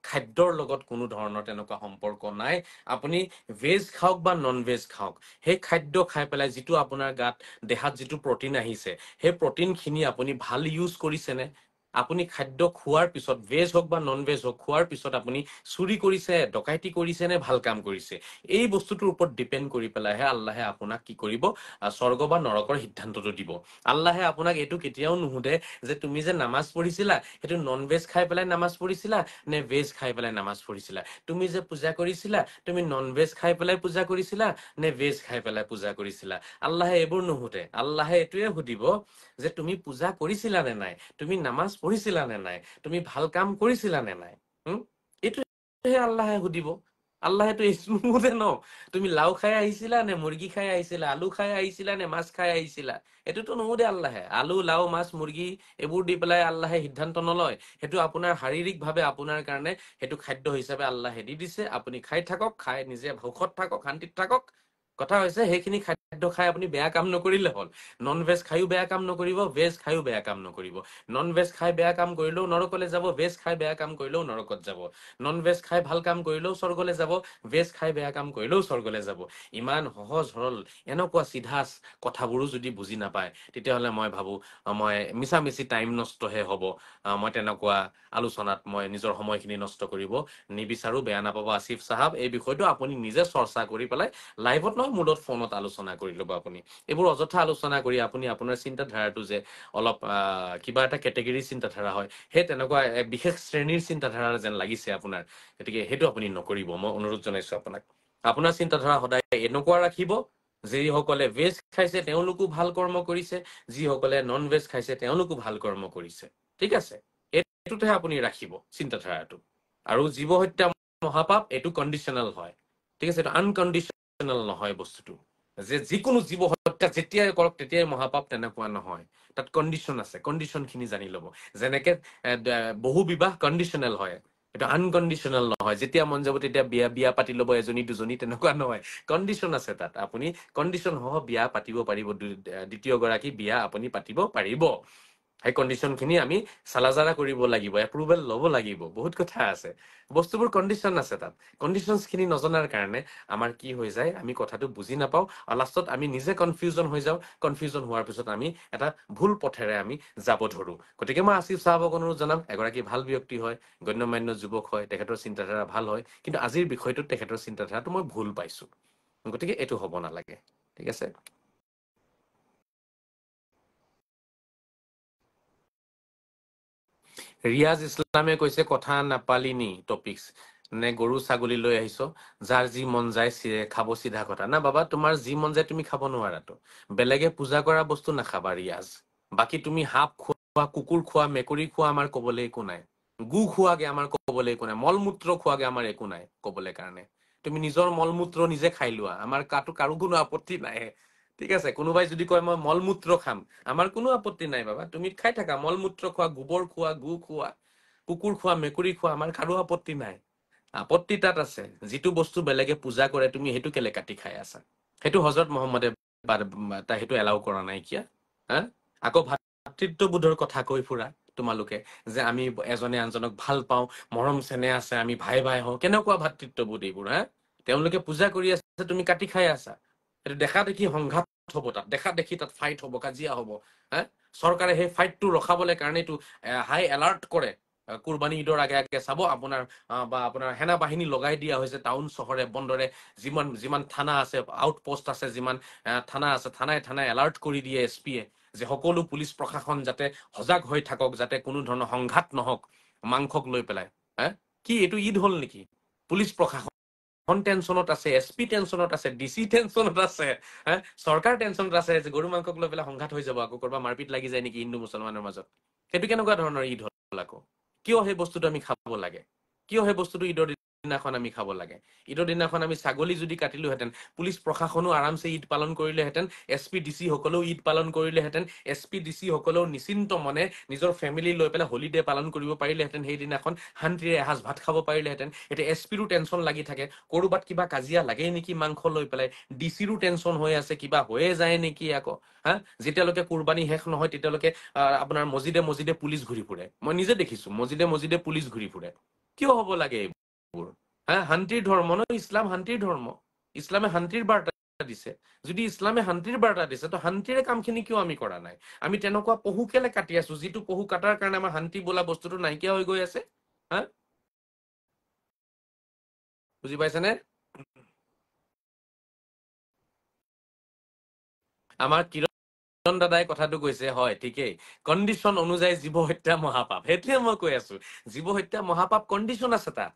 খাদ্যৰ লগত কোনো ধৰণৰ তেনেকুৱা সম্পৰ্ক নাই। আপুনি ভেজ খাওক বা নন ভেজ খাওক, সেই খাদ্য খাই পেলাই যিটো আপোনাৰ গাত দেহাত যিটো প্ৰটিন আহিছে, সেই প্ৰটিনখিনি আপুনি ভাল ইউজ কৰিছেনে? আপুনি খাদ্য খোৱাৰ পিছত, ভেজ হওক বা নন ভেজ হওক, খোৱাৰ পিছত আপুনি চুৰি কৰিছে, ডকাইতি কৰিছে নে ভাল কাম কৰিছে? এই বস্তুটোৰ ওপৰত ডিপেণ্ড কৰি পেলাইহে আল্লাহে আপোনাক কি কৰিব, স্বৰ্গ বা নৰকৰ সিদ্ধান্তটো দিব। আল্লাহে আপোনাক এইটো কেতিয়াও নুসুধে যে তুমি যে নামাজ পঢ়িছিলা সেইটো নন ভেজ খাই পেলাই নামাজ পঢ়িছিলা নে ভেজ খাই পেলাই নামাজ পঢ়িছিলা? তুমি যে পূজা কৰিছিলা তুমি নন ভেজ খাই পেলাই পূজা কৰিছিলা নে ভেজ খাই পেলাই পূজা কৰিছিলা? আল্লাহে এইবোৰ নুসুধে। আল্লাহে এইটোৱে সুধিব যে তুমি পূজা কৰিছিলা নে নাই, তুমি নামাজ পঢ়িছিলা নে নাই, তুমি ভাল কাম কৰিছিলা নে নাই? এইটোহে আল্লাহে সুধিব। আল্লাহেতো এইটো নুসুধে ন, তুমি লাও খাই আহিছিলা নে মুৰ্গী খাই আহিছিলা, আলু খাই আহিছিলা নে মাছ খাই আহিছিলা? এইটোতো নুসুধে আল্লাহে। আলু, লাও, মাছ, মুৰ্গী এইবোৰ দি পেলাই আল্লাহে সিদ্ধান্ত নলয়। সেইটো আপোনাৰ শাৰীৰিকভাৱে আপোনাৰ কাৰণে সেইটো খাদ্য হিচাপে আল্লাহে দি দিছে, আপুনি খাই থাকক, খাই নিজে সুখত থাকক, শান্তিত থাকক। কথা হৈছে সেইখিনি খাদ্য খাই আপুনি বেয়া কাম নকৰিলে হ'ল। নন ভেজ খায়ো বেয়া কাম নকৰিব, ভেজ খায়ো বেয়া কাম নকৰিব। নন ভেজ খাই বেয়া কাম কৰিলেও নৰকলে যাব, ভেজ খাই বেয়া কাম কৰিলেও নৰকত যাব। নন ভেজ খাই ভাল কাম কৰিলেও স্বৰ্গলে যাব, ভেজ খাই বেয়া কাম কৰিলেও স্বৰ্গলে যাব। ইমান সহজ সৰল এনেকুৱা চিধা কথাবোৰো যদি বুজি নাপায়, তেতিয়াহ'লে মই ভাবো মই মিছামিছি টাইম নষ্টহে হ'ব। মই তেনেকুৱা আলোচনাত মই নিজৰ সময়খিনি নষ্ট কৰিব নিবিচাৰো। বেয়া নাপাব আসিফ চাহাব, এই বিষয়টো আপুনি নিজে চৰ্চা কৰি পেলাই লাইভত নহয় মোৰ লগত ফোনত আলোচনা কৰি ল'ব। আপুনি এইবোৰ অযথা আলোচনা কৰি আপুনি আপোনাৰ চিন্তাধাৰাটো যে অলপ কিবা এটা কেটেগৰীৰ চিন্তাধাৰা হয়, সেই তেনেকুৱা বিশেষ শ্ৰেণীৰ চিন্তাধাৰা যেন লাগিছে আপোনাৰ। গতিকে সেইটো আপুনি নকৰিব, মই অনুৰোধ জনাইছো আপোনাক। আপোনাৰ চিন্তাধাৰা সদায় এনেকুৱা ৰাখিব, যিসকলে ভেজ খাইছে তেওঁলোকো ভাল কৰ্ম কৰিছে, যিসকলে নন ভেজ খাইছে তেওঁলোকো ভাল কৰ্ম কৰিছে, ঠিক আছে? এইটোতেহে আপুনি ৰাখিব চিন্তাধাৰাটো। আৰু জীৱ হত্যা মহাপাপ, এইটো কণ্ডিচনেল হয়, ঠিক আছে? এইটো আনকণ্ডিচনেল নহয় বস্তুটো, যে যিকোনো জীৱ হত্যা যেতিয়াই কৰক তেতিয়াই মহাপাপ, তেনেকুৱা নহয়। তাত কণ্ডিচন আছে, কণ্ডিচনখিনি জানি ল'ব। যেনেকে বহু বিবাহ কণ্ডিচনেল হয়, এটা আনকণ্ডিশ্যনেল নহয়, যেতিয়া মন যাব তেতিয়া বিয়া পাতি ল'ব এজনী দুজনী, তেনেকুৱা নহয়। কণ্ডিশ্যন আছে তাত, আপুনি কণ্ডিশ্যন সহ বিয়া পাতিব পাৰিব, দ্বিতীয় গৰাকী বিয়া আপুনি পাতিব পাৰিব। সেই কণ্ডিশ্যন খিনি আমি চালাজাৰা কৰিব লাগিব, এপ্ৰুভেল ল'ব লাগিব, বহুত কথা আছে, বস্তুবোৰ কণ্ডিশ্যন আছে তাত। কণ্ডিশ্যনছ খিনি নজনাৰ কাৰণে আমাৰ কি হৈ যায়, আমি কথাটো বুজি নাপাওঁ আৰু লাষ্টত আমি নিজে কনফিউজন হৈ যাওঁ। কনফিউজন হোৱাৰ পিছত আমি এটা ভুল পথেৰে আমি যাব ধৰো। গতিকে মই আসিফ চাহাবক অনুৰোধ জনাম, এগৰাকী ভাল ব্যক্তি হয়, গণ্যমান্য যুৱক হয়, তেখেতৰ চিন্তাধাৰা ভাল হয়, কিন্তু আজিৰ বিষয়টোত তেখেতৰ চিন্তাধাৰাটো মই ভুল পাইছো। গতিকে এইটো হ'ব নালাগে, ঠিক আছে। ৰিয়াজ ইছলামে কৈছে কথা নাপালিনি টপিক্স নে গৰু ছাগলী লৈ আহিছ, যাৰ যি মন যায় খাব, চিধা কথা না বাবা। তোমাৰ যি মন যায় তুমি খাব নোৱাৰাতো, বেলেগে পূজা কৰা বস্তু নাখাবা ৰিয়াজ। বাকী তুমি সাপ খোৱা, কুকুৰ খোৱা, মেকুৰী খোৱা, আমাৰ কবলৈ একো নাই। গু খোৱাগে আমাৰ কবলৈ একো নাই, মলমূত্ৰ খোৱাগে আমাৰ একো নাই কবলৈ কাৰণে। তুমি নিজৰ মলমূত্ৰ নিজে খাই লোৱা, আমাৰ কাৰো কোনো আপত্তি নাই, ঠিক আছে। কোনোবাই যদি কয় মই মলমূত্ৰ খাম, আমাৰ কোনো আপত্তি নাই বাবা, তুমি খাই থাকা, মলমূত্ৰ খোৱা, গোবৰ খোৱা, গু খোৱা, কুকুৰ খোৱা, মেকুৰী খোৱা, আমাৰ কাৰো আপত্তি নাই। আপত্তি তাত আছে, যিটো বস্তু বেলেগে পূজা কৰে তুমি সেইটো কেলে কাটি খাই আছা। সেইটো হজৰত মহম্মদে সেইটো এলাও কৰা নাই কিয়া। হা, আকৌ ভাতৃত্ববোধৰ কথা কৈ ফুৰা তোমালোকে, যে আমি এজনে আনজনক ভাল পাওঁ, মৰম চেনেহ আছে, আমি ভাই ভাই হওঁ। কেনেকুৱা ভাতৃত্ববোধ এইবোৰ? হা, তেওঁলোকে পূজা কৰি আছে, তুমি কাটি খাই আছা। সেইটো দেখা দেখি সংঘাত হব, তাত দেখা দেখি তাত ফাইট হব, কাজিয়া হব। হা, চৰকাৰে সেই ফাইটটো ৰখাবলৈ কাৰণেটো হাই এলাৰ্ট কৰে। কুৰবানী ঈদৰ আগে আগে চাব আপোনাৰ বা আপোনাৰ সেনা বাহিনী লগাই দিয়া হৈছে টাউন চহৰে বন্দৰে, যিমান থানা আছে, আউটপোষ্ট আছে, যিমান থানা আছে, থানাই থানাই এলাৰ্ট কৰি দিয়ে এছপিয়ে, যে সকলো পুলিচ প্ৰশাসন যাতে সজাগ হৈ থাকক, যাতে কোনো ধৰণৰ সংঘাত নহওক মাংসক লৈ পেলাই। হা, কি এইটো ঈদ হল নেকি? পুলিচ প্ৰশাসন টেনচনত আছে, এছপি টেনচনত আছে, ডিচি টেনচনত আছে, চৰকাৰ টেনচনত আছে, যে গৰু মাংসক লৈ পেলাই সংঘাত হৈ যাব, আকৌ কৰবাত মাৰপিট লাগি যায় নেকি হিন্দু মুছলমানৰ মাজত। সেইটো কেনেকুৱা ধৰণৰ ঈদ হল আকৌ? কিয় সেই বস্তুটো আমি খাব লাগে? কিয় সেই বস্তুটো ঈদৰ দিনাখন আমি খাব লাগে? ঈদৰ দিনাখন আমি ছাগলী যদি কাটিলোহেঁতেন, পুলিচ প্ৰশাসনো আৰামছে ঈদ পালন কৰিলেহেঁতেন, এছপি ডিচি সকলেও ঈদ পালন কৰিলেহেঁতেন, এছপি ডিচি সকলেও নিশ্চিন্ত মনে নিজৰ ফেমিলি লৈ পেলাই হলিডে পালন কৰিব পাৰিলেহেঁতেন, সেইদিনাখন শান্তিৰে এসাঁজ ভাত খাব পাৰিলেহেঁতেন। এতিয়া এছপিৰো টেনচন লাগি থাকে, কৰবাত কিবা কাজিয়া লাগে নেকি মাংস লৈ পেলাই, ডিচিৰো টেনচন হৈ আছে, কিবা হৈয়ে যায় নেকি আকৌ। হা, যেতিয়ালৈকে কুৰবানী শেষ নহয় তেতিয়ালৈকে আপোনাৰ মছজিদে মছজিদে পুলিচ ঘূৰি ফুৰে, মই নিজে দেখিছো, মছজিদে মছজিদে পুলিচ ঘূৰি ফুৰে। কিয় হব লাগে এইবোৰ? হা, শান্তিৰ ধৰ্ম ন ইছলাম, শান্তিৰ ধৰ্ম, ইছলামে শান্তিৰ বাৰ্তা দিছে। যদি ইছলামে শান্তিৰ বাৰ্তা দিছে, তো শান্তিৰে কামখিনি কিয় আমি কৰা নাই? আমি তেনেকুৱা পহু কেলে কাটি আছো, যিটো পহু কাটাৰ কাৰণে আমাৰ শান্তি বোলা বস্তুটো নাইকিয়া হৈ গৈ আছে? হা, বুজি পাইছেনে? আমাৰ কিৰণ দাদাই কথাটো কৈছে, হয় ঠিকেই, কণ্ডিশ্যন অনুযায়ী জীৱ হত্যা মহাপাপ, সেইটোৱে মই কৈ আছো। জীৱ হত্যা মহাপাপ, কণ্ডিশ্যন আছে তাত।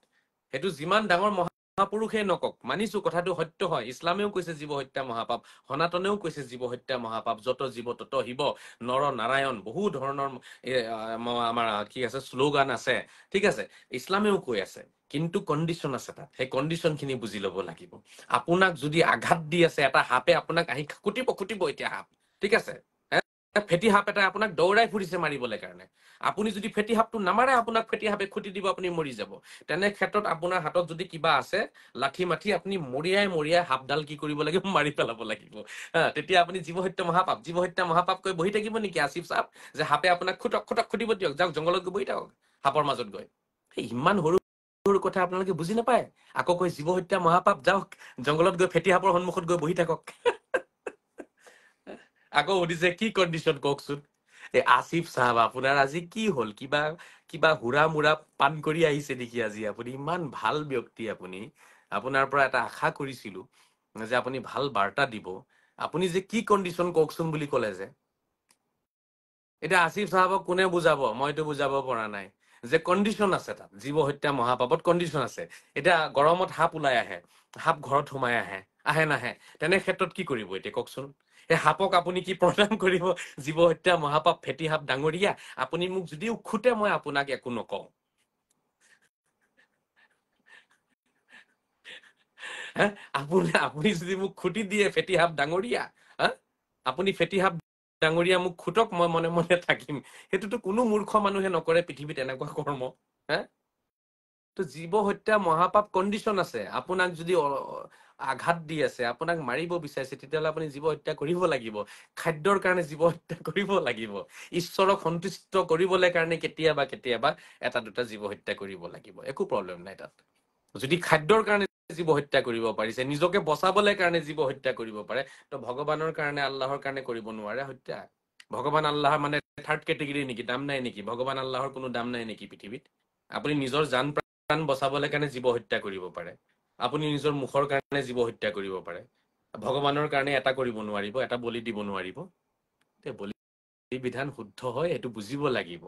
সেইটো যিমান ডাঙৰ মহাপুৰুষেই নকক, মানিছো কথাটো সত্য হয়, ইছলামেও কৈছে জীৱ হত্যা মহাপাপ, সনাতনেও কৈছে জীৱ হত্যা মহাপাপ, যত জীৱ তত শিৱ, নৰ নাৰায়ণ, বহু ধৰণৰ আমাৰ কি আছে শ্লোগান আছে, ঠিক আছে, ইছলামেও কৈ আছে। কিন্তু কণ্ডিশ্যন আছে তাত, সেই কণ্ডিশ্যন খিনি বুজি লব লাগিব। আপোনাক যদি আঘাত দি আছে এটা সাপে, আপোনাক আহি খুটিব এতিয়া সাপ, ঠিক আছে, ফেটি সাপ এটা আপোনাক দৌৰাই ফুৰিছে মাৰিবলৈ কাৰণে, আপুনি যদি ফেটি সাপটো নামাৰে, আপোনাক ফেটি সাপে খুটি দিব, আপুনি মৰি যাব। তেনে ক্ষেত্ৰত আপোনাৰ হাতত যদি কিবা আছে, লাঠি মাঠি, আপুনি মৰিয়াই সাপডাল কি কৰিব লাগিব, মাৰি পেলাব লাগিব। তেতিয়া আপুনি জীৱ হত্যা মহাপাপ কৈ বহি থাকিব নেকি আসিফ চাহাব, যে সাপে আপোনাক খুটক খুটিব, দিয়ক যাওক জংঘলত গৈ বহি থাকক সাপৰ মাজত গৈ। ইমান সৰু সৰু কথা আপোনালোকে বুজি নাপায়, আকৌ কৈ জীৱ হত্যা মহাপাপ, যাওক জংঘলত গৈ ফেটি সাপৰ সন্মুখত গৈ বহি থাকক। আকৌ সুধিছে কি কণ্ডিশ্যন কওকচোন। এই আসিফ চাহাব আপোনাৰ আজি কি হল? কিবা কিবা হুৰা মুৰা পান কৰি আহিছে নেকি আজি? আপুনি ইমান ভাল ব্যক্তি, আপুনি, আপোনাৰ পৰা এটা আশা কৰিছিলো যে আপুনি ভাল বাৰ্তা দিব। আপুনি যে কি কণ্ডিশ্যন কওকচোন বুলি কলে যে, এতিয়া আসিফ চাহাবক কোনে বুজাব? মইতো বুজাব পৰা নাই যে কণ্ডিশ্যন আছে তাত। জীৱ হত্যা মহাপাপত কণ্ডিশ্যন আছে। এতিয়া গৰমত সাপ ওলাই আহে, সাপ ঘৰত সোমাই আহে নাহে, তেনে ক্ষেত্ৰত কি কৰিব এতিয়া কওকচোন? সেই সাপক আপুনি কি প্ৰদান কৰিব? জীৱ হত্যা মহাপাপ, ফেটি সাপ ডাঙৰীয়া, আপুনি মোক যদি খুটে মই আপোনাক একো নকওঁ। হা, আপুনি যদি মোক খুটি দিয়ে ফেটি সাপ ডাঙৰীয়া, হা, আপুনি ফেটি সাপ ডাঙৰীয়া মোক খুটক, মই মনে মনে থাকিম। সেইটোতো কোনো মূৰ্খ মানুহে নকৰে পৃথিৱীত এনেকুৱা কৰ্ম। হা, তো জীৱ হত্যা মহাপাপ কণ্ডিশ্যন আছে। আপোনাক যদি আঘাত দি আছে, আপোনাক মাৰিব বিচাৰিছে, তেতিয়াহ'লে আপুনি জীৱ হত্যা কৰিব লাগিব। খাদ্যৰ কাৰণে জীৱ হত্যা কৰিব লাগিব। ঈশ্বৰক সন্তুষ্ট কৰিবলৈ কাৰণে কেতিয়াবা কেতিয়াবা এটা দুটা জীৱ হত্যা কৰিব লাগিব, একো প্ৰব্লেম নাই তাত। যদি খাদ্যৰ কাৰণে জীৱ হত্যা কৰিব পাৰিছে, নিজকে বচাবলৈ কাৰণে জীৱ হত্যা কৰিব পাৰে, তো ভগৱানৰ কাৰণে আল্লাহৰ কাৰণে কৰিব নোৱাৰে হত্যা? ভগৱান আল্লাহৰ মানে থাৰ্ড কেটেগৰী নেকি? দাম নাই নেকি? ভগৱান আল্লাহৰ কোনো দাম নাই নেকি পৃথিৱীত? আপুনি নিজৰ জান প্ৰাণ বচাবলৈ কাৰণে জীৱ হত্যা কৰিব পাৰে, আপুনি নিজৰ মুখৰ কাৰণে জীৱ হত্যা কৰিব পাৰে, ভগৱানৰ কাৰণে এটা কৰিব নোৱাৰিব, এটা বলি দিব নোৱাৰিব? বলি বিধান শুদ্ধ হয়, এইটো বুজিব লাগিব।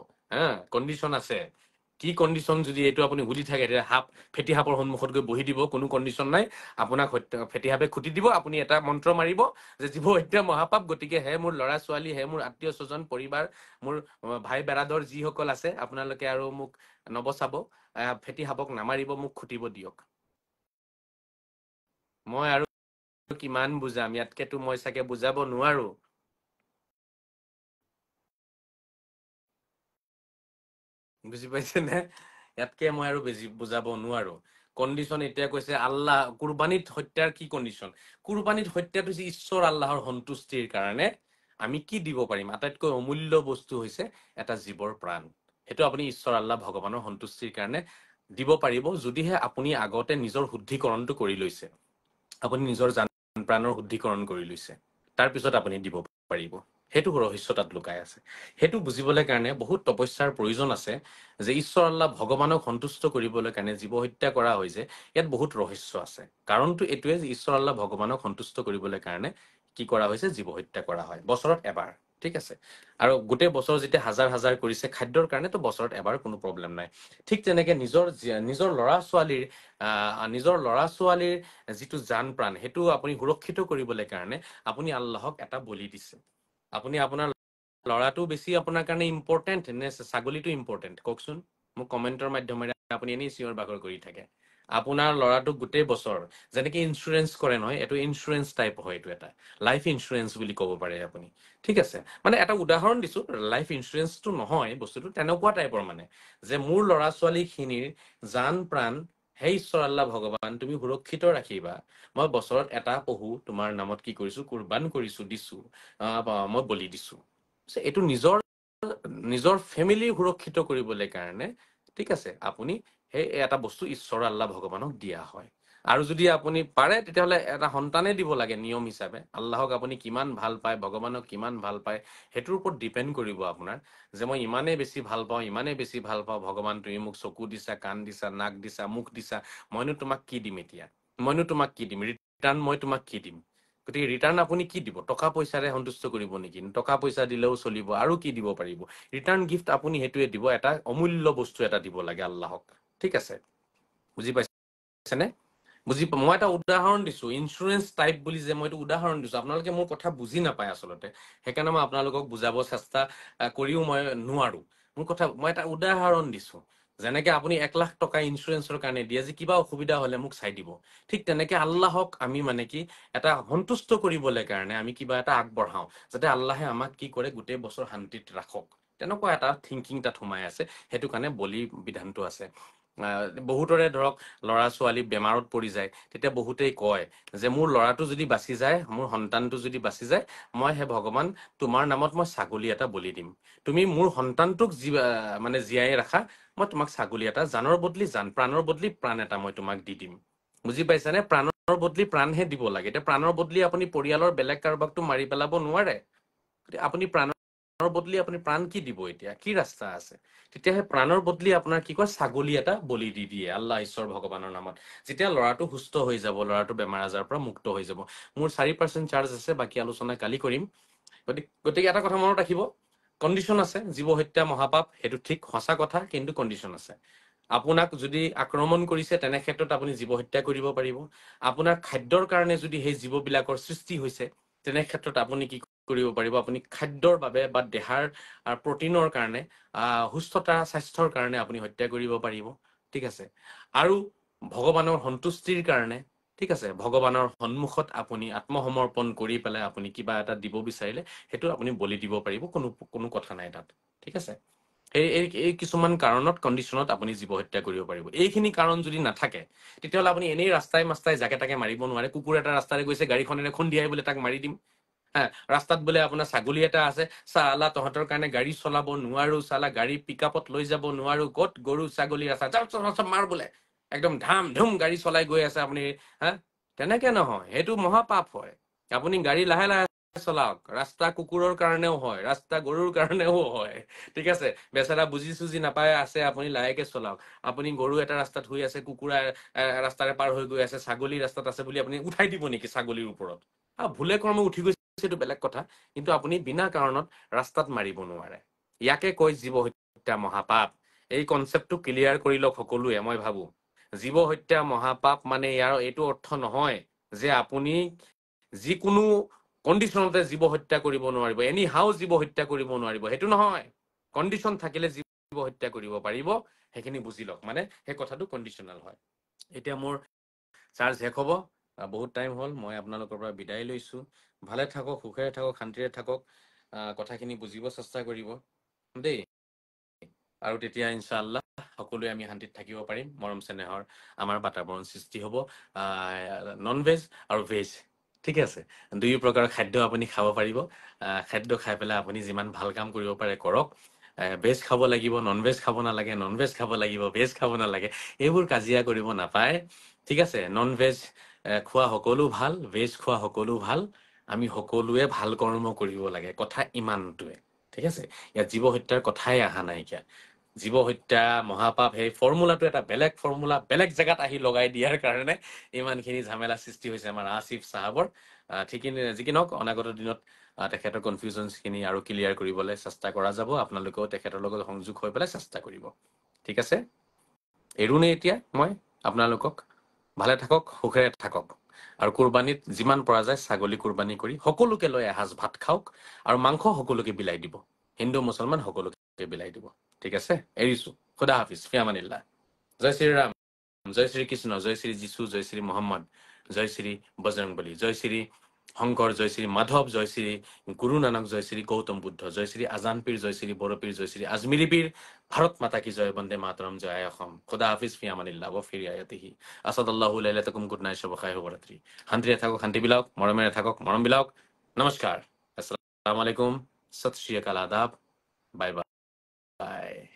কণ্ডিশ্যন আছে। কি কণ্ডিশ্যন যদি এইটো আপুনি সুধি থাকে, তেতিয়া ফেটি সাপৰ সন্মুখত গৈ বহি দিব, কোনো কণ্ডিশ্যন নাই। আপোনাক ফেটি সাপে খুটি দিব, আপুনি এটা মন্ত্ৰ মাৰিব যে জীৱ হত্যা মহাপাপ, গতিকে হে মোৰ ল'ৰা ছোৱালী, হে মোৰ আত্মীয় স্বজন পৰিবাৰ, মোৰ ভাই বেৰাদৰ যিসকল আছে, আপোনালোকে আৰু মোক নবচাব, ফেটি সাপক নামাৰিব, মোক খুটিব দিয়ক। মই আৰু কিমান বুজাম? ইয়াতকেতো মই চাগে বুজাব নোৱাৰো। বুজি পাইছে নে? ইয়াতকে মই আৰু বেছি বুজাব নোৱাৰো। কণ্ডিশ্যন এতিয়া কৈছে আল্লাহ কুৰবানীত হত্যাৰ কি কণ্ডিশ্যন? কুৰবানীত হত্যাটো হৈছে ঈশ্বৰ আল্লাহৰ সন্তুষ্টিৰ কাৰণে আমি কি দিব পাৰিম? আটাইতকৈ অমূল্য বস্তু হৈছে এটা জীৱৰ প্ৰাণ। সেইটো আপুনি ঈশ্বৰ আল্লাহ ভগৱানৰ সন্তুষ্টিৰ কাৰণে দিব পাৰিব, যদিহে আপুনি আগতে নিজৰ শুদ্ধিকৰণটো কৰি লৈছে, আপুনি নিজৰ জান প্ৰাণৰ শুদ্ধিকৰণ কৰি লৈছে, তাৰপিছত আপুনি দিব পাৰিব। সেইটো ৰহস্য তাত লুকাই আছে। সেইটো বুজিবলৈ কাৰণে বহুত তপস্যাৰ প্ৰয়োজন আছে, যে ঈশ্বৰ আল্লাহ ভগৱানক সন্তুষ্ট কৰিবলৈ কাৰণে জীৱ হত্যা কৰা হৈছে। ইয়াত বহুত ৰহস্য আছে। কাৰণটো এইটোৱে যে ঈশ্বৰ আল্লাহ ভগৱানক সন্তুষ্ট কৰিবলৈ কাৰণে কি কৰা হৈছে? জীৱ হত্যা কৰা হয় বছৰত এবাৰ, ঠিক আছে? আৰু গোটেই বছৰ যেতিয়া হাজাৰ হাজাৰ কৰিছে খাদ্যৰ কাৰণে, তো বছৰত এবাৰ কোনো প্ৰব্লেম নাই। ঠিক তেনেকে নিজৰ ল'ৰা ছোৱালীৰ যিটো জান প্ৰাণ, সেইটো আপুনি সুৰক্ষিত কৰিবলৈ কাৰণে আপুনি আল্লাহক এটা বলি দিছে। আপুনি আপোনাৰ ল'ৰাটো বেছি আপোনাৰ কাৰণে ইম্পৰ্টেণ্ট নে ছাগলীটো ইম্পৰ্টেণ্ট? কওকচোন মোক কমেণ্টৰ মাধ্যমেৰে। আপুনি এনেই চিঞৰ বাখৰ কৰি থাকে। আপোনাৰ ল'ৰাটোক গোটেই বছৰ যেনেকে ইঞ্চুৰেঞ্চ কৰে নহয়, এইটো ইঞ্চুৰেঞ্চ টাইপ হয়, এইটো এটা লাইফ ইঞ্চুৰেঞ্চ বুলি ক'ব পাৰে আপুনি, ঠিক আছে? মানে এটা উদাহৰণ দিছো, লাইফ ইঞ্চুৰেঞ্চটো নহয় বস্তুটো, তেনেকুৱা টাইপৰ মানে, যে মোৰ ল'ৰা ছোৱালীখিনিৰ জান প্ৰাণ হে ঈশ্বৰ আল্লাহ ভগৱান তুমি সুৰক্ষিত ৰাখিবা। মই বছৰত এটা পহু তোমাৰ নামত কি কৰিছো? কুৰবান কৰিছো, দিছো, মই বলি দিছো। এইটো নিজৰ ফেমিলি সুৰক্ষিত কৰিবলৈ কাৰণে, ঠিক আছে, আপুনি সেই এটা বস্তু ঈশ্বৰ আল্লাহ ভগৱানক দিয়া হয়। আৰু যদি আপুনি পাৰে তেতিয়াহ'লে এটা সন্তানে দিব লাগে নিয়ম হিচাপে। আল্লাহক আপুনি কিমান ভাল পায়, ভগৱানক কিমান ভাল পায়, সেইটোৰ ওপৰত ডিপেণ্ড কৰিব আপোনাৰ, যে মই ইমানেই বেছি ভাল পাওঁ ভগৱান, তুমি মোক চকু দিছা, কাণ দিছা, নাক দিছা, মুখ দিছা, মইনো তোমাক কি দিম? এতিয়া মইনো তোমাক কি দিম? ৰিটাৰ্ণ মই তোমাক কি দিম? গতিকে ৰিটাৰ্ণ আপুনি কি দিব? টকা পইচাৰে সন্তুষ্ট কৰিব নেকি? টকা পইচা দিলেও চলিব, আৰু কি দিব পাৰিব? ৰিটাৰ্ণ গিফ্ট আপুনি সেইটোৱে দিব, এটা অমূল্য বস্তু এটা দিব লাগে আল্লাহক, ঠিক আছে? বুজি পাইছেনে? মই এটা উদাহৰণ দিছো, ইঞ্চুৰেঞ্চ টাইপ বুলি যে মই এইটো উদাহৰণ দিছো। আপোনালোকে মোৰ কথা বুজি নাপায় আচলতে, সেইকাৰণে মই আপোনালোকক বুজাব চেষ্টা কৰিও মই নোৱাৰো। মই এটা উদাহৰণ দিছো। যেনেকে আপুনি 1,00,000 টকা ইঞ্চুৰেঞ্চৰ কাৰণে দিয়ে, যে কিবা অসুবিধা হলে মোক চাই দিব, ঠিক তেনেকে আল্লাহক আমি মানে কি এটা সন্তুষ্ট কৰিবলৈ কাৰণে আমি কিবা এটা আগবঢ়াও, যাতে আল্লাহে আমাক কি কৰে? গোটেই বছৰ শান্তিত ৰাখক। তেনেকুৱা এটা থিংকিং তাত সোমাই আছে। সেইটো কাৰণে বলি বিধানটো আছে। বহুতৰে ধৰক ল'ৰা ছোৱালী বেমাৰত পৰি যায়, তেতিয়া বহুতেই কয় যে মোৰ ল'ৰাটো যদি বাচি যায়, মোৰ সন্তানটো যদি বাচি যায়, মই হে ভগৱান তোমাৰ নামত মই ছাগলী এটা বলি দিম। তুমি মোৰ সন্তানটোক মানে জীয়াই ৰাখা, মই তোমাক ছাগলী এটা, জানৰ বদলি জান, প্ৰাণৰ বদলি প্ৰাণ এটা মই তোমাক দি দিম। বুজি পাইছানে? প্ৰাণৰ বদলি প্ৰাণহে দিব লাগে। এতিয়া প্ৰাণৰ বদলি আপুনি পৰিয়ালৰ বেলেগ কাৰোবাকতো মাৰি পেলাব নোৱাৰে। আপুনি প্ৰাণৰ বদলি আপুনি প্ৰাণ কি দিব? এতিয়া কি ৰাস্তা আছে? তেতিয়াহে প্ৰাণৰ বদলি আপোনাৰ কি কয়? ছাগলী এটা বলি দি দিয়ে আল্লাহ ঈশ্বৰ ভগৱানৰ নামত। যেতিয়া ল'ৰাটো সুস্থ হৈ যাব, ল'ৰাটো বেমাৰ আজাৰৰ পৰা মুক্ত হৈ যাব। মোৰ 4% চাৰ্জ আছে, বাকী আলোচনা কালি কৰিম। গতিকে এটা কথা মনত ৰাখিব, কণ্ডিশ্যন আছে। জীৱ হত্যা মহাপাপ, সেইটো ঠিক সঁচা কথা, কিন্তু কণ্ডিশ্যন আছে। আপোনাক যদি আক্ৰমণ কৰিছে, তেনে ক্ষেত্ৰত আপুনি জীৱ হত্যা কৰিব পাৰিব। আপোনাৰ খাদ্যৰ কাৰণে যদি সেই জীৱবিলাকৰ সৃষ্টি হৈছে, তেনে ক্ষেত্ৰত আপুনি কি কৰিব পাৰিব? আপুনি খাদ্যৰ বাবে বা দেহাৰ প্ৰটিনৰ কাৰণে, সুস্থতা স্বাস্থ্যৰ কাৰণে আপুনি হত্যা কৰিব পাৰিব, ঠিক আছে? আৰু ভগৱানৰ সন্তুষ্টিৰ কাৰণে, ঠিক আছে, ভগৱানৰ সন্মুখত আপুনি আত্মসমৰ্পণ কৰি পেলাই আপুনি কিবা এটা দিব বিচাৰিলে, সেইটো আপুনি বলি দিব পাৰিব, কোনো কথা নাই তাত, ঠিক আছে? এই কিছুমান কাৰণত কণ্ডিশ্যনত আপুনি জীৱ হত্যা কৰিব পাৰিব। এইখিনি কাৰণ যদি নাথাকে তেতিয়াহ'লে আপুনি এনেই ৰাস্তাই মাস্তাই জাকে তাকে মাৰিব নোৱাৰে। কুকুৰ এটা ৰাস্তাৰে গৈছে, গাড়ীখনেৰে খুন্দিয়াই বোলে তাক মাৰি দিম। ৰাস্তাত বোলে আপোনাৰ ছাগলী এটা আছে, চালা তহঁতৰ কাৰণে গাড়ী চলাব নোৱাৰো, চালা গাড়ী পিকআপত লৈ যাব নোৱাৰো, ক'ত গৰু ছাগলী আছে চব মাৰ বোলে, একদম ধাম ধুম গাড়ী চলাই গৈ আছে আপুনি। তেনেকে নহয়, সেইটো মহাপাপ হয়। আপুনি গাড়ী লাহে লাহে চলাওক। ৰাস্তা কুকুৰৰ কাৰণেও হয়, ৰাস্তা গৰুৰ কাৰণেও হয়, ঠিক আছে। বেচেৰা বুজি চুজি নাপায় আছে, আপুনি লাহেকে চলাওক। আপুনি গৰু এটা ৰাস্তাত শুই আছে, কুকুৰা ৰাস্তাৰে পাৰ হৈ গৈ আছে, ছাগলী ৰাস্তাত আছে বুলি আপুনি উঠাই দিব নেকি ছাগলীৰ ওপৰত? ভুলে কৰ্ম উঠি গৈছে, সেইটো বেলেগ কথা, কিন্তু আপুনি বিনা কাৰণত ৰাস্তাত মাৰিব নোৱাৰে। ইয়াকে কৈ জীৱ হত্যা মহাপাপ। এই কনচেপ্টটো ক্লিয়াৰ কৰি লওক সকলোৱে। মই ভাবো জীৱ হত্যা মহাপাপ মানে ইয়াৰ এইটো অৰ্থ নহয় যে আপুনি যিকোনো কণ্ডিশ্যনতে জীৱ হত্যা কৰিব নোৱাৰিব, এনি হাউ জীৱ হত্যা কৰিব নোৱাৰিব, সেইটো নহয়। কণ্ডিশ্যন থাকিলে জীৱ হত্যা কৰিব পাৰিব, সেইখিনি বুজি লওক। মানে সেই কথাটো কণ্ডিশ্যনেল হয়। এতিয়া মোৰ চাৰ্জ শেষ হ'ব, বহুত টাইম হ'ল। মই আপোনালোকৰ পৰা বিদায় লৈছো। ভালে থাকক, সুখেৰে থাকক, শান্তিৰে থাকক, কথাখিনি বুজিব চেষ্টা কৰিব দেই। আৰু তেতিয়া ইনশাআল্লাহ সকলোৱে আমি শান্তিত থাকিব পাৰিম, মৰম চেনেহৰ আমাৰ বাতাবৰণ সৃষ্টি হ'ব। নন ভেজ আৰু ভেজ, ঠিক আছে, দুয়ো প্ৰকাৰৰ খাদ্য আপুনি খাব পাৰিব। খাদ্য খাই পেলাই আপুনি যিমান ভাল কাম কৰিব পাৰে কৰক। ভেজ খাব লাগিব, নন ভেজ খাব নালাগে, নন ভেজ খাব লাগিব, ভেজ খাব নালাগে, এইবোৰ কাজিয়া কৰিব নাপায়, ঠিক আছে। নন ভেজ খোৱা সকলো ভাল, ভেজ খোৱা সকলো ভাল। আমি সকলোৱে ভাল কৰ্ম কৰিব লাগে, কথা ইমানটোৱে, ঠিক আছে। ইয়াত জীৱ হত্যাৰ কথাই অহা নাইকিয়া। জীৱ হত্যা মহাপাপ, সেই ফৰ্মুলাটো এটা বেলেগ ফৰ্মুলা বেলেগ জেগাত আহি লগাই দিয়াৰ কাৰণে ইমানখিনি ঝামেলা সৃষ্টি হৈছে আমাৰ আসিফ চাহাবৰ। ঠিকেই, যি কি নহওক, অনাগত দিনত তেখেতৰ কনফিউজনছখিনি আৰু ক্লিয়াৰ কৰিবলৈ চেষ্টা কৰা যাব। আপোনালোকেও তেখেতৰ লগত সংযোগ হৈ পেলাই চেষ্টা কৰিব, ঠিক আছে। এৰোনে এতিয়া মই আপোনালোকক। ভালে থাকক, সুখেৰে থাকক, আৰু কুৰবানীত যিমান পৰা যায় ছাগলী কুৰবানী কৰি সকলোকে লৈ এসাঁজ ভাত খাওক, আৰু মাংস সকলোকে বিলাই দিব, হিন্দু মুছলমান সকলোকে বিলাই দিব, ঠিক আছে। এৰিছো, খুদা হাফিজ, ফিয়ামানিল্লাহ। জয় শ্ৰীৰাম, জয় শ্ৰী কৃষ্ণ, জয় শ্ৰী যীশু, জয় শ্ৰী মোহাম্মদ, জয় শ্ৰী বজৰংবলী, জয় শ্ৰী শংকৰ, জয় শ্ৰী মাধৱ, জয় শ্ৰী গুৰু নানক, জয় শ্ৰী গৌতম বুদ্ধ, জয় শ্ৰী আজান পীৰ, জয় শ্ৰী বড়ো পীৰ, জয় শ্ৰী আজমিৰী পীৰ। ভাৰত মাতা কি জয়, বন্দে মাতৰম, জয় অসম। খুদা হাফিজ, ফিয়ামানিল্লাহ व ফিৰ আয়াতিহি। আসাদাল্লাহু লাইলাতাকুম, গুড নাইট, শুভ খাই, শুভৰাত্ৰি। শান্তিৰে থাকক, শান্তি বিলাওক, মৰমেৰে থাকক, মৰম বিলাওক। নমস্কাৰ, আসসালামু আলাইকুম, সত শ্ৰী আকাল, আদাব, বাই বাই।